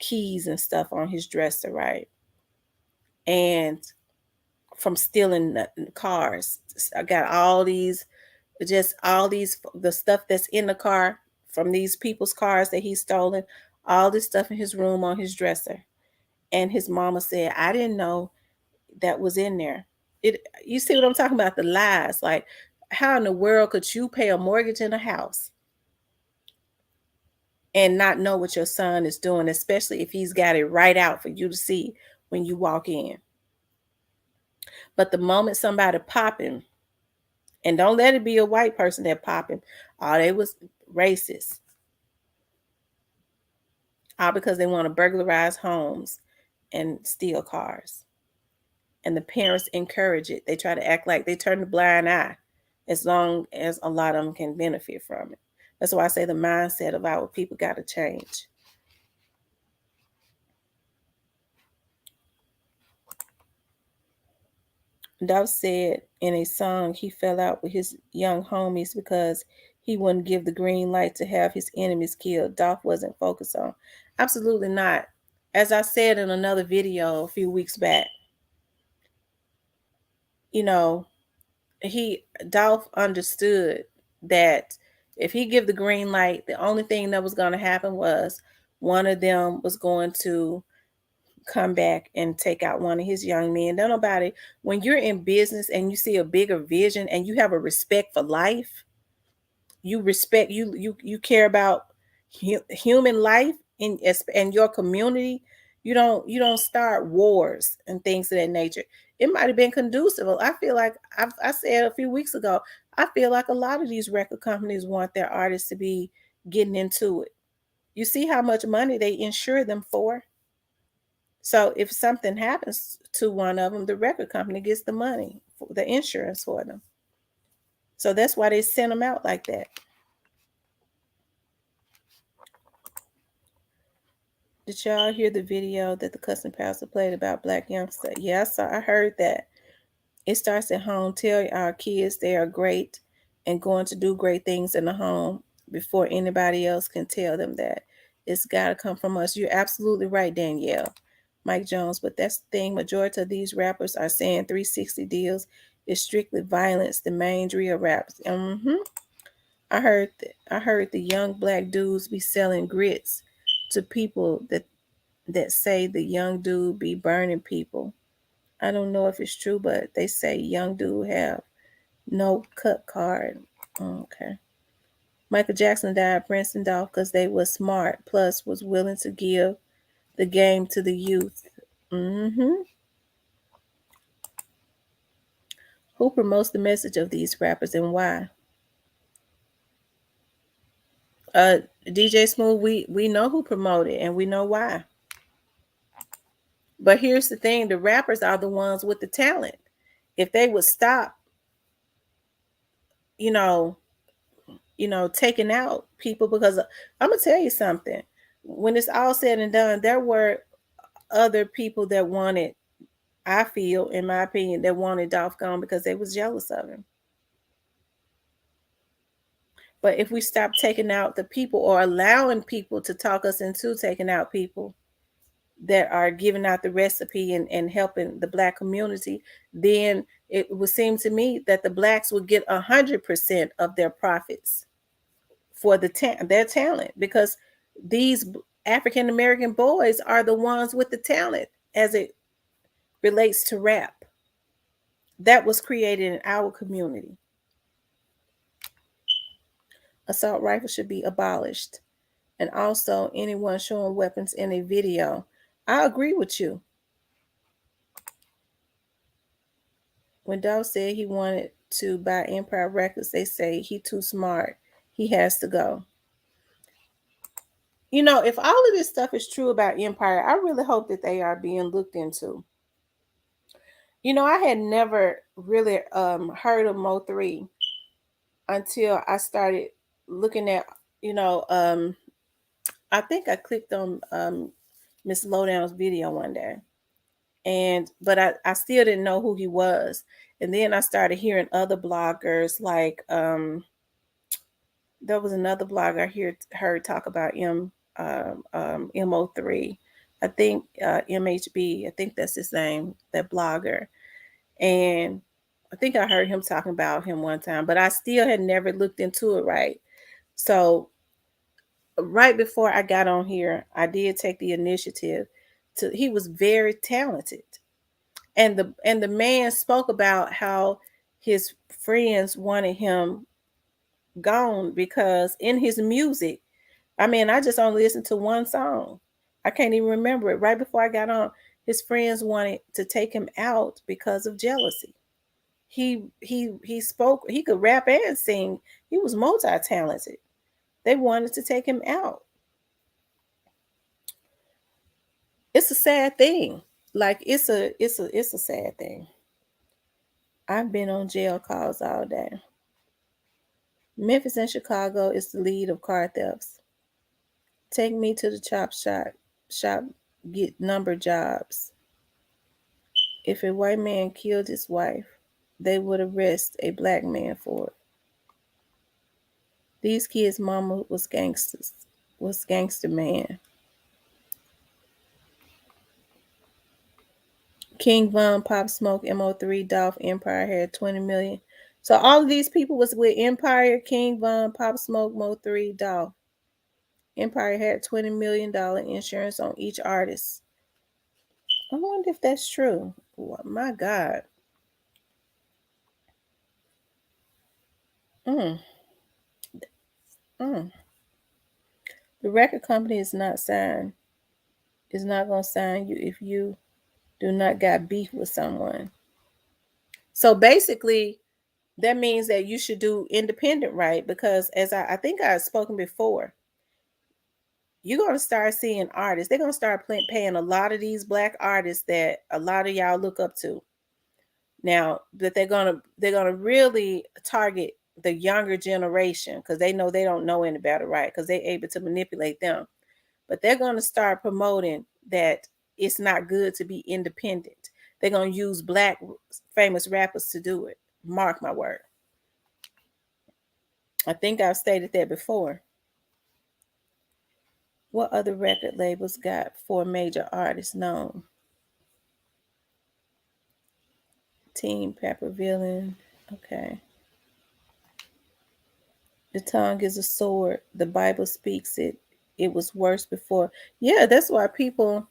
keys and stuff on his dresser, right? And from stealing the cars, I got the stuff that's in the car from these people's cars that he's stolen, all this stuff in his room on his dresser. And his mama said, I didn't know that was in there. You see what I'm talking about? The lies. Like, how in the world could you pay a mortgage in a house and not know what your son is doing, especially if he's got it right out for you to see when you walk in? But the moment somebody pop him, and don't let it be a white person that pop him, oh, they was racist. All because they want to burglarize homes and steal cars. And the parents encourage it. They try to act like they turn a blind eye as long as a lot of them can benefit from it. That's why I say the mindset of our people got to change. Dolph said in a song he fell out with his young homies because he wouldn't give the green light to have his enemies killed. Dolph wasn't focused on. Absolutely not. As I said in another video a few weeks back, you know, Dolph understood that if he give the green light, the only thing that was going to happen was one of them was going to come back and take out one of his young men. Don't nobody, when you're in business and you see a bigger vision and you have a respect for life, you care about human life in your community. You don't start wars and things of that nature. It might have been conducive. I feel like I said a few weeks ago, I feel like a lot of these record companies want their artists to be getting into it. You see how much money they insure them for. So if something happens to one of them, the record company gets the money, the insurance for them. So that's why they send them out like that. Did y'all hear the video that the custom pastor played about black youngster? Yes, I heard that. It starts at home. Tell our kids they are great and going to do great things in the home before anybody else can tell them that. It's got to come from us. You're absolutely right, Danielle. Mike Jones, but that's the thing. Majority of these rappers are saying 360 deals is strictly violence, the main drill raps. I heard the young black dudes be selling grits to people that say the young dude be burning people. I don't know if it's true, but they say young dude have no cut card. Okay. Michael Jackson died Prince and Dolph because they were smart, plus was willing to give the game to the youth. Mm-hmm. Who promotes the message of these rappers and why? DJ Smooth, we know who promoted and we know why. But here's the thing, the rappers are the ones with the talent. If they would stop, you know, taking out people, because I'm gonna tell you something. When it's all said and done, there were other people that wanted, I feel, in my opinion, that wanted Dolph gone because they was jealous of him. But if we stop taking out the people or allowing people to talk us into taking out people that are giving out the recipe and helping the Black community, then it would seem to me that the Blacks would get 100% of their profits for their talent, because these African American boys are the ones with the talent as it relates to rap that was created in our community. Assault rifles should be abolished, and also anyone showing weapons in a video. I agree with you. When Dolph said he wanted to buy Empire Records, they say he too smart. He has to go. You know, if all of this stuff is true about Empire, I really hope that they are being looked into. You know, I had never really heard of Mo3 until I started looking at, you know, I think I clicked on Miss Lowdown's video one day. But I still didn't know who he was. And then I started hearing other bloggers like there was another blogger I heard talk about Mo3. I think MHB, I think that's his name, that blogger. And I think I heard him talking about him one time, but I still had never looked into it, right? So right before I got on here, I did take the initiative to he was very talented. And the man spoke about how his friends wanted him gone because in his music, I mean, I just only listened to one song. I can't even remember it. Right before I got on, his friends wanted to take him out because of jealousy. He spoke, he could rap and sing. He was multi-talented. They wanted to take him out. It's a sad thing. Like it's a sad thing. I've been on jail calls all day. Memphis and Chicago is the lead of car thefts. Take me to the chop shop, get number jobs. If a white man killed his wife, they would arrest a black man for it. These kids' mama was gangster man. King Von, Pop Smoke, Mo3, Dolph, Empire had 20 million. So all of these people was with Empire, King Von, Pop Smoke, Mo3, Dolph. Empire had $20 million insurance on each artist. I wonder if that's true. Oh, my God. Mm, mm. The record company is not signed. Is not gonna sign you if you do not got beef with someone. So basically, that means that you should do independent, right? Because as I think I've spoken before, you're gonna start seeing artists. They're gonna start paying a lot of these black artists that a lot of y'all look up to. Now that they're gonna really target the younger generation because they know they don't know any better, right? Because they're able to manipulate them. But they're gonna start promoting that it's not good to be independent. They're gonna use black famous rappers to do it. Mark my word. I think I've stated that before. What other record labels got four major artists known? Team Pepper Villain. Okay. The tongue is a sword. The Bible speaks it. It was worse before. Yeah, that's why people.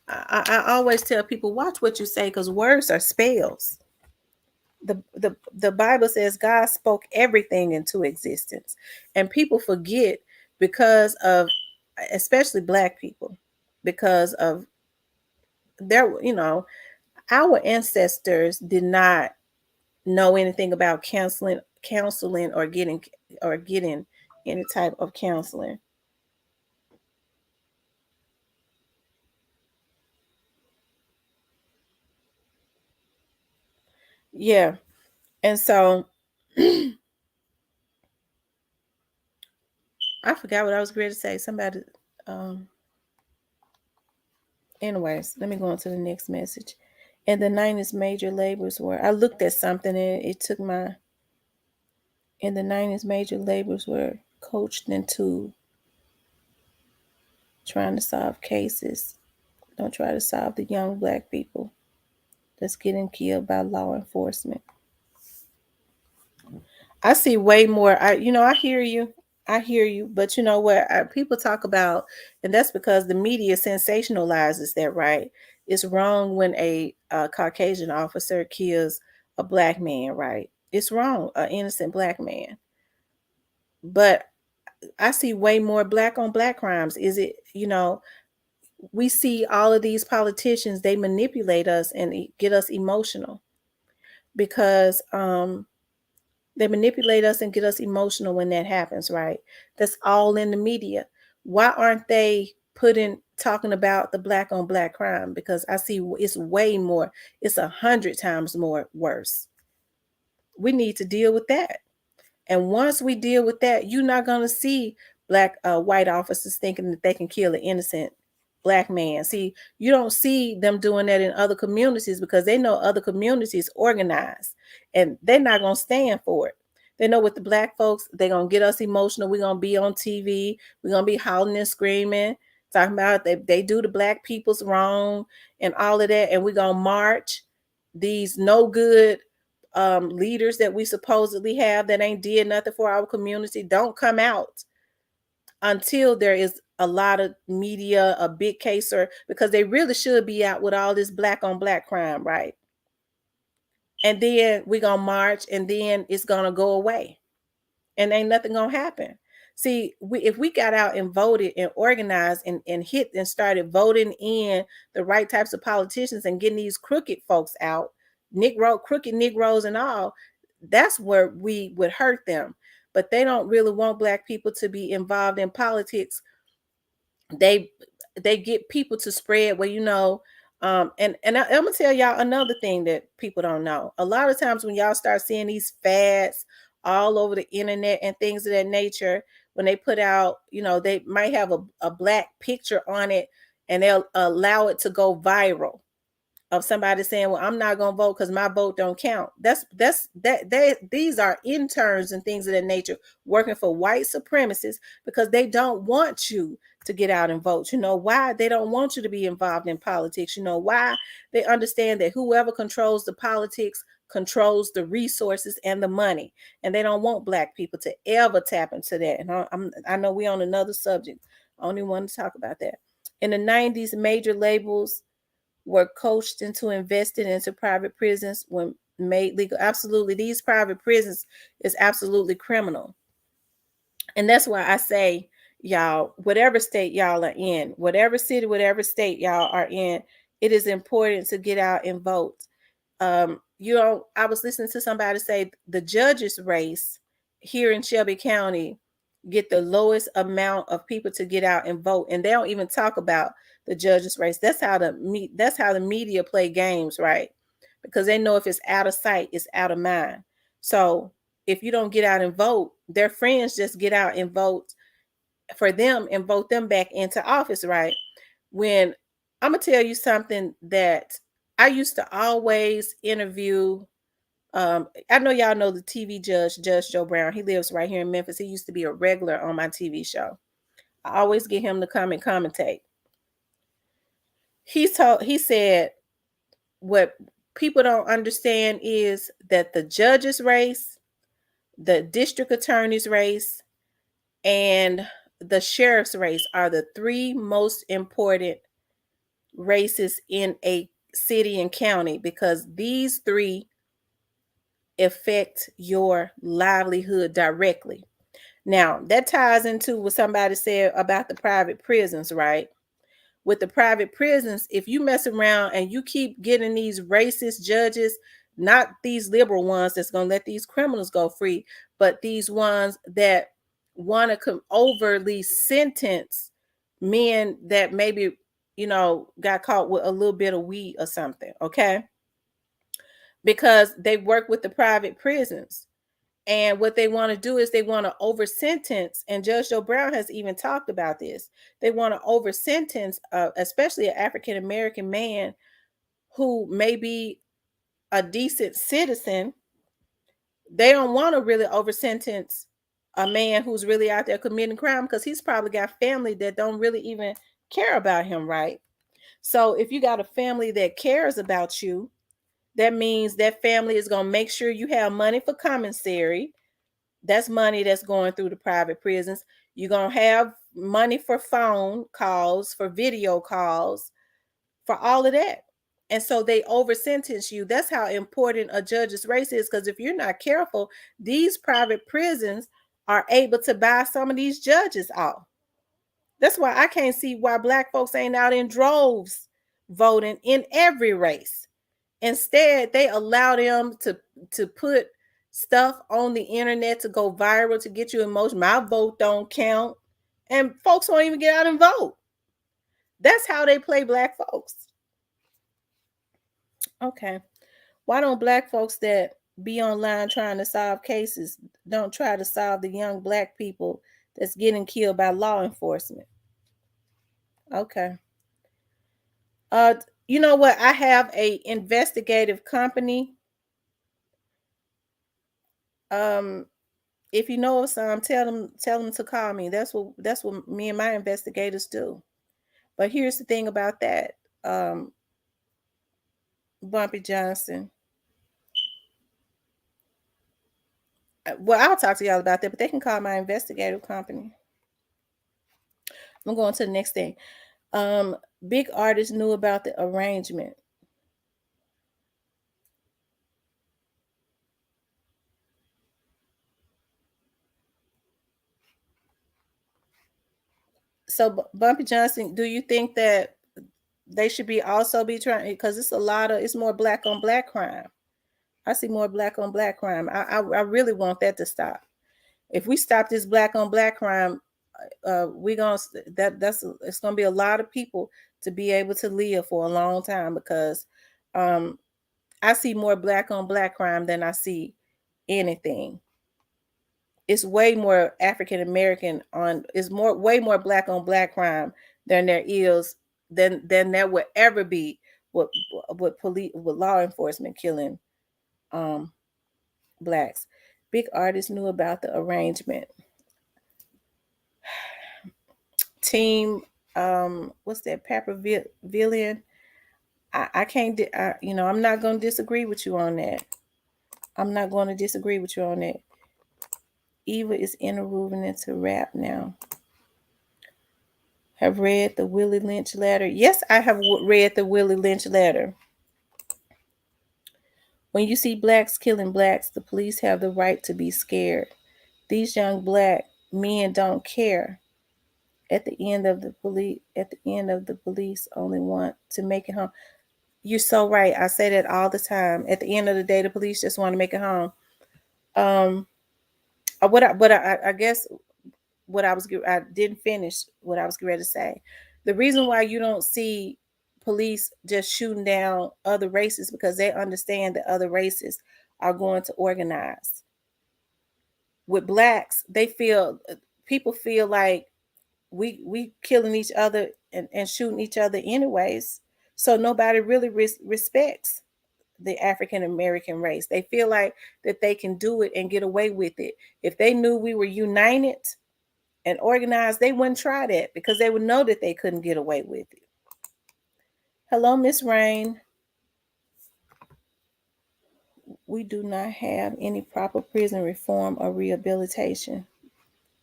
I always tell people watch what you say because words are spells. The Bible says God spoke everything into existence, and people forget because of, especially black people, because of their, our ancestors did not know anything about counseling or getting any type of counseling. Yeah. And so I forgot what I was going to say. Somebody um anyways, let me go on to the next message. And the 90s major labels were, I looked at something and it took my, in the 90s major labels were coached into trying to solve cases. Don't try to solve the young black people that's getting killed by law enforcement. I see way more. I hear you. I hear you. But you know what? People talk about, and that's because the media sensationalizes that, right? It's wrong when a Caucasian officer kills a black man, right? It's wrong, an innocent black man. But I see way more black on black crimes. Is it, we see all of these politicians, they manipulate us and get us emotional because they manipulate us and get us emotional when that happens, right? That's all in the media. Why aren't they talking about the black on black crime? Because I see it's way more, it's 100 times more worse. We need to deal with that. And once we deal with that, you're not going to see white officers thinking that they can kill an innocent black man. See, you don't see them doing that in other communities because they know other communities organize and they're not going to stand for it. They know with the black folks, they're going to get us emotional. We're going to be on TV. We're going to be howling and screaming, talking about they do the black people's wrong and all of that. And we're going to march these no good leaders that we supposedly have that ain't did nothing for our community don't come out until there is a lot of media, a big case, or because they really should be out with all this black on black crime, right? And then we're gonna march and then it's gonna go away and ain't nothing gonna happen. See, if we got out and voted and organized and hit and started voting in the right types of politicians and getting these crooked folks out, crooked Negroes and all, that's where we would hurt them. But they don't really want black people to be involved in politics. They get people to spread where I'm gonna tell y'all another thing that people don't know. A lot of times when y'all start seeing these fads all over the internet and things of that nature, when they put out, they might have a black picture on it and they'll allow it to go viral of somebody saying, well, I'm not gonna vote because my vote don't count. These are interns and things of that nature working for white supremacists because they don't want you to get out and vote. You know why? They don't want you to be involved in politics. You know why? They understand that whoever controls the politics controls the resources and the money, and they don't want black people to ever tap into that. And I know we're on another subject. I only want to talk about that. In the 90s, major labels were coached into investing into private prisons when made legal. Absolutely, these private prisons is absolutely criminal. And that's why I say, y'all, whatever state y'all are in, whatever city, whatever state y'all are in, it is important to get out and vote. I was listening to somebody say the judges race here in Shelby County get the lowest amount of people to get out and vote, and they don't even talk about the judges race. That's how the media play games, right? Because they know if it's out of sight, it's out of mind. So if you don't get out and vote, their friends just get out and vote for them and vote them back into office, right? When I'm gonna tell you something that I used to always interview. I know y'all know the TV judge, Judge Joe Brown. He lives right here in Memphis. He used to be a regular on my TV show. I always get him to come and commentate. He said what people don't understand is that the judges race, the district attorney's race, and the sheriff's race are the three most important races in a city and county because these three affect your livelihood directly. Now, that ties into what somebody said about the private prisons, right? With the private prisons, if you mess around and you keep getting these racist judges, not these liberal ones that's going to let these criminals go free, but these ones that want to overly sentence men that maybe, got caught with a little bit of weed or something, okay? Because they work with the private prisons. And what they want to do is they want to over sentence, and Judge Joe Brown has even talked about this. They want to over sentence, especially an African American man who may be a decent citizen. They don't want to really over sentence a man who's really out there committing crime, because he's probably got family that don't really even care about him, right? So if you got a family that cares about you, that means that family is going to make sure you have money for commissary. That's money that's going through the private prisons. You're going to have money for phone calls, for video calls, for all of that. And so they over sentence you. That's how important a judge's race is, because if you're not careful, these private prisons are able to buy some of these judges off. That's why I can't see why black folks ain't out in droves voting in every race. Instead, they allow them to put stuff on the internet to go viral, to get you emotional. My vote don't count. And folks won't even get out and vote. That's how they play black folks. Okay. Why don't black folks that be online trying to solve cases don't try to solve the young black people that's getting killed by law enforcement? Okay. Uh, you know what? I have a investigative company. If you know of some, tell them to call me. That's what me and my investigators do. But here's the thing about that, um, Bumpy Johnson. Well, I'll talk to y'all about that, but they can call my investigative company. I'm going to the next thing. Big artists knew about the arrangement. So, Bumpy Johnson, do you think that they should be also be trying, because it's more black on black crime. I see more black on black crime. I really want that to stop. If we stop this black on black crime, we gonna it's gonna be a lot of people to be able to live for a long time, because I see more black on black crime than I see anything. It's way more African American on. It's way more black on black crime than there is than there would ever be with police, with law enforcement killing um blacks. Big artists knew about the arrangement. Team, what's that? Pappervillian. I can't. I'm not going to disagree with you on that. I'm not going to disagree with you on that. Eva is interwoven into rap now. Have read the Willie Lynch letter. Yes, I have read the Willie Lynch letter. When you see blacks killing blacks, the police have the right to be scared. These young black men don't care. At the end of the police only want to make it home. You're so right. I say that all the time. At the end of the day, the police just want to make it home. I guess I didn't finish what I was ready to say. The reason why you don't see police just shooting down other races, because they understand that other races are going to organize. With blacks, people feel like we killing each other and shooting each other anyways. So nobody really respects the African American race. They feel like that they can do it and get away with it. If they knew we were united and organized, they wouldn't try that, because they would know that they couldn't get away with it. Hello, Miss Rain. We do not have any proper prison reform or rehabilitation.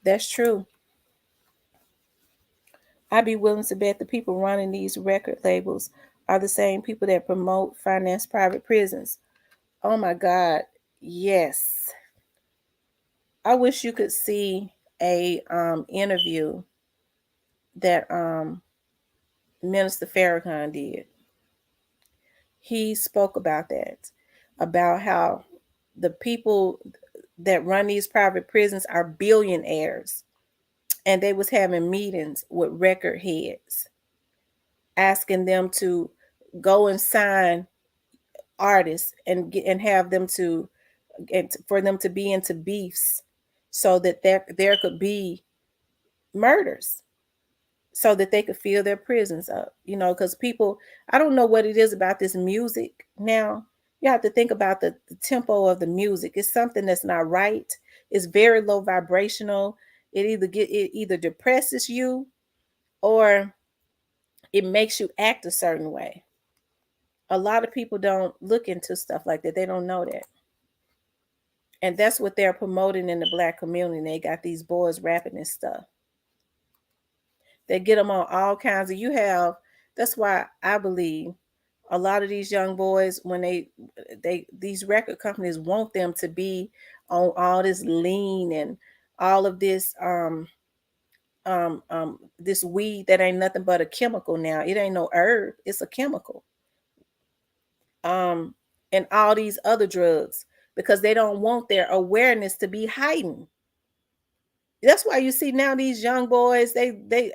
That's true. I'd be willing to bet the people running these record labels are the same people that promote, finance private prisons. Oh my God, yes. I wish you could see a interview that Minister Farrakhan did. He spoke about that, about how the people that run these private prisons are billionaires, and they was having meetings with record heads, asking them to go and sign artists and have them to, and for them to be into beefs, so that there could be murders, so that they could fill their prisons up. Because people, I don't know what it is about this music now. You have to think about the tempo of the music. It's something that's not right. It's very low vibrational. It either depresses you or it makes you act a certain way. A lot of people don't look into stuff like that. They don't know that. And that's what they're promoting in the black community. They got these boys rapping and stuff. They get them on all kinds of. That's why I believe a lot of these young boys, when these record companies want them to be on all this lean and all of this weed that ain't nothing but a chemical now. It ain't no herb, it's a chemical. Um, and all these other drugs because they don't want their awareness to be heightened. That's why you see now these young boys, they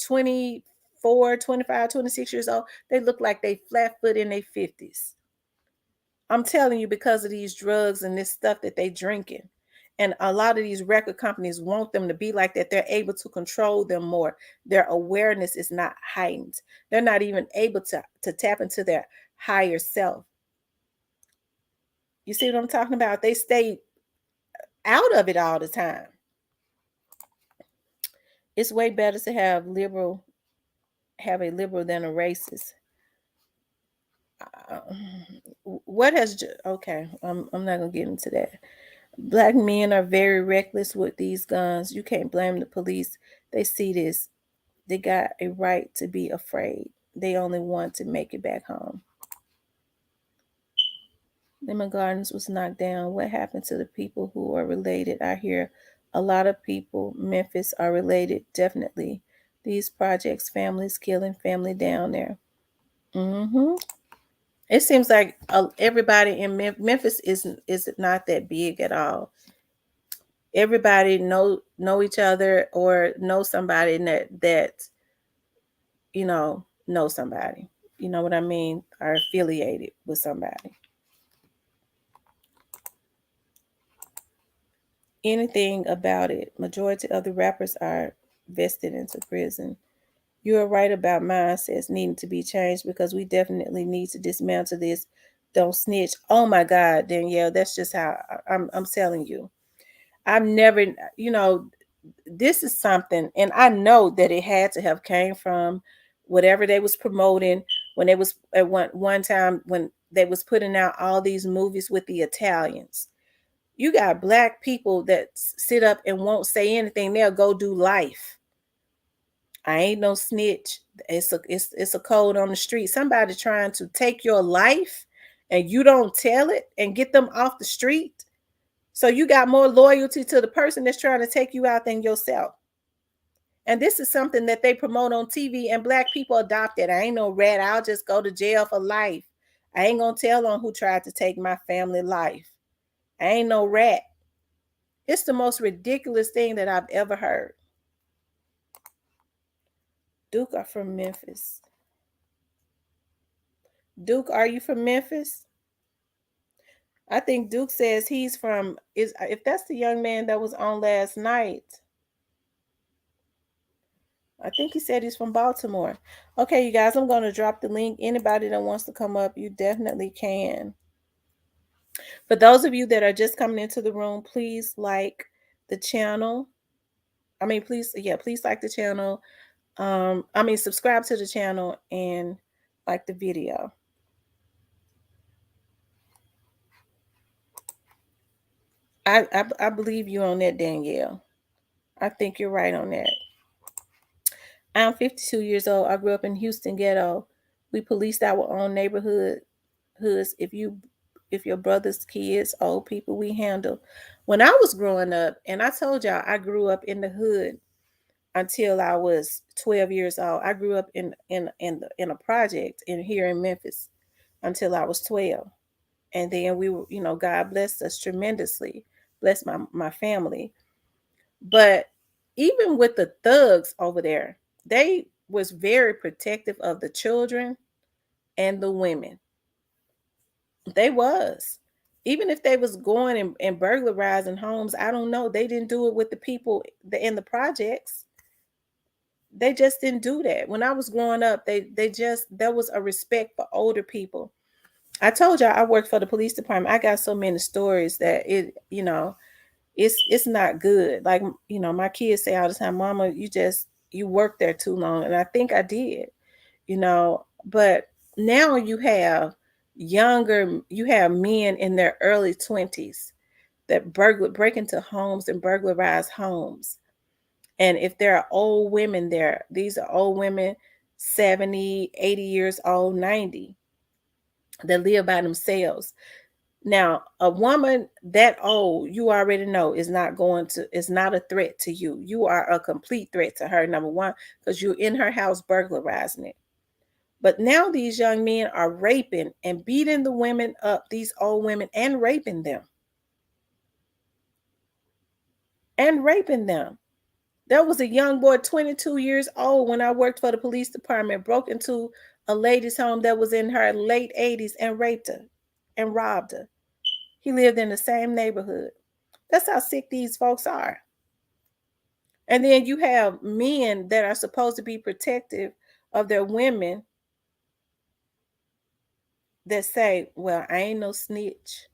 24, 25, 26 years old. They look like they flat foot in their 50s. I'm telling you, because of these drugs and this stuff that they drinking. And a lot of these record companies want them to be like that. They're able to control them more. Their awareness is not heightened. They're not even able to tap into their higher self. You see what I'm talking about? They stay out of it all the time. It's way better to have a liberal than a racist. What has okay? I'm not gonna get into that. Black men are very reckless with these guns. You can't blame the police. They see this. They got a right to be afraid. They only want to make it back home. Lemon Gardens was knocked down. What happened to the people who are related? I hear a lot of people, Memphis, are related. Definitely. These projects, families killing family down there. Mm-hmm. It seems like everybody in Memphis is not that big at all. Everybody know each other or know somebody that know somebody. You know what I mean? Are affiliated with somebody. Anything about it. Majority of the rappers are vested into prison. You are right about mindsets needing to be changed because we definitely need to dismantle this. Don't snitch. Oh my God, Danielle, that's just how I'm telling you. I've never, this is something, and I know that it had to have came from whatever they was promoting when they was at one time when they was putting out all these movies with the Italians. You got black people that sit up and won't say anything. They'll go do life. I ain't no snitch. It's a code on the street. Somebody trying to take your life and you don't tell it and get them off the street. So you got more loyalty to the person that's trying to take you out than yourself. And this is something that they promote on TV and black people adopt it. I ain't no rat. I'll just go to jail for life. I ain't gonna tell on who tried to take my family life. I ain't no rat. It's the most ridiculous thing that I've ever heard. Duke are from Memphis. Duke, are you from Memphis? I think Duke says he's from if that's the young man that was on last night. I think he said he's from Baltimore. Okay, you guys, I'm going to drop the link. Anybody that wants to come up, you definitely can. For those of you that are just coming into the room, please like the channel. Please like the channel. Subscribe to the channel and like the video. I believe you on that, Danielle. I think you're right on that. I'm 52 years old. I grew up in Houston ghetto. We policed our own neighborhoods. If your brother's kids, old people, we handle. When I was growing up, and I told y'all I grew up in the hood until I was 12 years old. I grew up in a project here in Memphis until I was 12. And then we were, God blessed us tremendously, blessed my family. But even with the thugs over there, they was very protective of the children and the women. They was. Even if they was going and burglarizing homes, I don't know. They didn't do it with the people in the projects. They just didn't do that. When I was growing up, there was a respect for older people. I told y'all I worked for the police department. I got so many stories that It's not good. Like, my kids say all the time, "Mama, you worked there too long," and I think I did. But now you have men in their early 20s that break into homes and burglarize homes. And if there are old women there, these are old women, 70, 80 years old, 90, that live by themselves. Now, a woman that old, you already know, is not a threat to you. You are a complete threat to her, number one, because you're in her house burglarizing it. But now these young men are raping and beating the women up, these old women, and raping them. And raping them. There was a young boy, 22 years old, when I worked for the police department, broke into a lady's home that was in her late 80s and raped her and robbed her. He lived in the same neighborhood. That's how sick these folks are. And then you have men that are supposed to be protective of their women that say, "Well, I ain't no snitch."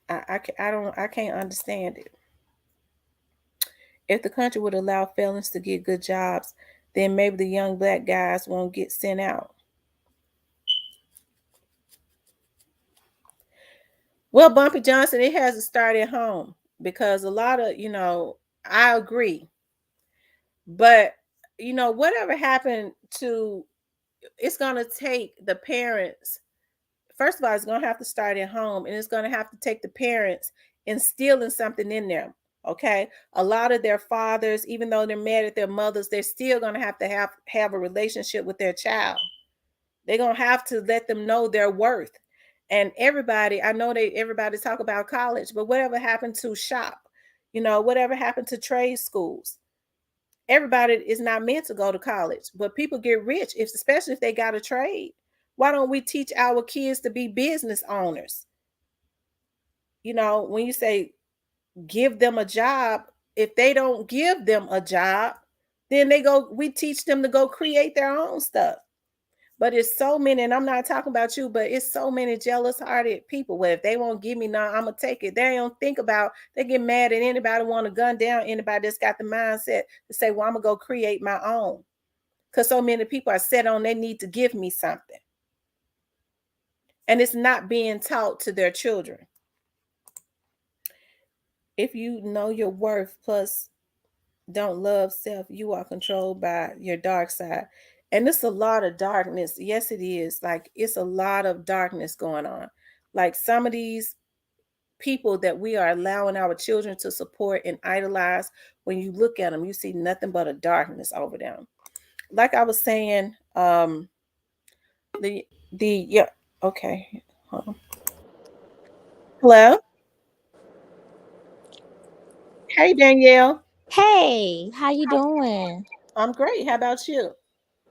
I can't understand it. If the country would allow felons to get good jobs, then maybe the young black guys won't get sent out. Well, Bumpy Johnson, it has to start at home, because a lot of, I agree. But, whatever happened to, it's going to take the parents. First of all, it's going to have to start at home, and it's going to have to take the parents instilling something in them. Okay. A lot of their fathers, even though they're mad at their mothers, they're still going to have a relationship with their child. They're going to have to let them know their worth. And everybody, I know everybody talk about college, but whatever happened to shop, whatever happened to trade schools? Everybody is not meant to go to college, but people get rich, especially if they got a trade. Why don't we teach our kids to be business owners? When you say give them a job, if they don't give them a job, then we teach them to go create their own stuff. But it's so many, and I'm not talking about you, but it's so many jealous hearted people where if they won't give me none, I'm gonna take it. They don't think about, they get mad at anybody, want to gun down anybody that's got the mindset to say, well, I'm gonna go create my own. Because so many people are set on they need to give me something. And it's not being taught to their children. If you know your worth plus don't love self, you are controlled by your dark side. And it's a lot of darkness. Yes, it is. Like, it's a lot of darkness going on. Like, some of these people that we are allowing our children to support and idolize, when you look at them, you see nothing but a darkness over them. Like I was saying, yeah, okay. Hold on. Hello. Hey, Danielle. Hey, how you doing? I'm great. How about you?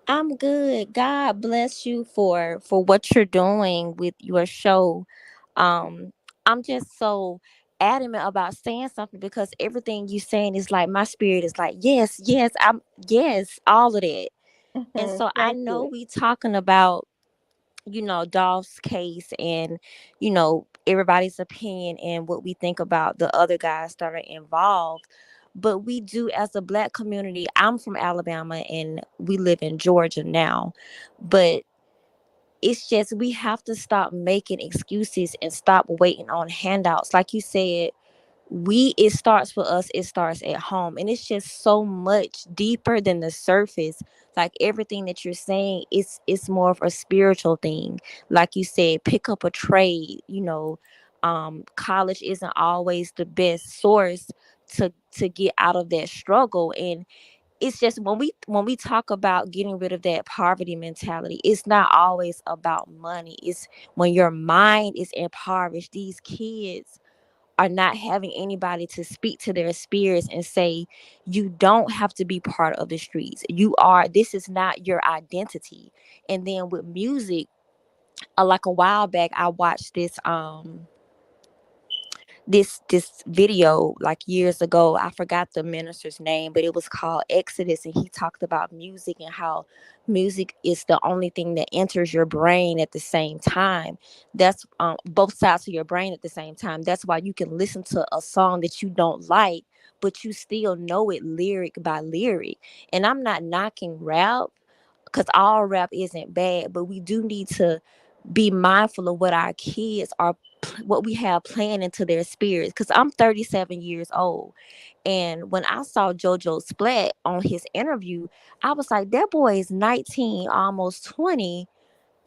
I'm good. God bless you for what you're doing with your show. Um I'm just so adamant about saying something because everything you saying is like my spirit is like yes, yes, I'm yes, all of that. And so I Thank know you. we talking about Dolph's case and everybody's opinion and what we think about the other guys that are involved. But we do, as a black community, I'm from Alabama and we live in Georgia now, but it's just we have to stop making excuses and stop waiting on handouts. Like you said, it starts for us, it starts at home, and it's just so much deeper than the surface. Like everything that you're saying, it's more of a spiritual thing. Like you said, pick up a trade. College isn't always the best source to get out of that struggle. And it's just when we talk about getting rid of that poverty mentality, it's not always about money. It's when your mind is impoverished, these kids are not having anybody to speak to their spirits and say, you don't have to be part of the streets. This is not your identity. And then with music, like a while back, I watched this video like years ago. I forgot the minister's name, but it was called Exodus, and he talked about music and how music is the only thing that enters your brain at the same time. That's both sides of your brain at the same time. That's why you can listen to a song that you don't like, but you still know it lyric by lyric. And I'm not knocking rap, because all rap isn't bad, but we do need to be mindful of what our kids are, what we have playing into their spirits. Because I'm 37 years old, and when I saw JoJo Splat on his interview, I was like, that boy is 19, almost 20.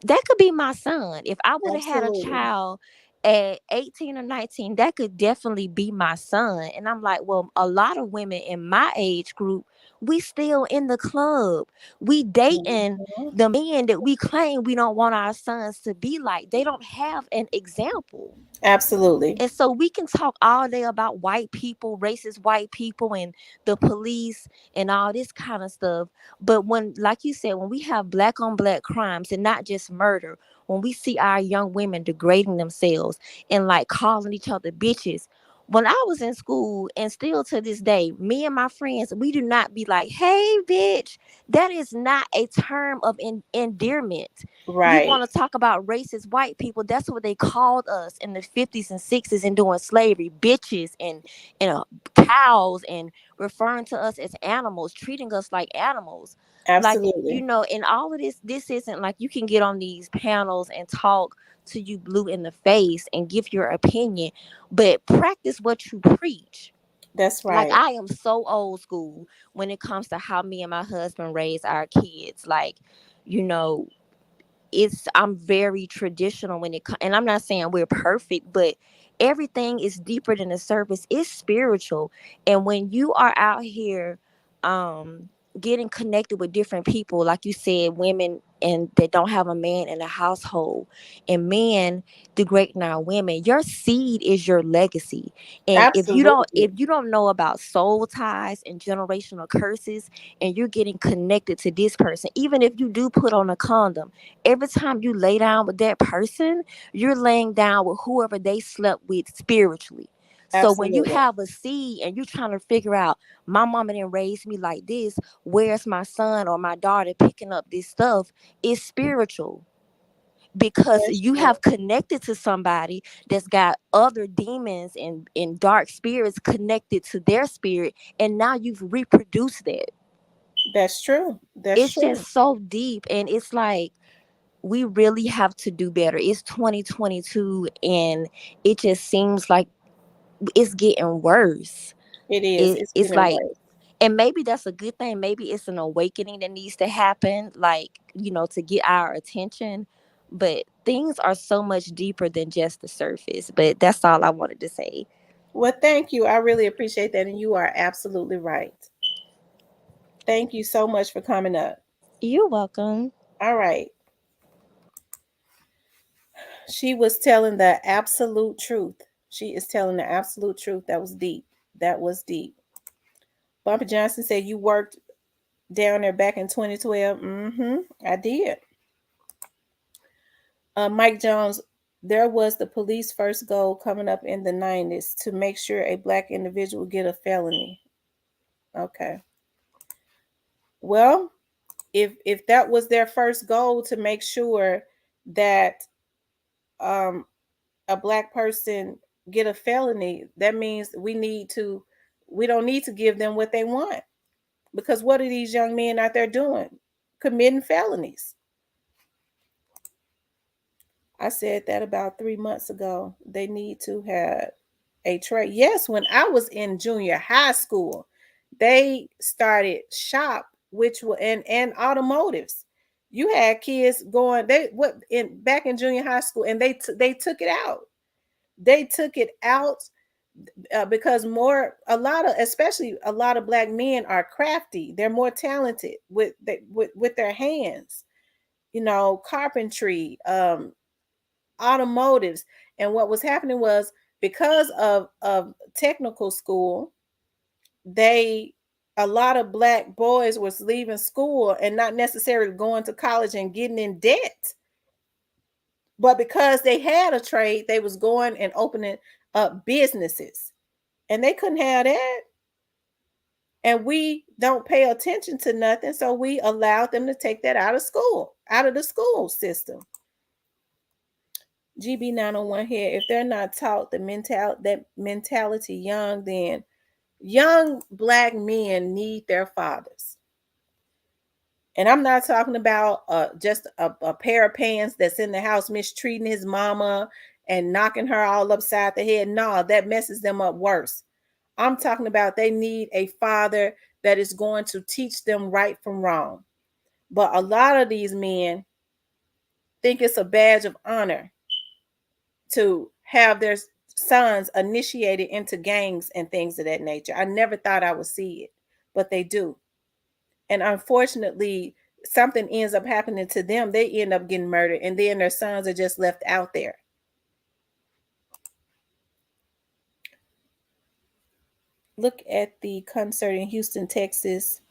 That could be my son. If I would have had a Absolutely. child at 18 or 19, that could definitely be my son. And I'm like, well, a lot of women in my age group, we still in the club. We dating Mhm. the men that we claim we don't want our sons to be like. They don't have an example. Absolutely. And so we can talk all day about white people, racist white people, and the police and all this kind of stuff. But when, like you said, when we have black on black crimes and not just murder, when we see our young women degrading themselves and like calling each other bitches. When I was in school, and still to this day, me and my friends, we do not be like, hey, bitch. That is not a term of endearment. You Right. want to talk about racist white people? That's what they called us in the 50s and 60s and during slavery, bitches and cows, and referring to us as animals, treating us like animals. Like, Absolutely. and all of this isn't like you can get on these panels and talk to you blue in the face and give your opinion, but practice what you preach. That's Like, right. I am so old school when it comes to how me and my husband raise our kids. Like, you know, I'm very traditional when and I'm not saying we're perfect, but everything is deeper than the surface. It's spiritual. And when you are out here um getting connected with different people, like you said, women and that don't have a man in the household, and men degrading our women, your seed is your legacy. And Absolutely. if you don't know about soul ties and generational curses, and you're getting connected to this person, even if you do put on a condom, every time you lay down with that person, you're laying down with whoever they slept with spiritually. So when you Absolutely. have a seed and you're trying to figure out, my mama didn't raise me like this, where's my son or my daughter picking up this stuff? It's spiritual, because That's you true. have connected to somebody that's got other demons and dark spirits connected to their spirit, and now you've reproduced that. That's true. That's It's true. just so deep, and it's like, we really have to do better. It's 2022, and it just seems like it's getting worse. It is. It's It's getting like, worse. and maybe that's a good thing. Maybe it's an awakening that needs to happen, like, to get our attention. But things are so much deeper than just the surface. But that's all I wanted to say. Well, thank you. I really appreciate that. And you are absolutely right. Thank you so much for coming up. You're welcome. All right. She was telling the absolute truth. She is telling the absolute truth. That was deep. That was deep. Bumpy Johnson said you worked down there back in 2012. Mm-hmm. I did. Mike Jones, there was the police first goal coming up in the 90s to make sure a black individual get a felony. Okay. Well, if that was their first goal to make sure that um a black person get a felony, that means we don't need to give them what they want, because what are these young men out there doing? Committing felonies. I said that about 3 months ago. They need to have a trade. Yes, when I was in junior high school, they started shop, which were and automotives. You had kids going they what in back in junior high school, and they took it out. They took it out because a lot of, especially a lot of black men are crafty. They're more talented with their hands. Carpentry, automotives. And what was happening was, because of technical school, they a lot of black boys was leaving school and not necessarily going to college and getting in debt, but because they had a trade, they was going and opening businesses, and they couldn't have that. And we don't pay attention to nothing, so we allowed them to take that out of school, out of the school system. GB 901 here. If they're not taught that mentality young, then young black men need their fathers. And I'm not talking about just a pair of pants that's in the house mistreating his mama and knocking her all upside the head. No, that messes them up worse. I'm talking about they need a father that is going to teach them right from wrong. But a lot of these men think it's a badge of honor to have their sons initiated into gangs and things of that nature. I never thought I would see it, but they do. And unfortunately, something ends up happening to them. They end up getting murdered, and then their sons are just left out there. Look at the concert in Houston, Texas.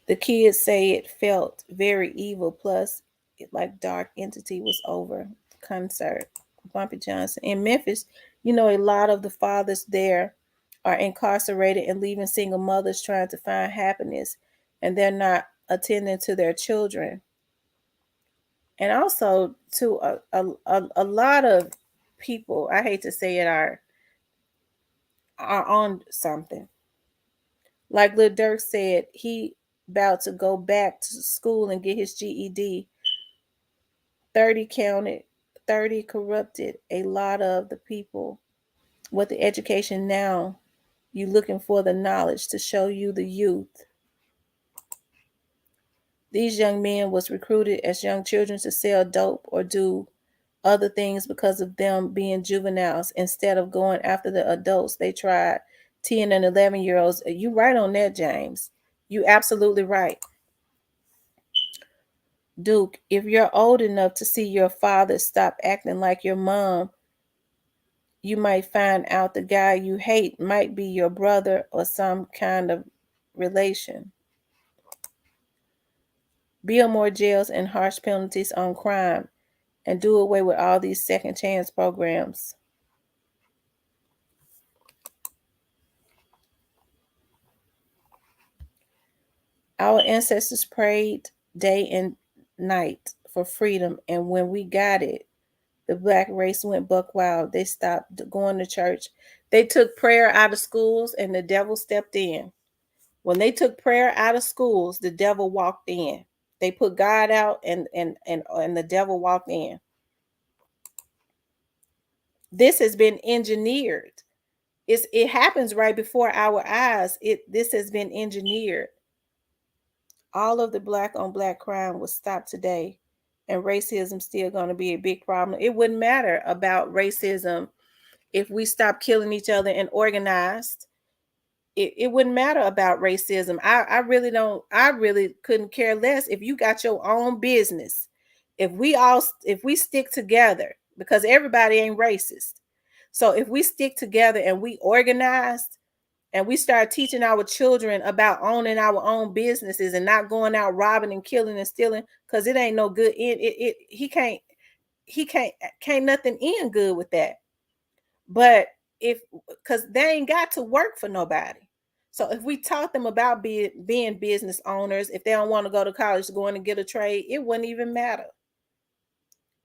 The kids say it felt very evil. Plus, it like dark entity was over the concert. Bumpy Johnson in Memphis. You know, a lot of the fathers there are incarcerated and leaving single mothers trying to find happiness, and they're not attending to their children. And also, to a lot of people, I hate to say it, are on something. Like Lil Durk said, he about to go back to school and get his GED. 30 counted, 30 corrupted a lot of the people with the education. Now you looking for the knowledge to show you the youth. These young men was recruited as young children to sell dope or do other things because of them being juveniles. Instead of going after the adults, they tried 10 and 11-year-olds. You right on that, James. You absolutely right. Duke, if you're old enough to see your father stop acting like your mom, you might find out the guy you hate might be your brother or some kind of relation. Build more jails and harsh penalties on crime, and do away with all these second chance programs. Our ancestors prayed day and night for freedom, and when we got it, the black race went buck wild. They stopped going to church. They took prayer out of schools, and the devil stepped in. When they took prayer out of schools, the devil walked in. They put God out, and the devil walked in. This has been engineered. It happens right before our eyes. This has been engineered. All of the black on black crime was stopped today, and racism still going to be a big problem. It wouldn't matter about racism if we stop killing each other and organized. It wouldn't matter about racism. I really don't. I really couldn't care less if you got your own business. If we stick together, because everybody ain't racist. So if we stick together and we organized, and we start teaching our children about owning our own businesses and not going out robbing and killing and stealing, because it ain't no good in it. He can't nothing end good with that. But if because they ain't got to work for nobody. So if we taught them about being business owners, if they don't want to go to college, going and get a trade, it wouldn't even matter.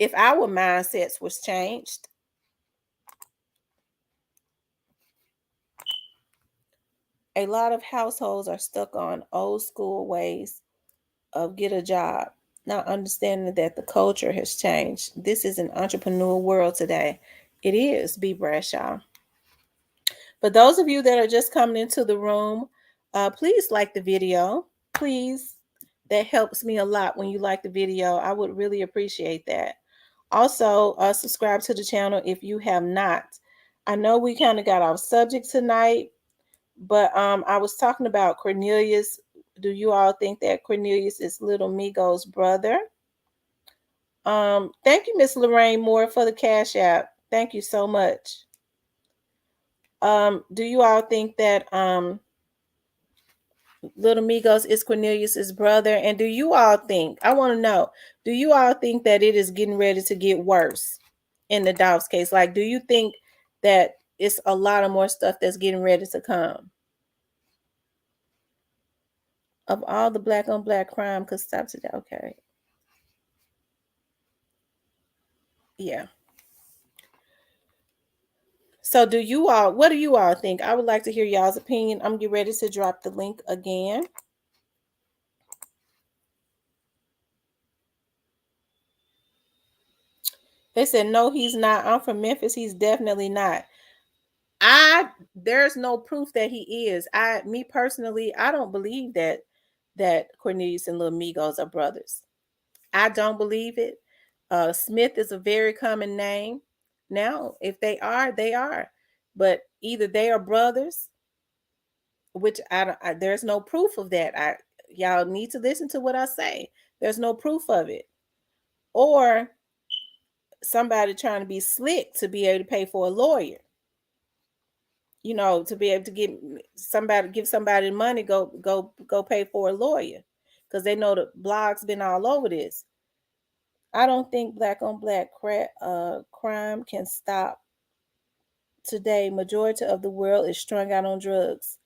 If our mindsets was changed. A lot of households are stuck on old school ways of get a job, not understanding that the culture has changed. This is an entrepreneur world today. It is, B. Bradshaw. For those of you that are just coming into the room, please like the video. Please. That helps me a lot when you like the video. I would really appreciate that. Also, subscribe to the channel if you have not. I know we kind of got off subject tonight, but I was talking about Cornelius. Do you all think that Cornelius is Little Migo's brother? Thank you, Miss Lorraine Moore, for the Cash App. Thank you so much. Do you all think that Little Migos is Cornelius's brother? And do you all think, I want to know, do you all think that it is getting ready to get worse in the Dolph's case? Like, do you think that it's a lot of more stuff that's getting ready to come. Of all the black on black crime could stop today. Okay. Yeah. So what do you all think? I would like to hear y'all's opinion. I'm getting ready to drop the link again. They said no, he's not. I'm from Memphis. He's definitely not. There's no proof that he is. Me personally, I don't believe that Cornelius and Lil Migos are brothers. I don't believe it. Smith is a very common name. Now, if they are, they are. But either they are brothers, which there's no proof of that. Y'all need to listen to what I say. There's no proof of it. Or somebody trying to be slick to be able to pay for a lawyer. To be able to give somebody money, go pay for a lawyer, because they know the blog's been all over this. I don't think black on black crime can stop today. Majority of the world is strung out on drugs,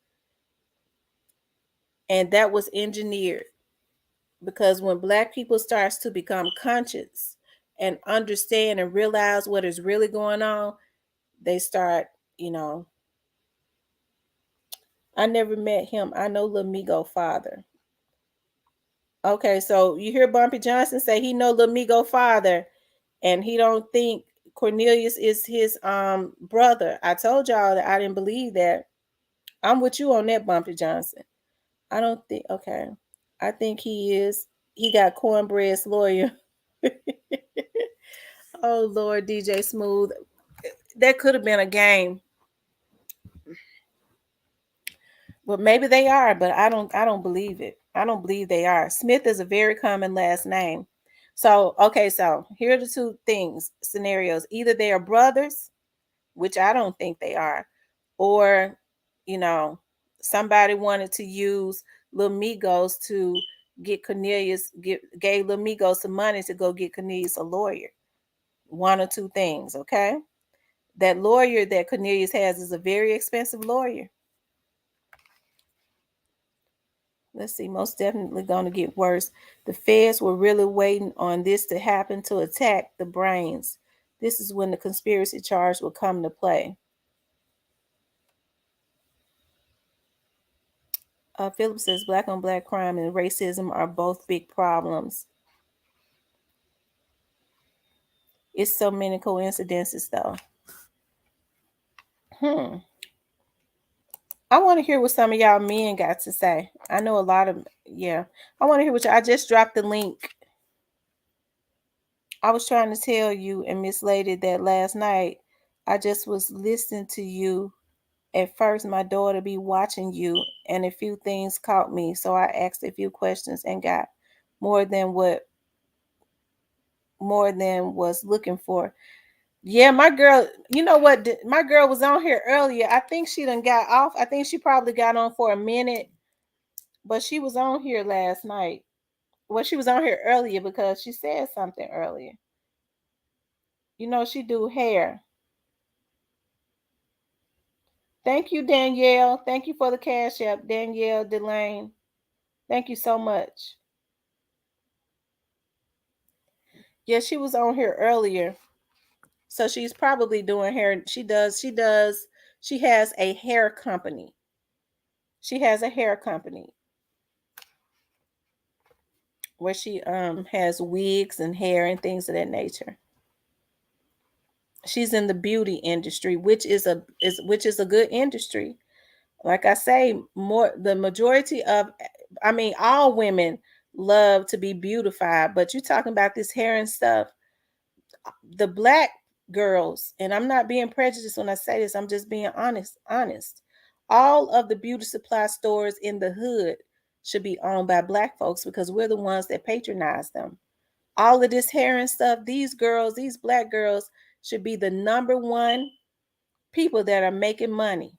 and that was engineered, because when black people starts to become conscious and understand and realize what is really going on, they start, I never met him. I know Lil Migo father. Okay, so you hear Bumpy Johnson say he know Lil Migo father, and he don't think Cornelius is his brother. I told y'all that I didn't believe that. I'm with you on that, Bumpy Johnson. I don't think. Okay, I think he is. He got cornbread's lawyer. Oh Lord, DJ Smooth. That could have been a game. But maybe they are, but I don't believe it. I don't believe they are. Smith is a very common last name. So, okay, so here are the two scenarios. Either they are brothers, which I don't think they are, or you know, somebody wanted to use Lil Migos to get gave Lil Migos some money to go get Cornelius a lawyer. One or two things, okay? That lawyer that Cornelius has is a very expensive lawyer. Let's see, most definitely going to get worse. The feds were really waiting on this to happen to attack the brains. This is when the conspiracy charge will come to play. Philip says black on black crime and racism are both big problems. It's so many coincidences, though. I want to hear what some of y'all men got to say. I know a lot of, yeah. I want to hear I just dropped the link. I was trying to tell you and Miss Lady that last night I just was listening to you. At first, my daughter be watching you, and a few things caught me, so I asked a few questions and got more than was looking for. Yeah, my girl, you know what? My girl was on here earlier. I think she done got off. I think she probably got on for a minute, but she was on here last night. Well, she was on here earlier because she said something earlier. She do hair. Thank you, Danielle. Thank you for the cash app, Danielle Delane. Thank you so much. Yeah, she was on here earlier. So she's probably doing hair. She has a hair company. She has a hair company where she has wigs and hair and things of that nature. She's in the beauty industry, which is a good industry. Like I say, the majority of, all women love to be beautified, but you're talking about this hair and stuff. The black girls, and I'm not being prejudiced when I say this, I'm just being honest. All of the beauty supply stores in the hood should be owned by black folks because we're the ones that patronize them. All of this hair and stuff, these black girls should be the number one people that are making money.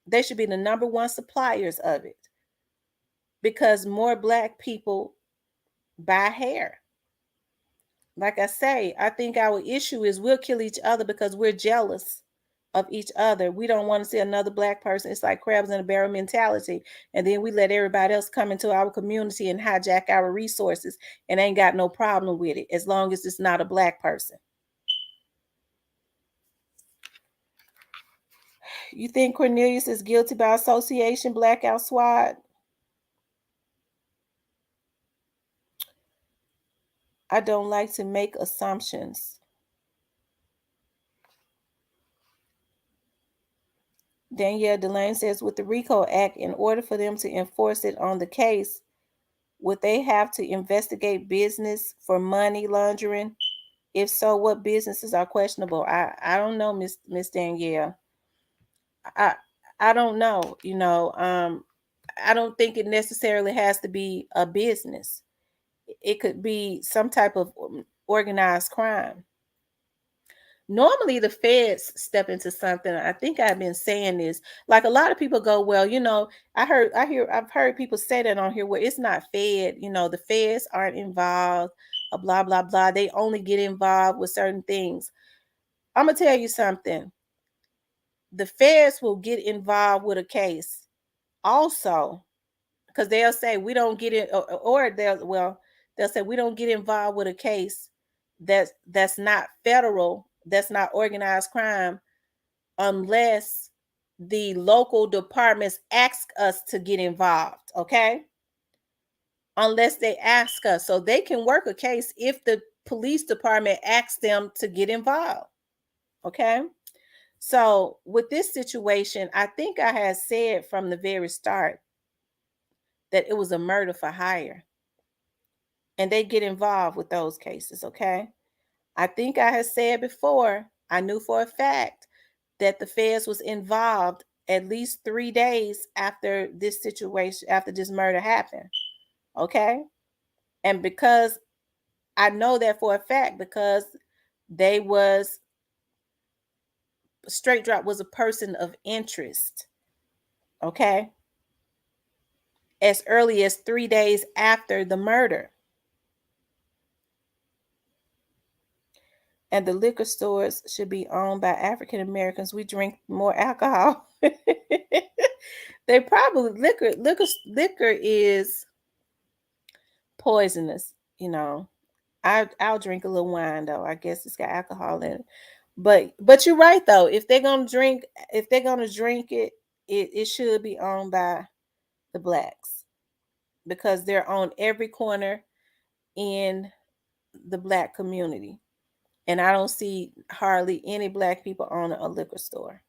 They should be the number one suppliers of it because more black people buy hair. Like I say, I think our issue is we'll kill each other because we're jealous. of each other. We don't want to see another black person. It's like crabs in a barrel mentality. And then we let everybody else come into our community and hijack our resources and ain't got no problem with it as long as it's not a black person. You think Cornelius is guilty by association, blackout SWAT? I don't like to make assumptions. Danielle Delane says, with the RICO Act, in order for them to enforce it on the case, would they have to investigate business for money laundering? If so, what businesses are questionable? I don't know, Miss Danielle. I I don't know. I don't think it necessarily has to be a business. It could be some type of organized crime. Normally the feds step into something. I think I've been saying this. Like a lot of people go, well, I've heard people say that on here where it's not fed, the feds aren't involved, blah blah blah. They only get involved with certain things. I'm gonna tell you something. The feds will get involved with a case also because they'll say we don't get it, or they'll say we don't get involved with a case that's not federal, that's not organized crime, unless the local departments ask us to get involved. Okay, unless they ask us, so they can work a case if the police department asks them to get involved. Okay. So with this situation, I think I had said from the very start that it was a murder for hire. And they get involved with those cases, okay? I think I had said before, I knew for a fact that the feds was involved at least 3 days after this situation, after this murder happened. Okay? And because I know that for a fact because they was Straight Drop was a person of interest. Okay? As early as 3 days after the murder. And the liquor stores should be owned by African Americans. We drink more alcohol. They probably liquor is poisonous. I'll drink a little wine though. I guess it's got alcohol in it. But you're right though. If they're gonna drink it, it should be owned by the blacks because they're on every corner in the black community. And I don't see hardly any black people owning a liquor store.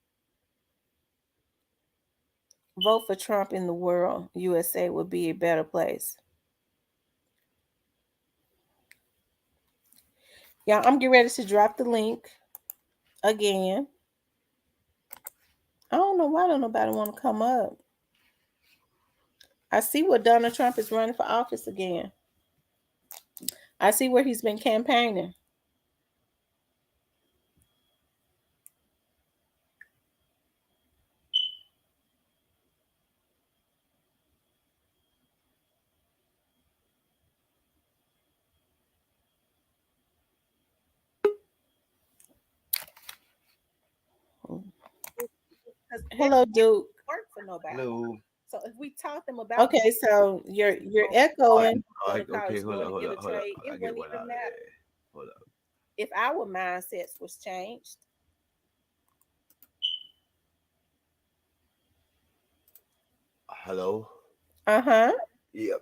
Vote for Trump in the world. USA would be a better place. Yeah, I'm getting ready to drop the link again. I don't know why don't nobody want to come up. I see where Donald Trump is running for office again. I see where he's been campaigning. Hello, Duke. Work for nobody. Hello. So if we taught them about okay, so you're echoing. Okay, hold up, hold up, hold up. I It get wouldn't one even out of matter there. Hold up. if our mindsets was changed. Hello. Uh-huh. Yep.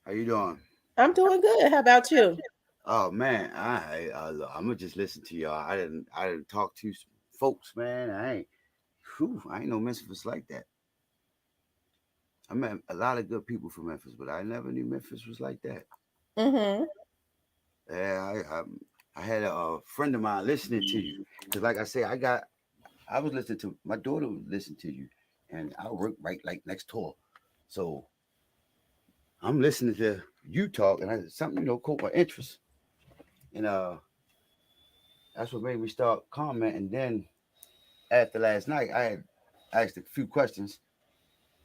How you doing? I'm doing good. How about you? Oh man, I'm gonna just listen to y'all. I didn't talk to some folks, man. I ain't know Memphis was like that. I met a lot of good people from Memphis, but I never knew Memphis was like that. Mm-hmm. Yeah, I had a friend of mine listening to you because, like I say, I was listening to my daughter was listening to you, and I work right like next door, so I'm listening to you talk, and something caught my interest, and that's what made me start commenting. Then after last night, I had asked a few questions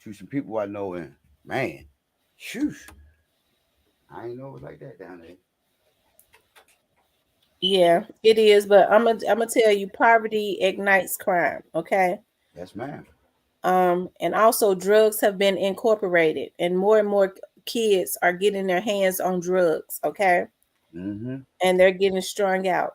to some people I know, and man, shoosh, I ain't know it was like that down there. Yeah, it is. But I'm gonna tell you, poverty ignites crime. Okay. Yes, ma'am. And also drugs have been incorporated, and more kids are getting their hands on drugs. Okay, Mm-hmm. and they're getting strung out.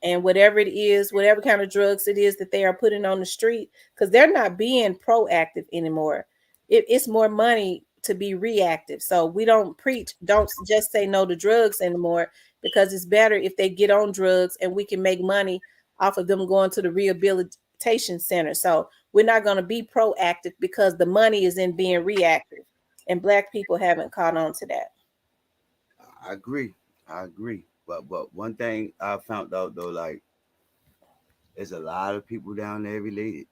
And whatever it is, whatever kind of drugs it is that they are putting on the street, because they're not being proactive anymore. It's more money to be reactive. So we don't preach, don't just say no to drugs anymore, because it's better if they get on drugs and we can make money off of them going to the rehabilitation center. So we're not going to be proactive because the money is in being reactive. And black people haven't caught on to that. I agree. I agree. But one thing I found out though, like there's a lot of people down there related.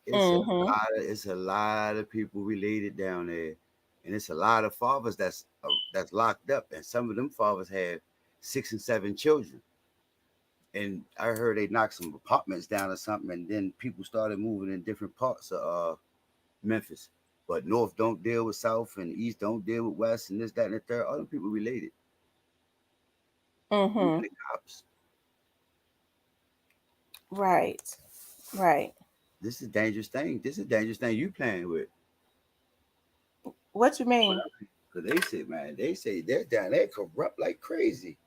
Mm-hmm. It's a lot of people related down there, and it's a lot of fathers that's locked up, and some of them fathers have 6 and 7 children. And I heard they knocked some apartments down or something, and then people started moving in different parts of Memphis. But North don't deal with South, and East don't deal with West, and this, that, and the third. All them people related. Even Mm-hmm. the cops. Right. Right. This is a dangerous thing. This is a dangerous thing you playing with. What you mean? Cause they say, man, they say they're down there corrupt like crazy.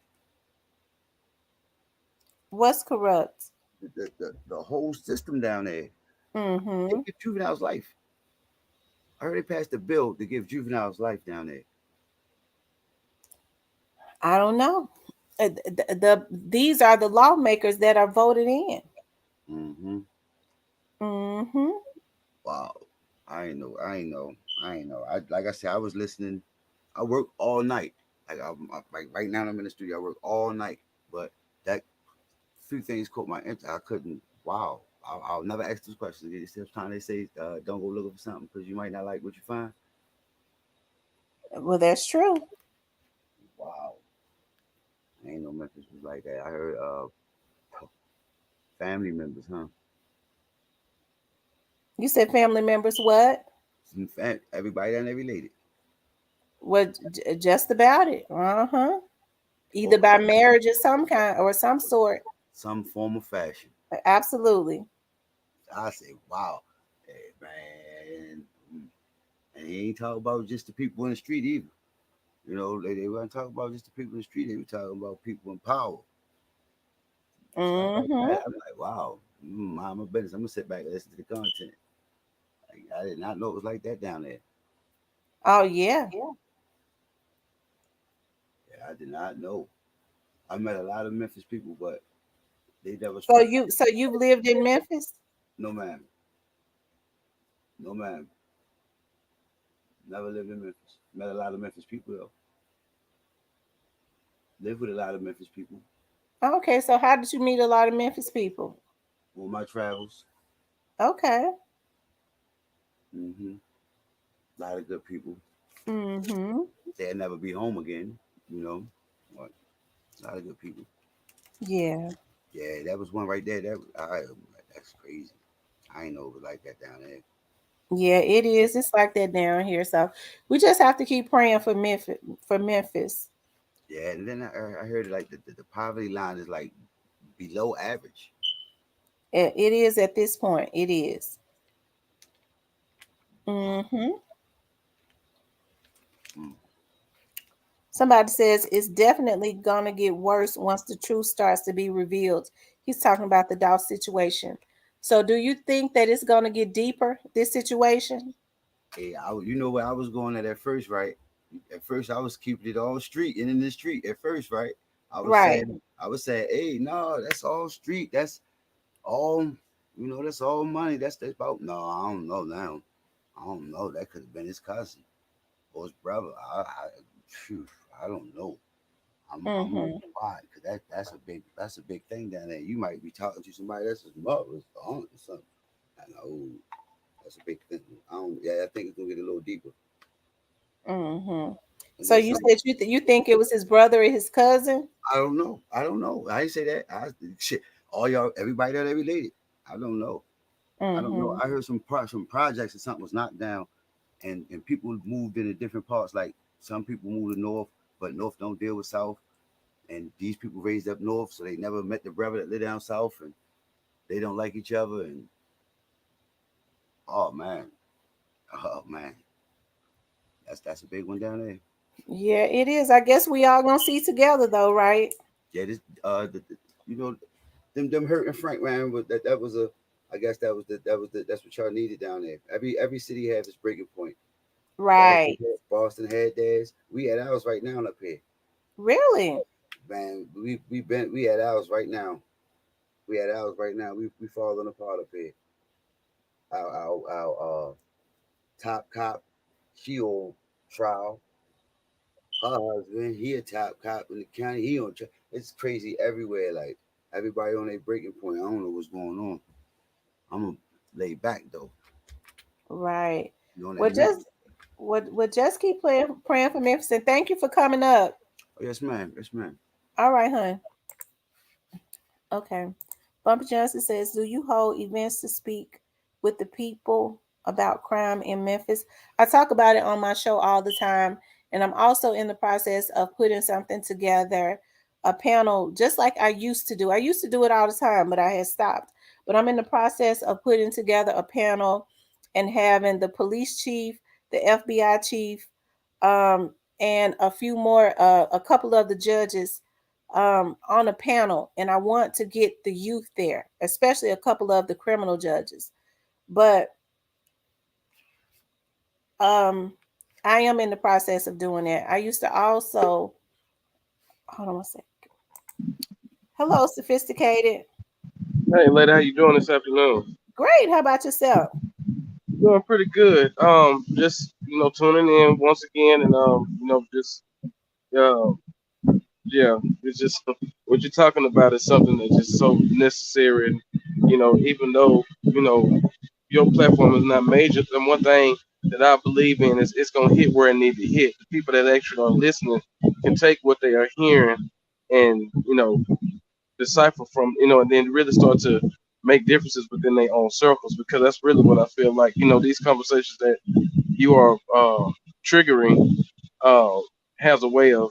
What's corrupt? The whole system down there. They Mm-hmm. give juveniles life. I heard they passed a bill to give juveniles life down there. I don't know. These are the lawmakers that are voted in. Mm-hmm. Mm-hmm. Wow. I ain't know. I ain't know. I ain't know. I like I said, I was listening. I work all night. Like right now, I'm in the studio. I work all night. But that few things caught my interest. I couldn't. Wow. I'll never ask those questions. It's just time they say, don't go looking for something because you might not like what you find. Well, that's true. Wow. I ain't no Memphis was like that. I heard family members, huh? You said family members what? Everybody down there related. What? Just about it. Uh-huh. Or Either by marriage of some kind or some sort. some form of fashion. Absolutely. I say, wow. Hey, man. And he ain't talking about just the people in the street either. You know, they weren't talking about just the people in the street. They were talking about people in power. Stuff like Mm-hmm. that. I'm like, wow. Mind my business. I'm going to sit back and listen to the content. Like, I did not know it was like that down there. Oh yeah. Yeah, I did not know. I met a lot of Memphis people, but they never So spoke. you've lived in Memphis? No, ma'am. No, ma'am. Never lived in Memphis. Met a lot of Memphis people, though. Lived with a lot of Memphis people Okay, so how did you meet a lot of Memphis people? on my travels. Okay. Hmm. A lot of good people. Mm-hmm. They'll never be home again, you know. But a lot of good people. Yeah. Yeah, that was one right there. That's crazy. I ain't know it was like that down there. Yeah, it is. It's like that down here. So we just have to keep praying for Memphis. For Memphis, Yeah, and then I heard like the poverty line is like below average. it is at this point. It is. Mm-hmm. Mm. Somebody says it's definitely gonna get worse once the truth starts to be revealed. He's talking about the Dolph situation. So, do you think that it's gonna get deeper? This situation, Hey, you know where I was going at first, right? At first, I was keeping it all street and in the street. At first, right? right? I was saying, hey, no, that's all street. That's all, that's all money. That's about. No, I don't know now. I don't know. That could have been his cousin or his brother. Phew, I don't know. I'm on Mm-hmm. quiet because that's a big thing down there. You might be talking to somebody that's his mother's aunt or something. I know that's a big thing. I don't. Yeah, I think it's gonna get a little deeper. Mm-hmm. And So then you some. said you think it was his brother or his cousin? I don't know. I don't know. I ain't say that. Shit. All y'all, everybody that related. I don't know. I don't know. Mm-hmm. I heard some projects or something was knocked down, and people moved into different parts. Like some people moved to North, but North don't deal with South. and these people raised up north, so they never met the brother that live down south, and they don't like each other. And oh man, oh man, that's a big one down there. Yeah, it is. I guess we all gonna see together though, right? Yeah, this you know them hurting Frank man, but that was a. I guess that's what y'all needed down there. Every city has its breaking point. Right. Boston had theirs. We had ours right now up here. Really? Man, we had ours right now. We had ours right now. We falling apart up here. Our top cop, she on trial. Her husband, he a top cop in the county. He on trial. It's crazy everywhere. Like everybody on their breaking point. I don't know what's going on. I'm gonna lay back though. Right. You on that Well, Memphis? just keep praying for Memphis, and thank you for coming up. Oh, yes, ma'am. Yes, ma'am. All right, hon. Okay. Bumpy Johnson says, "Do you hold events to speak with the people about crime in Memphis?" I talk about it on my show all the time, and I'm also in the process of putting something together, a panel, just like I used to do. I used to do it all the time, but I had stopped. But I'm in the process of putting together a panel and having the police chief, the FBI chief, um, and a few more, a couple of the judges on a panel, and I want to get the youth there, especially a couple of the criminal judges. But um, I am in the process of doing that. I used to also hold on a second. Hello, sophisticated. Hey, lady, how you doing this afternoon? Great. How about yourself? Doing pretty good. Just tuning in once again, and just uh, yeah, it's just what you're talking about is something that's just so necessary, and even though your platform is not major, the one thing that I believe in is it's gonna hit where it needs to hit. The people that actually are listening can take what they are hearing and decipher from, and then really start to make differences within their own circles, because that's really what I feel like. These conversations that you are triggering uh, has a way of,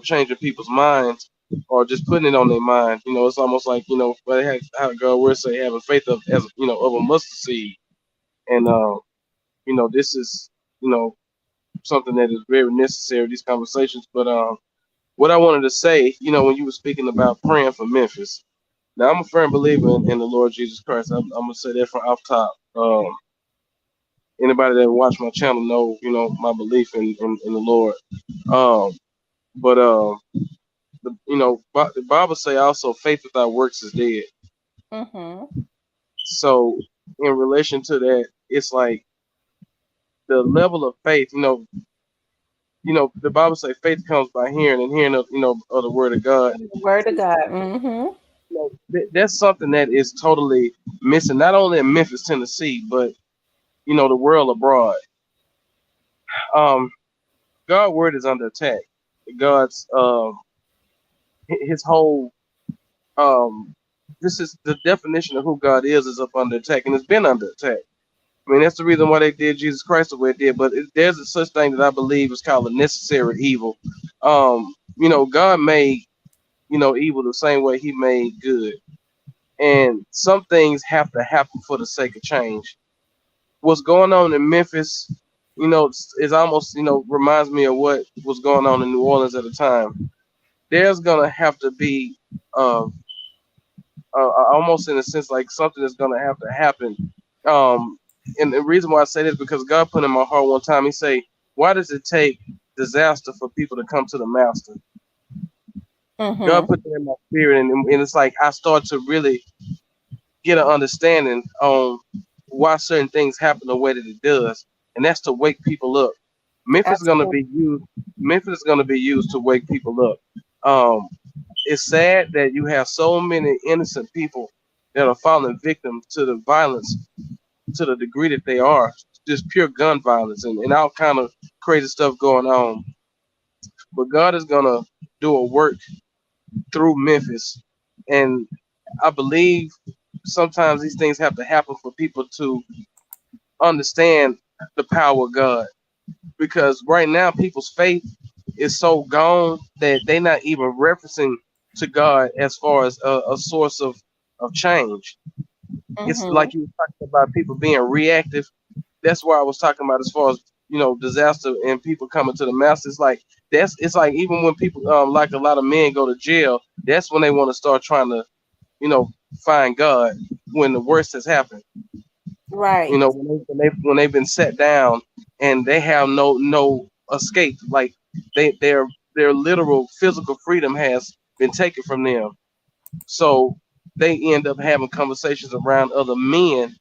changing people's minds or just putting it on their mind. It's almost like, how God would say having faith of, as, of a mustard seed. And, this is, you know, something that is very necessary, these conversations. But what I wanted to say, when you were speaking about praying for Memphis, now I'm a firm believer in the Lord Jesus Christ. I'm gonna say that from off top. Anybody that watch my channel know, my belief in the Lord. Um, but the Bible say also faith without works is dead. Mm-hmm. So in relation to that, it's like the level of faith. The Bible say faith comes by hearing, and hearing of the word of God. The word of God. Mm-hmm. That's something that is totally missing, not only in Memphis, Tennessee, but the world abroad. Um, God's word is under attack. God's his whole um this is the definition of who God is up under attack, and it's been under attack. I mean, that's the reason why they did Jesus Christ the way it did. But there's a such thing that I believe is called a necessary evil. God made evil the same way He made good, and some things have to happen for the sake of change. What's going on in Memphis, is almost reminds me of what was going on in New Orleans at the time. There's gonna have to be uh, almost in a sense like something that's gonna have to happen. Um, and the reason why I say this because God put in my heart one time. He say, "Why does it take disaster for people to come to the Master?" God Mm-hmm. put that in my spirit, and it's like I start to really get an understanding on why certain things happen the way that it does, and that's to wake people up. Memphis is gonna Absolutely. be used. Memphis is gonna be used to wake people up. Um, it's sad that you have so many innocent people that are falling victim to the violence to the degree that they are, just pure gun violence and all kind of crazy stuff going on. But God is gonna do a work through Memphis, and I believe sometimes these things have to happen for people to understand the power of God. Because right now, people's faith is so gone that they not even referencing to God as far as a source of change. It's Mm-hmm. like you were talking about people being reactive. That's why I was talking about as far as disaster and people coming to the master. It's like it's like even when people like a lot of men go to jail, that's when they want to start trying to you know find God when the worst has happened. Right. When they've been set down and they have no escape. Like their literal physical freedom has been taken from them. So they end up having conversations around other men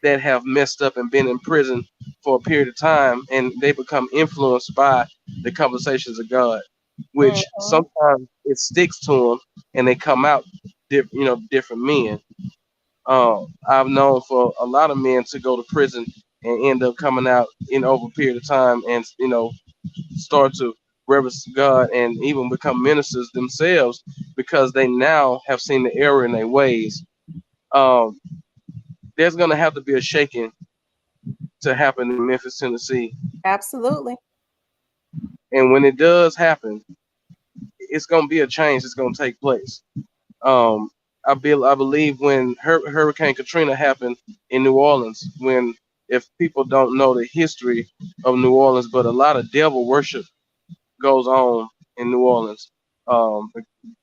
that have messed up and been in prison for a period of time, and they become influenced by the conversations of God, which Mm-hmm. sometimes it sticks to them, and they come out, different men. I've known for a lot of men to go to prison and end up coming out in over a period of time, and start to reverence God and even become ministers themselves because they now have seen the error in their ways. Um, there's going to have to be a shaking to happen in Memphis, Tennessee, Absolutely. and when it does happen, it's going to be a change that's going to take place. Um, I believe when Hurricane Katrina happened in New Orleans, when if people don't know the history of New Orleans, but a lot of devil worship goes on in New Orleans.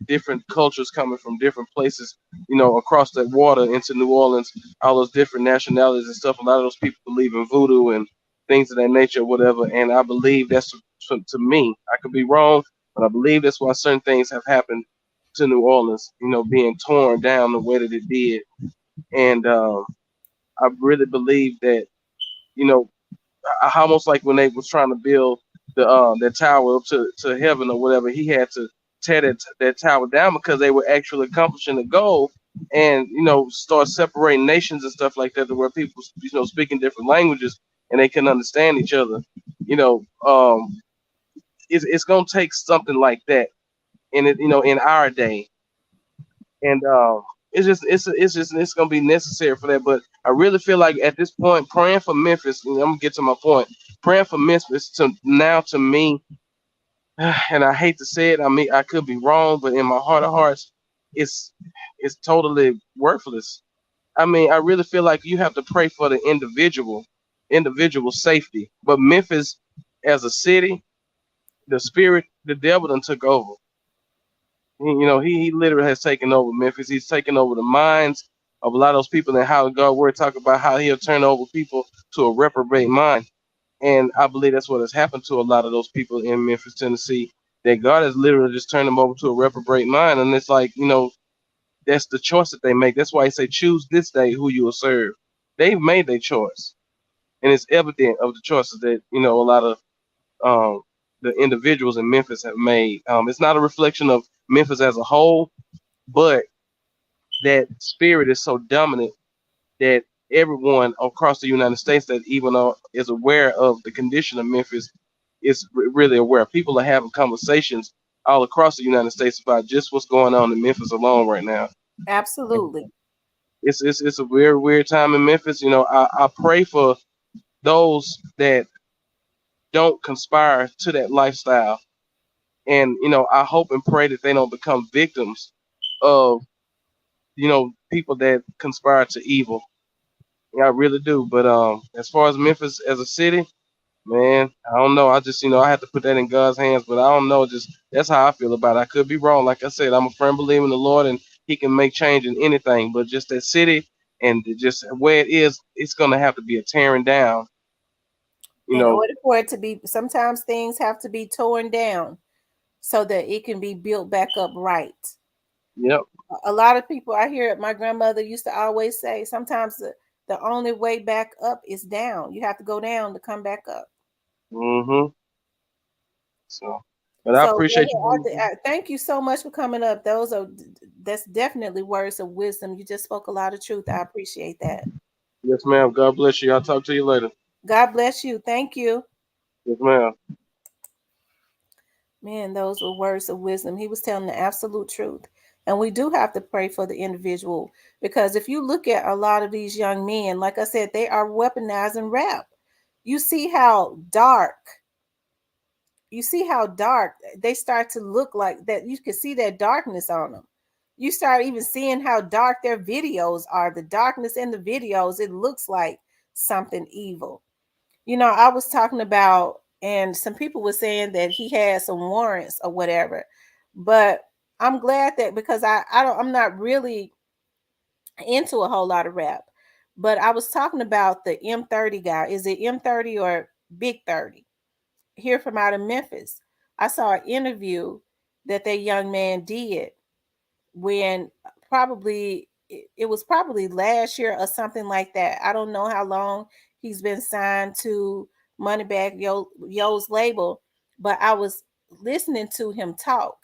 Different cultures coming from different places, across the water into New Orleans, all those different nationalities and stuff. A lot of those people believe in voodoo and things of that nature, whatever. And I believe that's to me. I could be wrong, but I believe that's why certain things have happened to New Orleans. Being torn down the way that it did, and I really believe that you know almost like when they was trying to build that tower up to heaven or whatever, he had to tear that tower down because they were actually accomplishing the goal, and start separating nations and stuff like that, to where people speaking different languages and they can understand each other. You know, it's gonna take something like that in it, in our day, and it's gonna be necessary for that. But I really feel like at this point, praying for Memphis, and I'm gonna get to my point. Praying for Memphis to me, and I hate to say it. I mean, I could be wrong, but in my heart of hearts, it's it's totally worthless. I mean, I really feel like you have to pray for the individual safety. But Memphis, as a city, the spirit, the devil done took over. He literally has taken over Memphis. He's taken over the minds of a lot of those people, and how God word talk about how he'll turn over people to a reprobate mind. And I believe that's what has happened to a lot of those people in Memphis, Tennessee. That God has literally just turned them over to a reprobate mind, and it's like that's the choice that they make. That's why he say, choose this day who you will serve. They've made their choice, and it's evident of the choices that a lot of um, the individuals in Memphis have made. It's not a reflection of Memphis as a whole, but that spirit is so dominant that everyone across the United States that even is aware of the condition of Memphis is really aware. People are having conversations all across the United States about just what's going on in Memphis alone right now. And Absolutely. it's a weird time in Memphis. I pray for those that don't conspire to that lifestyle, and I hope and pray that they don't become victims of people that conspire to evil. Yeah, I really do. But as far as Memphis as a city, man, I don't know. I just I have to put that in God's hands. But I don't know. Just that's how I feel about it. I could be wrong. Like I said, I'm a firm believer in the Lord, and He can make change in anything. But just that city and just where it is, it's gonna have to be a tearing down. You In know. order for it to be, sometimes things have to be torn down so that it can be built back up right. Yep. A lot of people, I hear it, my grandmother used to always say, sometimes the only way back up is down. You have to go down to come back up. Mhm. So, but I So appreciate you. thank you so much for coming up. That's definitely words of wisdom. You just spoke a lot of truth. I appreciate that. Yes, ma'am. God bless you. I'll talk to you later. God bless you. Thank you. Yes, ma'am. Man, those were words of wisdom. He was telling the absolute truth. And we do have to pray for the individual, because if you look at a lot of these young men, like I said, they are weaponizing rap. You see how dark you see how dark they start to look like that. You can see that darkness on them. You start even seeing how dark their videos are. The darkness in the videos, it looks like something evil. I was talking about, and some people were saying that he had some warrants or whatever, but I'm glad that, because I'm not really into a whole lot of rap, but I was talking about the M30 guy. Is it M30 or Big 30? Here from out of Memphis. I saw an interview that young man did when it was probably last year or something like that. I don't know how long he's been signed to Moneybagg Yo's label, but I was listening to him talk.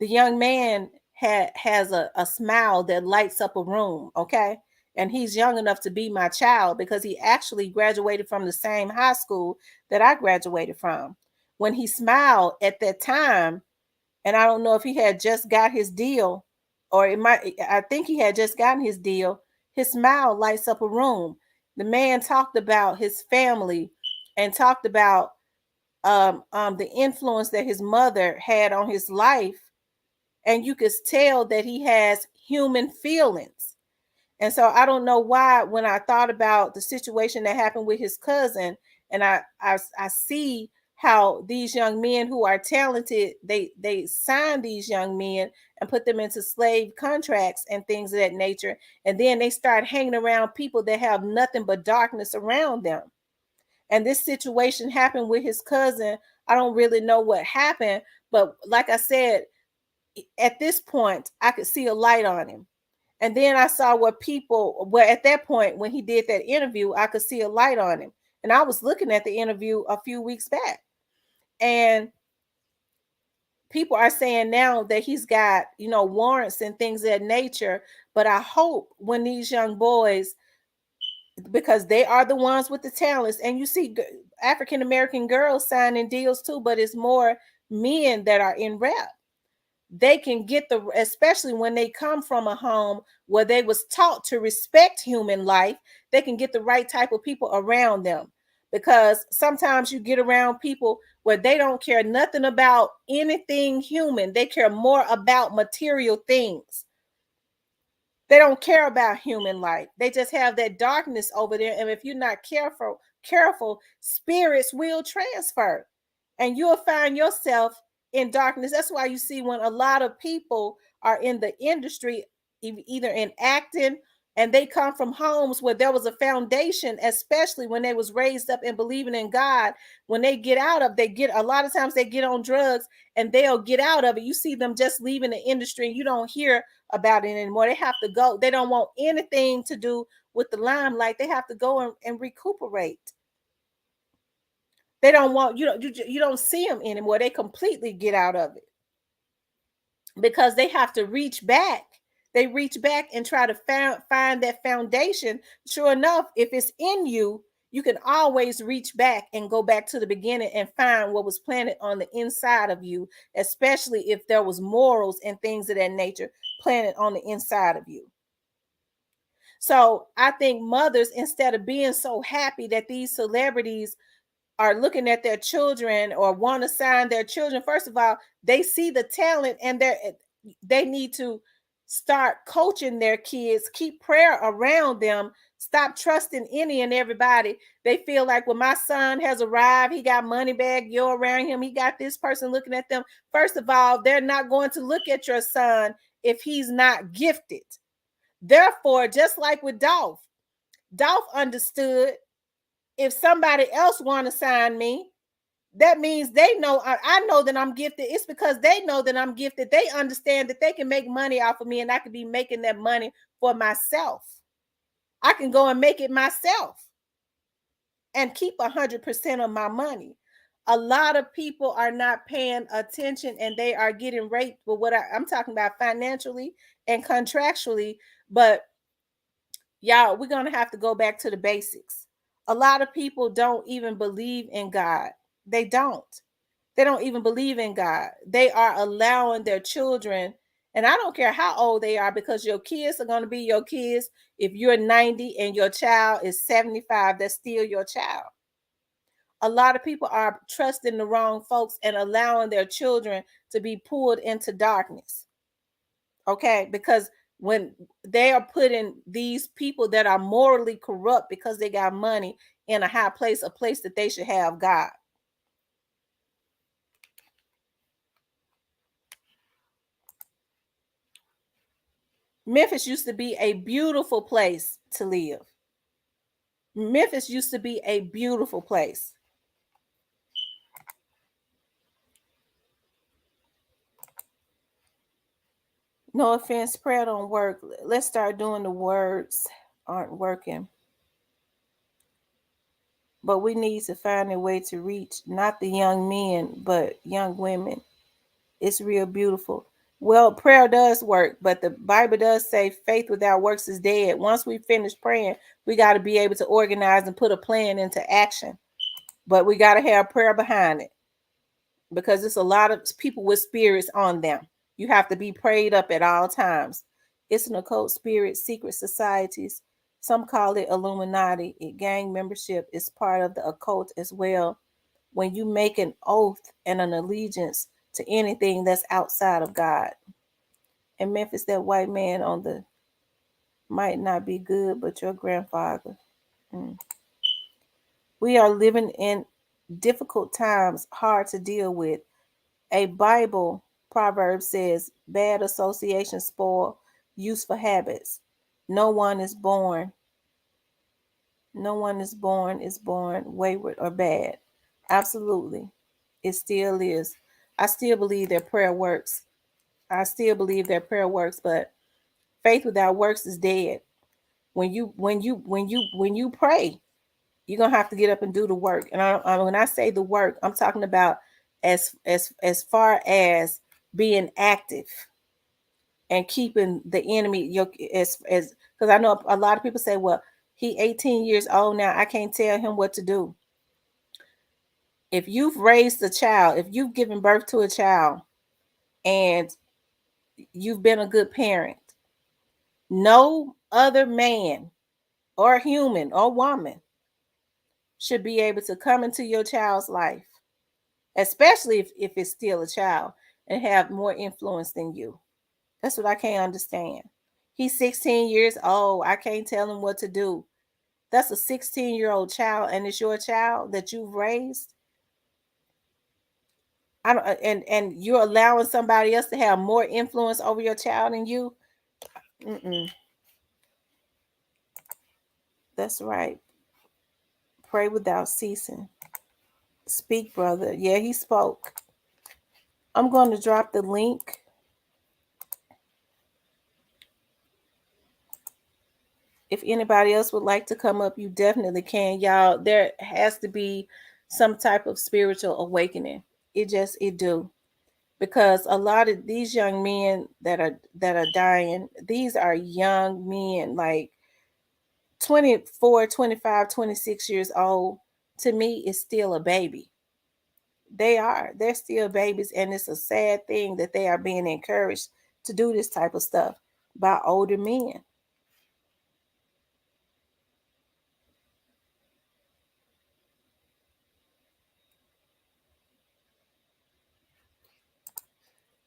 The young man has a smile that lights up a room, okay? And he's young enough to be my child because he actually graduated from the same high school that I graduated from. When he smiled at that time, and I don't know if he had just got his deal, or I think he had just gotten his deal. His smile lights up a room. The man talked about his family and talked about the influence that his mother had on his life, and you could tell that he has human feelings. And so I don't know why, when I thought about the situation that happened with his cousin, and I see how these young men who are talented, they sign these young men and put them into slave contracts and things of that nature, and then they start hanging around people that have nothing but darkness around them. And this situation happened with his cousin. I don't really know what happened, but like I said, at this point, I could see a light on him. And then I saw at that point, when he did that interview, I could see a light on him. And I was looking at the interview a few weeks back. And people are saying now that he's got, warrants and things of that nature. But I hope when these young boys, because they are the ones with the talents, and you see African American girls signing deals too, but it's more men that are in rap. They can get especially when they come from a home where they was taught to respect human life, they can get the right type of people around them. Because sometimes you get around people where they don't care nothing about anything human. They care more about material things. They don't care about human life. They just have that darkness over there. And if you're not careful, spirits will transfer and you'll find yourself in darkness. That's why you see when a lot of people are in the industry, either in acting, and they come from homes where there was a foundation, especially when they was raised up and believing in God. When they get out of, a lot of times they get on drugs and they'll get out of it. You see them just leaving the industry and you don't hear about it anymore. They have to go. They don't want anything to do with the limelight. They have to go and recuperate. They don't want, you don't see them anymore. They completely get out of it because they have to reach back. They reach back and try to find that foundation. Sure enough, if it's in you, you can always reach back and go back to the beginning and find what was planted on the inside of you, especially if there was morals and things of that nature planted on the inside of you. So I think mothers, instead of being so happy that these celebrities are looking at their children or want to sign their children, first of all, they see the talent and they need to start coaching their kids, keep prayer around them, stop trusting any and everybody. They feel like, well, my son has arrived, he got Moneybagg Yo around him, he got this person looking at them. First of all, they're not going to look at your son if he's not gifted. Therefore, just like with Dolph understood, if somebody else want to sign me, that means they know, I know that I'm gifted. It's because they know that I'm gifted. They understand that they can make money off of me and I could be making that money for myself. I can go and make it myself and keep 100% of my money. A lot of people are not paying attention and they are getting raped with what I'm talking about financially and contractually. But y'all, we're going to have to go back to the basics. A lot of people don't even believe in God. They don't. They don't even believe in God. They are allowing their children, and I don't care how old they are, because your kids are going to be your kids. If you're 90 and your child is 75, that's still your child. a lot of people are trusting the wrong folks and allowing their children to be pulled into darkness. Okay, because when they are putting these people that are morally corrupt because they got money in a high place, a place that they should have God. Memphis used to be a beautiful place to live. Memphis used to be a beautiful place. No offense, prayer don't work. Let's start doing the words aren't working. But we need to find a way to reach not the young men, but young women. It's real beautiful. Well, prayer does work, but the Bible does say faith without works is dead. Once we finish praying, we got to be able to organize and put a plan into action. But we got to have prayer behind it because it's a lot of people with spirits on them. You have to be prayed up at all times. It's an occult spirit, secret societies. Some call it Illuminati. Gang membership is part of the occult as well. When you make an oath and an allegiance to anything that's outside of God. In Memphis, that white man on the might not be good, but your grandfather. Mm. We are living in difficult times, hard to deal with. A Bible proverb says, bad associations spoil useful habits. No one is born. No one is born wayward or bad. Absolutely. It still is. I still believe that prayer works. I still believe that prayer works, but faith without works is dead. When you pray, you're gonna have to get up and do the work. And when I say the work, I'm talking about as far as being active and keeping the enemy your as because I know a lot of people say, well, he 18 years old now. I can't tell him what to do. If you've raised a child, if you've given birth to a child and you've been a good parent, no other man or human or woman should be able to come into your child's life, especially if it's still a child, and have more influence than you. That's what I can't understand. He's 16 years old. I can't tell him what to do. That's a 16-year-old child, and it's your child that you've raised. I don't, and you're allowing somebody else to have more influence over your child than you. Mm-mm. That's right. Pray without ceasing. Speak, brother. Yeah, he spoke. I'm going to drop the link. If anybody else would like to come up, you definitely can. Y'all, there has to be some type of spiritual awakening. It do. Because a lot of these young men that are dying, these are young men, like 24, 25, 26 years old. To me, is still a baby. They're still babies, and it's a sad thing that they are being encouraged to do this type of stuff by older men.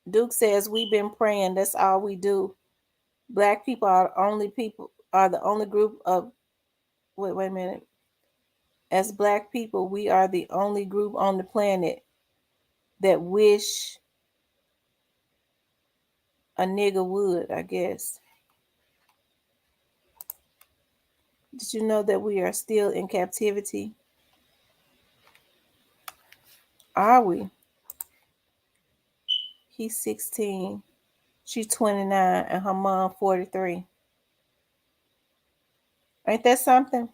Duke says we've been praying. That's all we do. Black people are the only group of wait a minute. As black people, we are the only group on the planet that wish a nigga would, I guess. Did you know that we are still in captivity? Are we? He's 16. She's 29 and her mom 43. Ain't that something?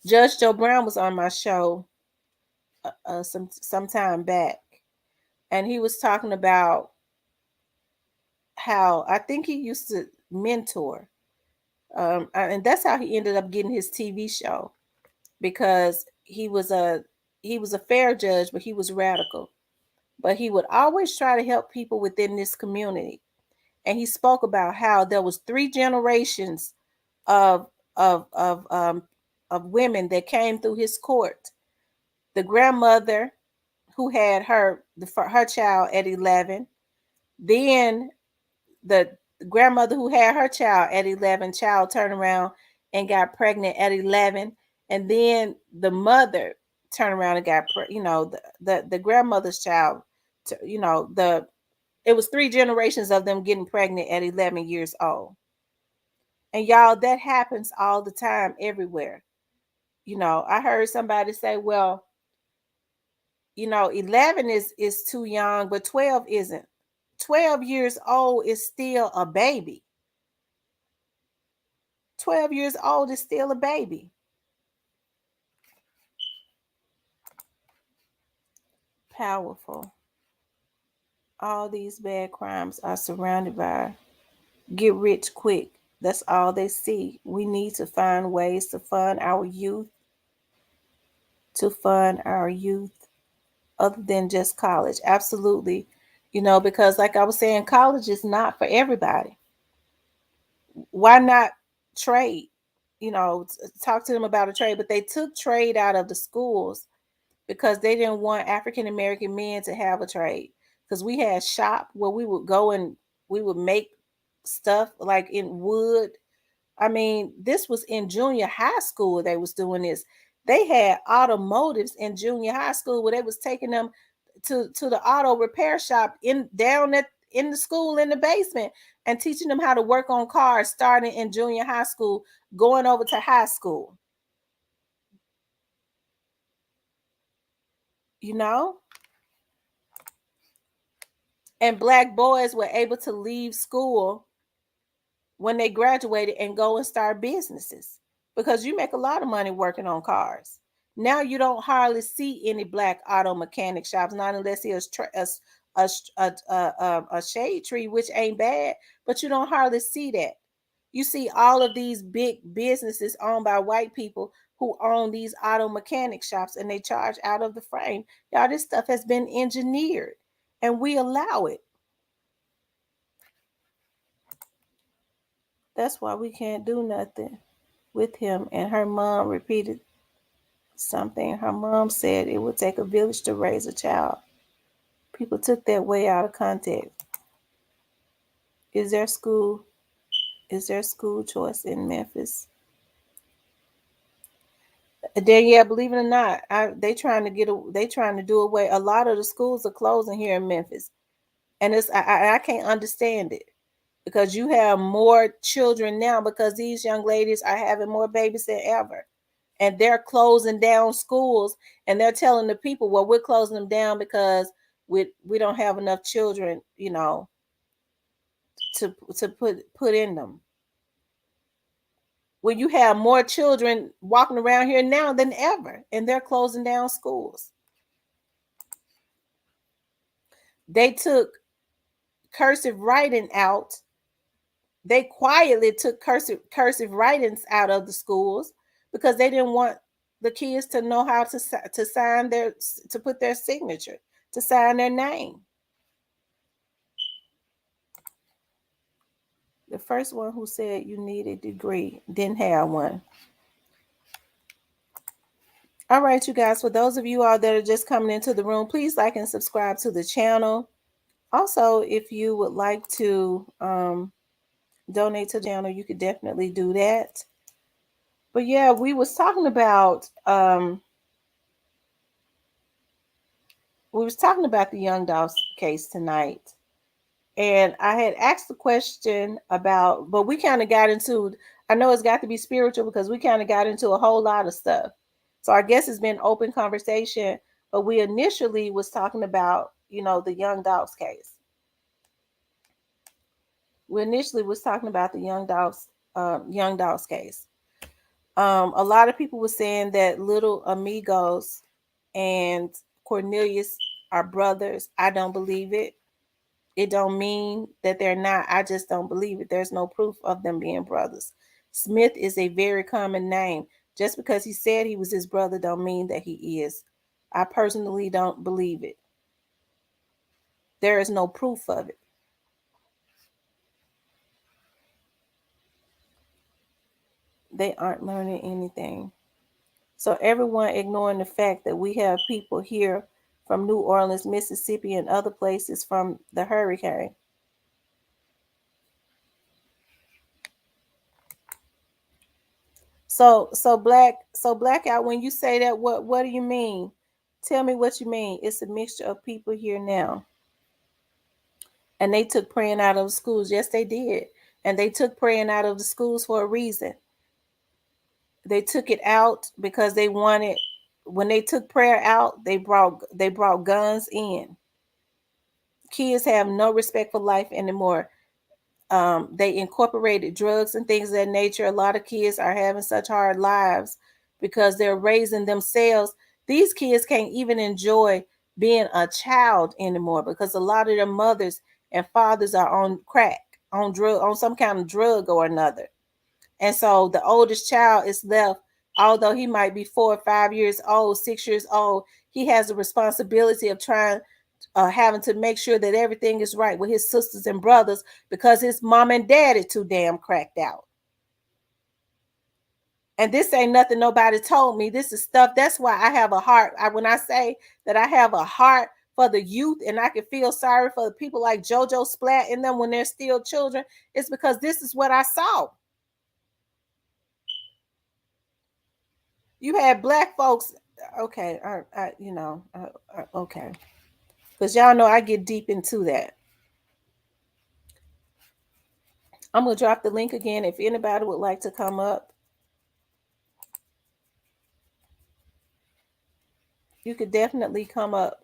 Judge Joe Brown was on my show some time back, and he was talking about how I think he used to mentor, and that's how he ended up getting his TV show, because he was a fair judge, but he was radical. But he would always try to help people within this community, and he spoke about how there was 3 generations of of of um of women that came through his court the grandmother who had her child at 11, then the grandmother who had her child at 11, child turned around and got pregnant at 11, and then the mother turned around and got the grandmother's child, the it was 3 generations of them getting pregnant at 11 years old. And y'all, that happens all the time everywhere. I heard somebody say, well, 11 is too young, but 12 isn't. 12 years old is still a baby. 12 years old is still a baby. Powerful. All these bad crimes are surrounded by get rich quick. That's all they see. We need to find ways to fund our youth, other than just college. Absolutely. Because like I was saying, college is not for everybody. Why not trade? Talk to them about a trade, but they took trade out of the schools because they didn't want African American men to have a trade. Because we had shop where we would go and we would make stuff like in wood. I mean, this was in junior high school. They was doing this. They had automotives in junior high school where they was taking them to the auto repair shop in the school in the basement and teaching them how to work on cars starting in junior high school, going over to high school. You know? And black boys were able to leave school when they graduated and go and start businesses because you make a lot of money working on cars. Now you don't hardly see any black auto mechanic shops, not unless it's a shade tree, which ain't bad, but you don't hardly see that. You see all of these big businesses owned by white people who own these auto mechanic shops and they charge out of the frame. Y'all, this stuff has been engineered and we allow it. That's why we can't do nothing with him. And her mom repeated something. Her mom said it would take a village to raise a child. People took that way out of context. Is there school? Is there school choice in Memphis? Then yeah, believe it or not, they trying to do away. A lot of the schools are closing here in Memphis, and I can't understand it because you have more children now because these young ladies are having more babies than ever. And they're closing down schools and they're telling the people, well, we're closing them down because we don't have enough children, to put in them. When you have more children walking around here now than ever, and they're closing down schools. They took cursive writing out. They quietly took cursive writings out of the schools because they didn't want the kids to know how to sign to put their signature, to sign their name. The first one who said you need a degree didn't have one. All right, you guys, for those of you all that are just coming into the room, please like and subscribe to the channel. Also, if you would like to donate to the channel, you could definitely do that. But yeah, we was talking about the Young Dolph case tonight. And I had asked the question about, but we kind of got into, I know it's got to be spiritual because we kind of got into a whole lot of stuff. So I guess it's been open conversation, but we initially was talking about, the Young Dolph's case. We initially was talking about the Young Dolph's case. A lot of people were saying that little amigos and Cornelius are brothers. I don't believe it. It don't mean that they're not. I just don't believe it. There's no proof of them being brothers. Smith is a very common name. Just because he said he was his brother don't mean that he is. I personally don't believe it. There is no proof of it. They aren't learning anything. So everyone ignoring the fact that we have people here from New Orleans, Mississippi, and other places from the hurricane. So blackout. When you say that, what do you mean? Tell me what you mean. It's a mixture of people here now, and they took praying out of the schools. Yes, they did, and they took praying out of the schools for a reason. They took it out because they wanted. When they took prayer out, they brought guns in. Kids have no respect for life anymore. They incorporated drugs and things of that nature. A lot of kids are having such hard lives because they're raising themselves. These kids can't even enjoy being a child anymore because a lot of their mothers and fathers are on crack, on drug, on some kind of drug or another. And so the oldest child is left, although he might be 4 or 5 years old, 6 years old, he has the responsibility of trying having to make sure that everything is right with his sisters and brothers because his mom and dad is too damn cracked out. And this ain't nothing nobody told me. This is stuff. That's why I have a heart. When I say that I have a heart for the youth and I can feel sorry for the people like JoJo Splat in them when they're still children, it's because this is what I saw. You had black folks. Okay, okay. Because y'all know I get deep into that. I'm going to drop the link again if anybody would like to come up. You could definitely come up.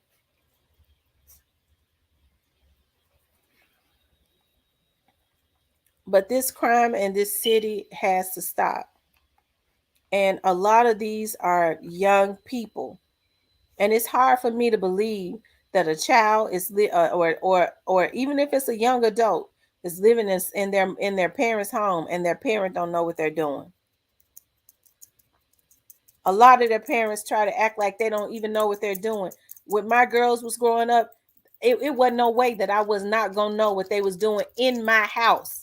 But this crime in this city has to stop. And a lot of these are young people. And it's hard for me to believe that a child is or even if it's a young adult is living in their parents' home and their parent don't know what they're doing. A lot of their parents try to act like they don't even know what they're doing. When my girls was growing up, it wasn't no way that I was not gonna know what they was doing in my house.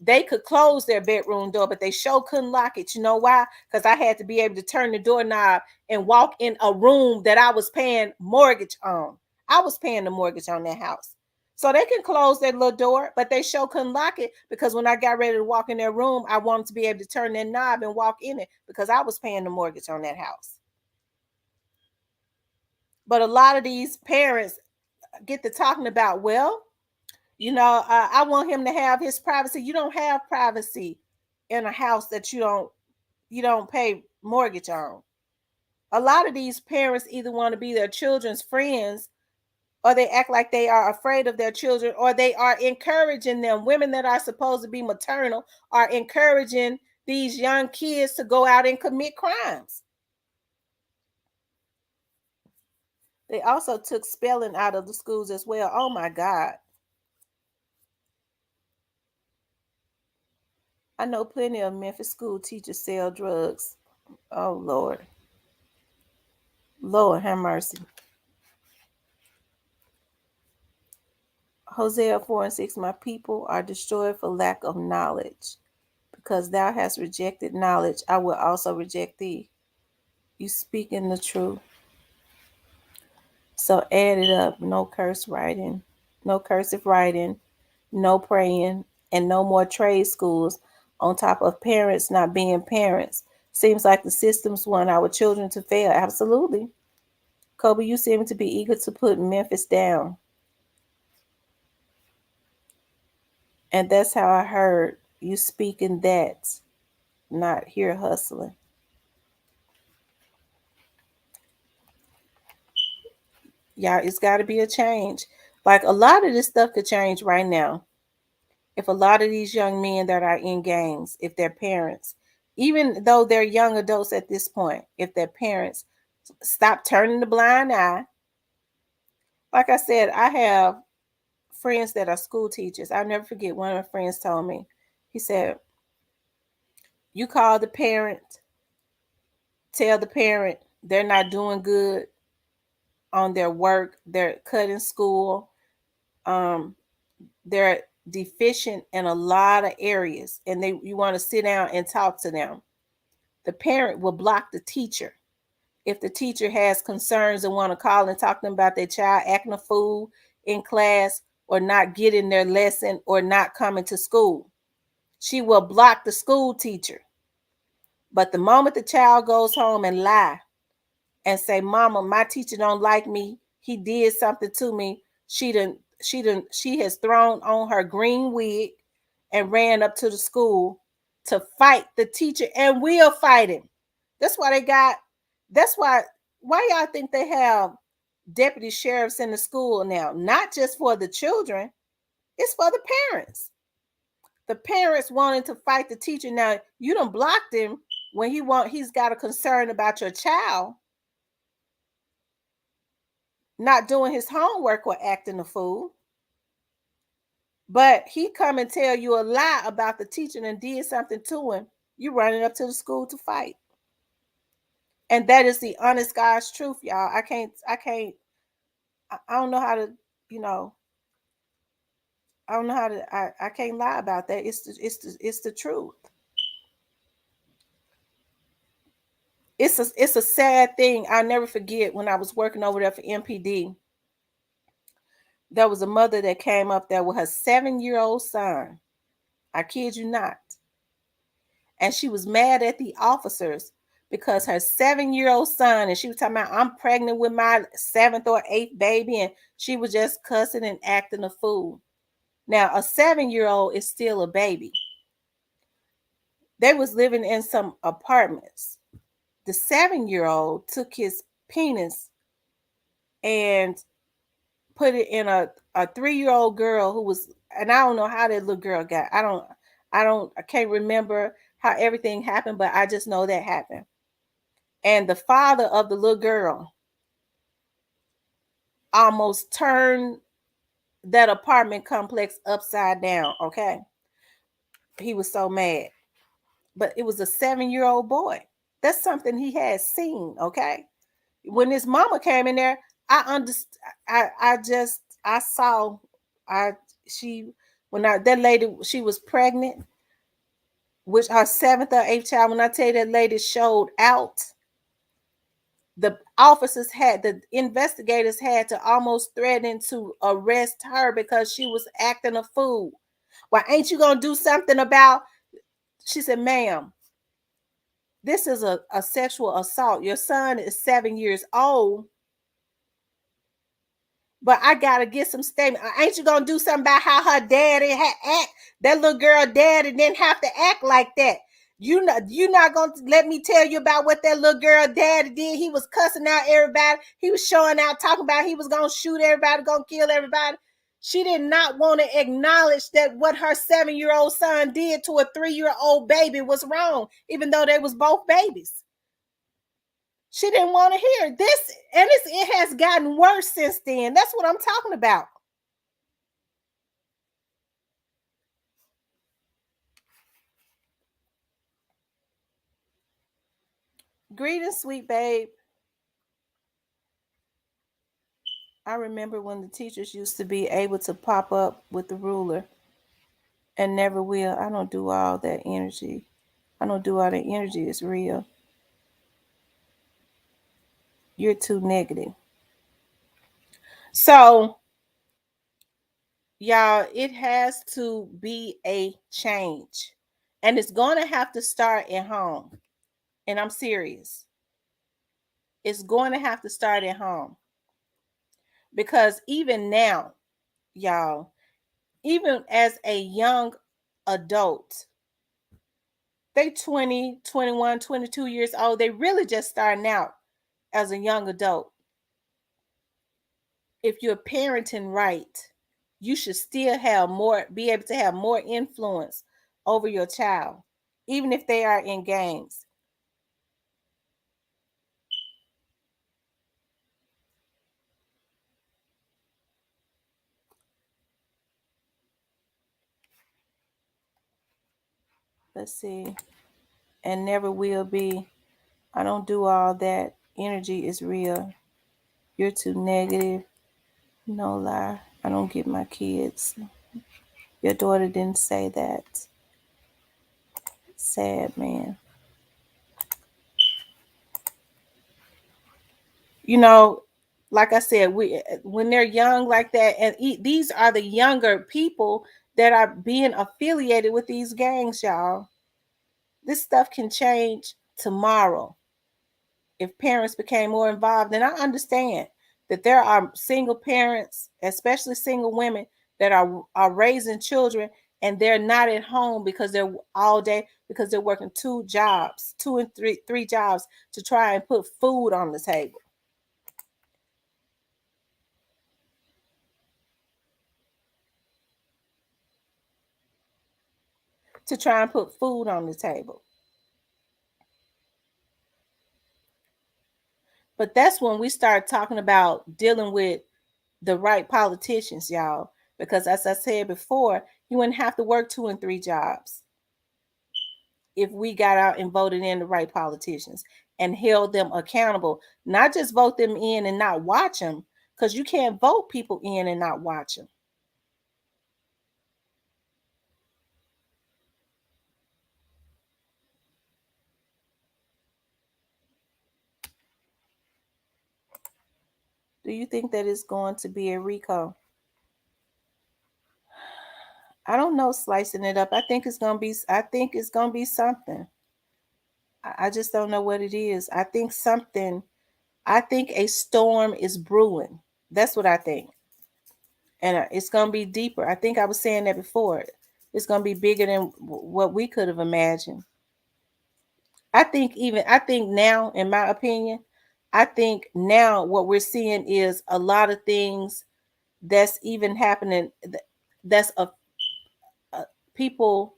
They could close their bedroom door, but they sure couldn't lock it. You know why? Because I had to be able to turn the doorknob and walk in a room that I was paying mortgage on. I was paying the mortgage on that house. So they can close that little door, but they sure couldn't lock it because when I got ready to walk in their room, I wanted to be able to turn that knob and walk in it because I was paying the mortgage on that house. But a lot of these parents get to talking about, well, I want him to have his privacy. You don't have privacy in a house that you don't pay mortgage on. A lot of these parents either want to be their children's friends or they act like they are afraid of their children or they are encouraging them. Women that are supposed to be maternal are encouraging these young kids to go out and commit crimes. They also took spelling out of the schools as well. Oh my God. I know plenty of Memphis school teachers sell drugs. Oh Lord. Lord have mercy. Hosea 4:6, my people are destroyed for lack of knowledge. Because thou hast rejected knowledge, I will also reject thee. You speaking the truth. So add it up. No curse writing, no cursive writing, no praying, and no more trade schools on top of parents not being parents. Seems like the systems want our children to fail. Absolutely. Kobe, you seem to be eager to put Memphis down. And that's how I heard you speaking that, not here hustling. Y'all, it's got to be a change. Like a lot of this stuff could change right now. If a lot of these young men that are in gangs, if their parents, even though they're young adults at this point, if their parents stop turning the blind eye. Like I said, I have friends that are school teachers. I'll never forget one of my friends told me, he said, you call the parent, tell the parent they're not doing good on their work, they're cutting school, um, they're deficient in a lot of areas, and you want to sit down and talk to them. The parent will block the teacher. If the teacher has concerns and want to call and talk to them about their child acting a fool in class or not getting their lesson or not coming to school, she will block the school teacher. But the moment the child goes home and lie and say, "Mama, my teacher don't like me. He did something to me," she has thrown on her green wig and ran up to the school to fight the teacher and will fight him. That's why they got. That's why y'all think they have deputy sheriffs in the school now? Not just for the children, it's for the parents. The parents wanting to fight the teacher. Now you done blocked him when he's got a concern about your child not doing his homework or acting a fool. But he come and tell you a lie about the teacher and did something to him. You running up to the school to fight. And that is the honest God's truth, y'all. I don't know how to, you know, I don't know how to, I can't lie about that. It's the truth. It's a sad thing. I'll never forget when I was working over there for MPD. There was a mother that came up there with her 7-year-old son. I kid you not. And she was mad at the officers because her 7-year-old son, and she was talking about, "I'm pregnant with my 7th or 8th baby," and she was just cussing and acting a fool. Now, a 7-year-old is still a baby. They was living in some apartments. The 7-year-old took his penis and put it in a 3-year-old girl who was, and I don't know how that little girl got. I can't remember how everything happened, but I just know that happened. And the father of the little girl almost turned that apartment complex upside down. Okay. He was so mad. But it was a 7-year-old boy. That's something he had seen. Okay. When his mama came in there, I understand. I saw, I, she, that lady, she was pregnant, which her 7th or 8th child. When I tell you that lady showed out, the investigators had to almost threaten to arrest her because she was acting a fool. "Well, ain't you gonna do something about?" She said, "Ma'am, this is a sexual assault. Your son is 7 years old, but I gotta get some statement. Ain't you gonna do something about how her daddy act? That little girl daddy didn't have to act like that. You're not gonna let me tell you about what that little girl daddy did. He was cussing out everybody. He was showing out, talking about he was gonna shoot everybody, gonna kill everybody." She did not want to acknowledge that what her 7-year-old son did to a 3-year-old baby was wrong, even though they was both babies. She didn't want to hear this, and it has gotten worse since then. That's what I'm talking about. Greetings, sweet babe. I remember when the teachers used to be able to pop up with the ruler and never will. I don't do all that energy. I don't do all that energy. It's real. You're too negative. So, y'all, it has to be a change. And it's going to have to start at home. And I'm serious. It's going to have to start at home. Because even now, y'all, even as a young adult, they 20, 21, 22 years old, they really just starting out as a young adult. If you're parenting right, you should still be able to have more influence over your child, even if they are in gangs. Let's see. And never will be. I don't do all that. Energy is real. You're too negative. No lie. I don't get my kids. Your daughter didn't say that. Sad man. You know, like I said, we when they're young like that, and these are the younger people that are being affiliated with these gangs, y'all. This stuff can change tomorrow if parents became more involved. And I understand that there are single parents, especially single women, that are raising children and they're not at home because they're all day because they're working two jobs, two and three jobs to try and put food on the table. To try and put food on the table. But that's when we start talking about dealing with the right politicians, y'all. Because as I said before, you wouldn't have to work two and three jobs if we got out and voted in the right politicians and held them accountable. Not just vote them in and not watch them, because you can't vote people in and not watch them. Do you think that it's going to be a Rico? I don't know, slicing it up. I think it's gonna be. I think it's gonna be something. I just don't know what it is. I think something. I think a storm is brewing. That's what I think, and it's gonna be deeper. I think I was saying that before. It's gonna be bigger than what we could have imagined. I think now, in my opinion, I think now what we're seeing is a lot of things that's even happening. That's a people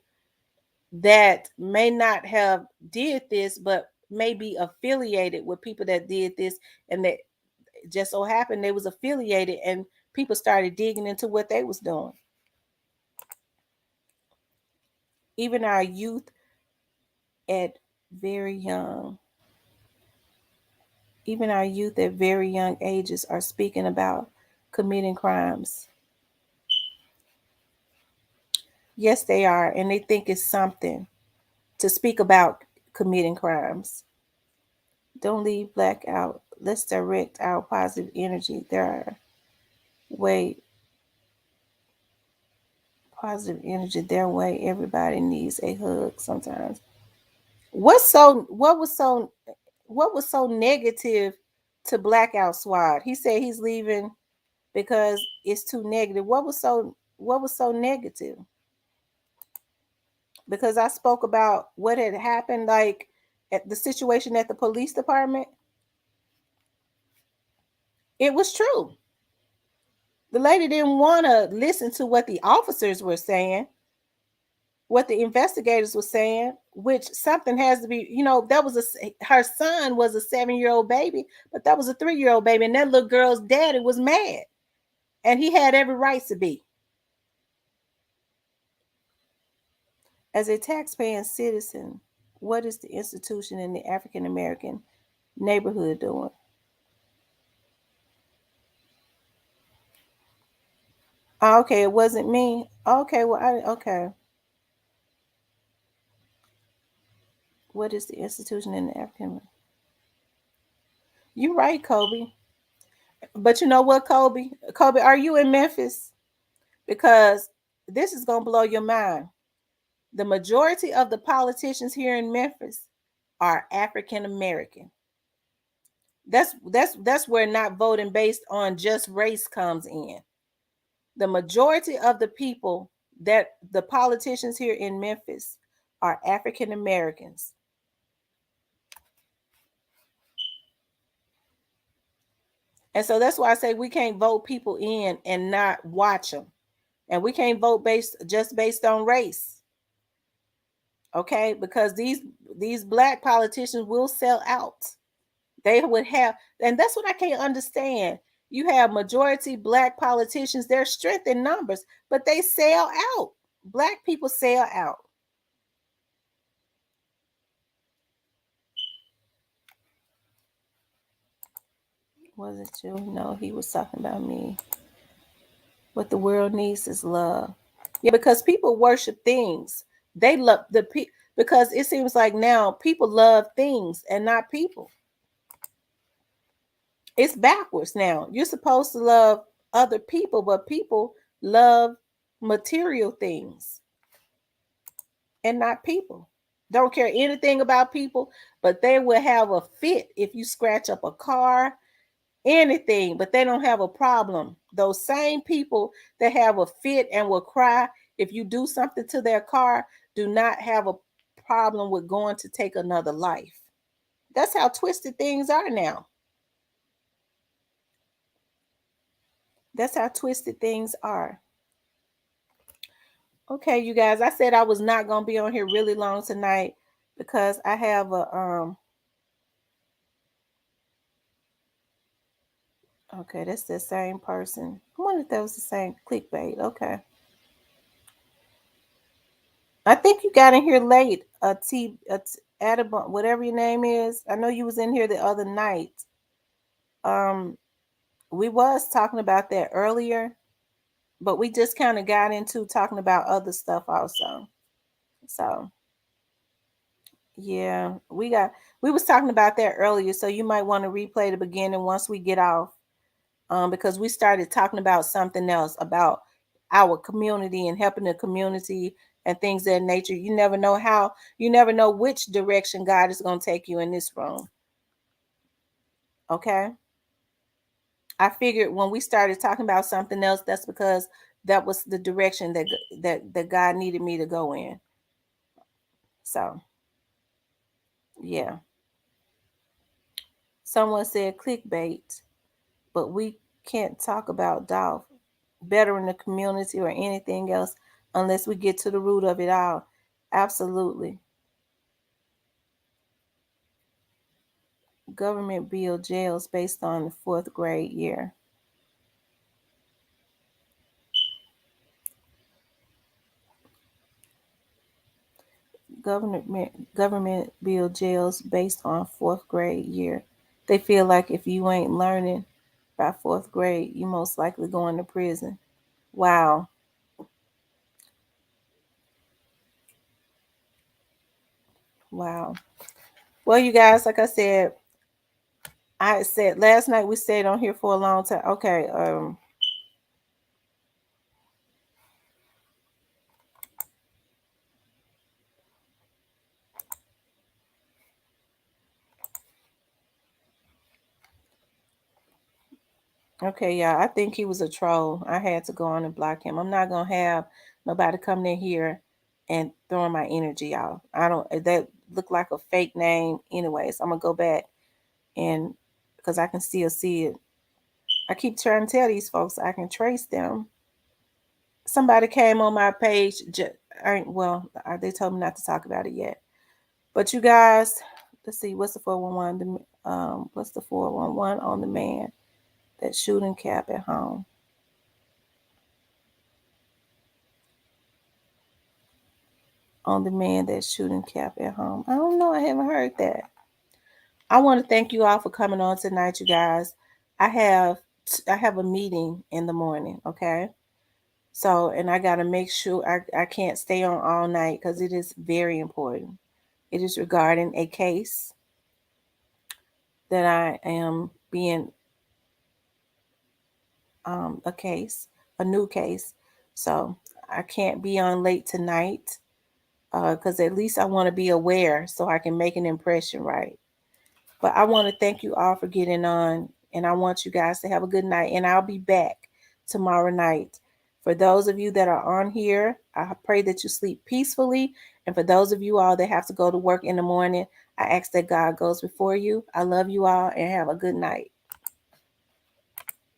that may not have did this, but may be affiliated with people that did this, and that just so happened they was affiliated, and people started digging into what they was doing. Even our youth at very young, even our youth at very young ages are speaking about committing crimes. Yes, they are, and they think it's something to speak about committing crimes. Don't leave black out. Let's direct our positive energy. There are way positive energy their way. Everybody needs a hug sometimes. What was so negative to Blackout Swad? He said he's leaving because it's too negative. What was so negative? Because I spoke about what had happened, like at the situation at the police department. It was true. The lady didn't want to listen to what the officers were saying, what the investigators were saying, which something has to be, that was her son was a 7-year-old baby, but that was a 3-year-old baby. And that little girl's daddy was mad. And he had every right to be. As a taxpaying citizen, what is the institution in the African American neighborhood doing? Oh, okay, it wasn't me. Okay, okay. What is the institution in the African? You're right, Kobe. But you know what, Kobe? Kobe, are you in Memphis? Because this is gonna blow your mind. The majority of the politicians here in Memphis are African American. That's where not voting based on just race comes in. The majority of the people that the politicians here in Memphis are African Americans. And so that's why I say we can't vote people in and not watch them. And we can't vote based on race. Okay? Because these black politicians will sell out. They would have, and that's what I can't understand. You have majority black politicians, they're strength in numbers, but they sell out. Black people sell out. Was it you? No, he was talking about me. What the world needs is love. Yeah, because people worship things. They love because it seems like now people love things and not people. It's backwards now. You're supposed to love other people, but people love material things and not people. Don't care anything about people, but they will have a fit if you scratch up a car, anything, but they don't have a problem. Those same people that have a fit and will cry if you do something to their car do not have a problem with going to take another life. That's how twisted things are now. That's how twisted things are. Okay, you guys, I said I was not going to be on here really long tonight because I have a okay, that's the same person. I wonder if that was the same clickbait. Okay. I think you got in here late, Adabon, whatever your name is. I know you was in here the other night. Um, we was talking about that earlier, but we just kind of got into talking about other stuff also. So yeah, we was talking about that earlier, so you might want to replay the beginning once we get off. Because we started talking about something else about our community and helping the community and things of that nature. You never know which direction God is going to take you in this room. Okay. I figured when we started talking about something else, that's because that was the direction that God needed me to go in. So yeah. Someone said clickbait, but we can't talk about Dolph better in the community or anything else unless we get to the root of it all. Absolutely. Government build jails based on the fourth grade year. Government build jails based on fourth grade year. They feel like if you ain't learning by fourth grade, you most likely going to prison. Wow. Wow. Well, you guys, like I said last night, we stayed on here for a long time. Okay. Okay, yeah, I think he was a troll. I had to go on and block him. I'm not gonna have nobody come in here and throwing my energy off. I don't. That look like a fake name, anyways. I'm gonna go back and because I can still see it. I keep trying to tell these folks I can trace them. Somebody came on my page. Well, they told me not to talk about it yet. But you guys, let's see. What's the 411? What's the 411 on the man that shooting cap at home? On the man that's shooting cap at home. I don't know. I haven't heard that. I want to thank you all for coming on tonight, you guys. I have I have a meeting in the morning. Okay. So, and I got to make sure I can't stay on all night because it is very important. It is regarding a case that I am being, a case, a new case. So I can't be on late tonight because at least I want to be aware so I can make an impression, right? But I want to thank you all for getting on, and I want you guys to have a good night. And I'll be back tomorrow night. For those of you that are on here, I pray that you sleep peacefully. And for those of you all that have to go to work in the morning, I ask that God goes before you. I love you all and have a good night.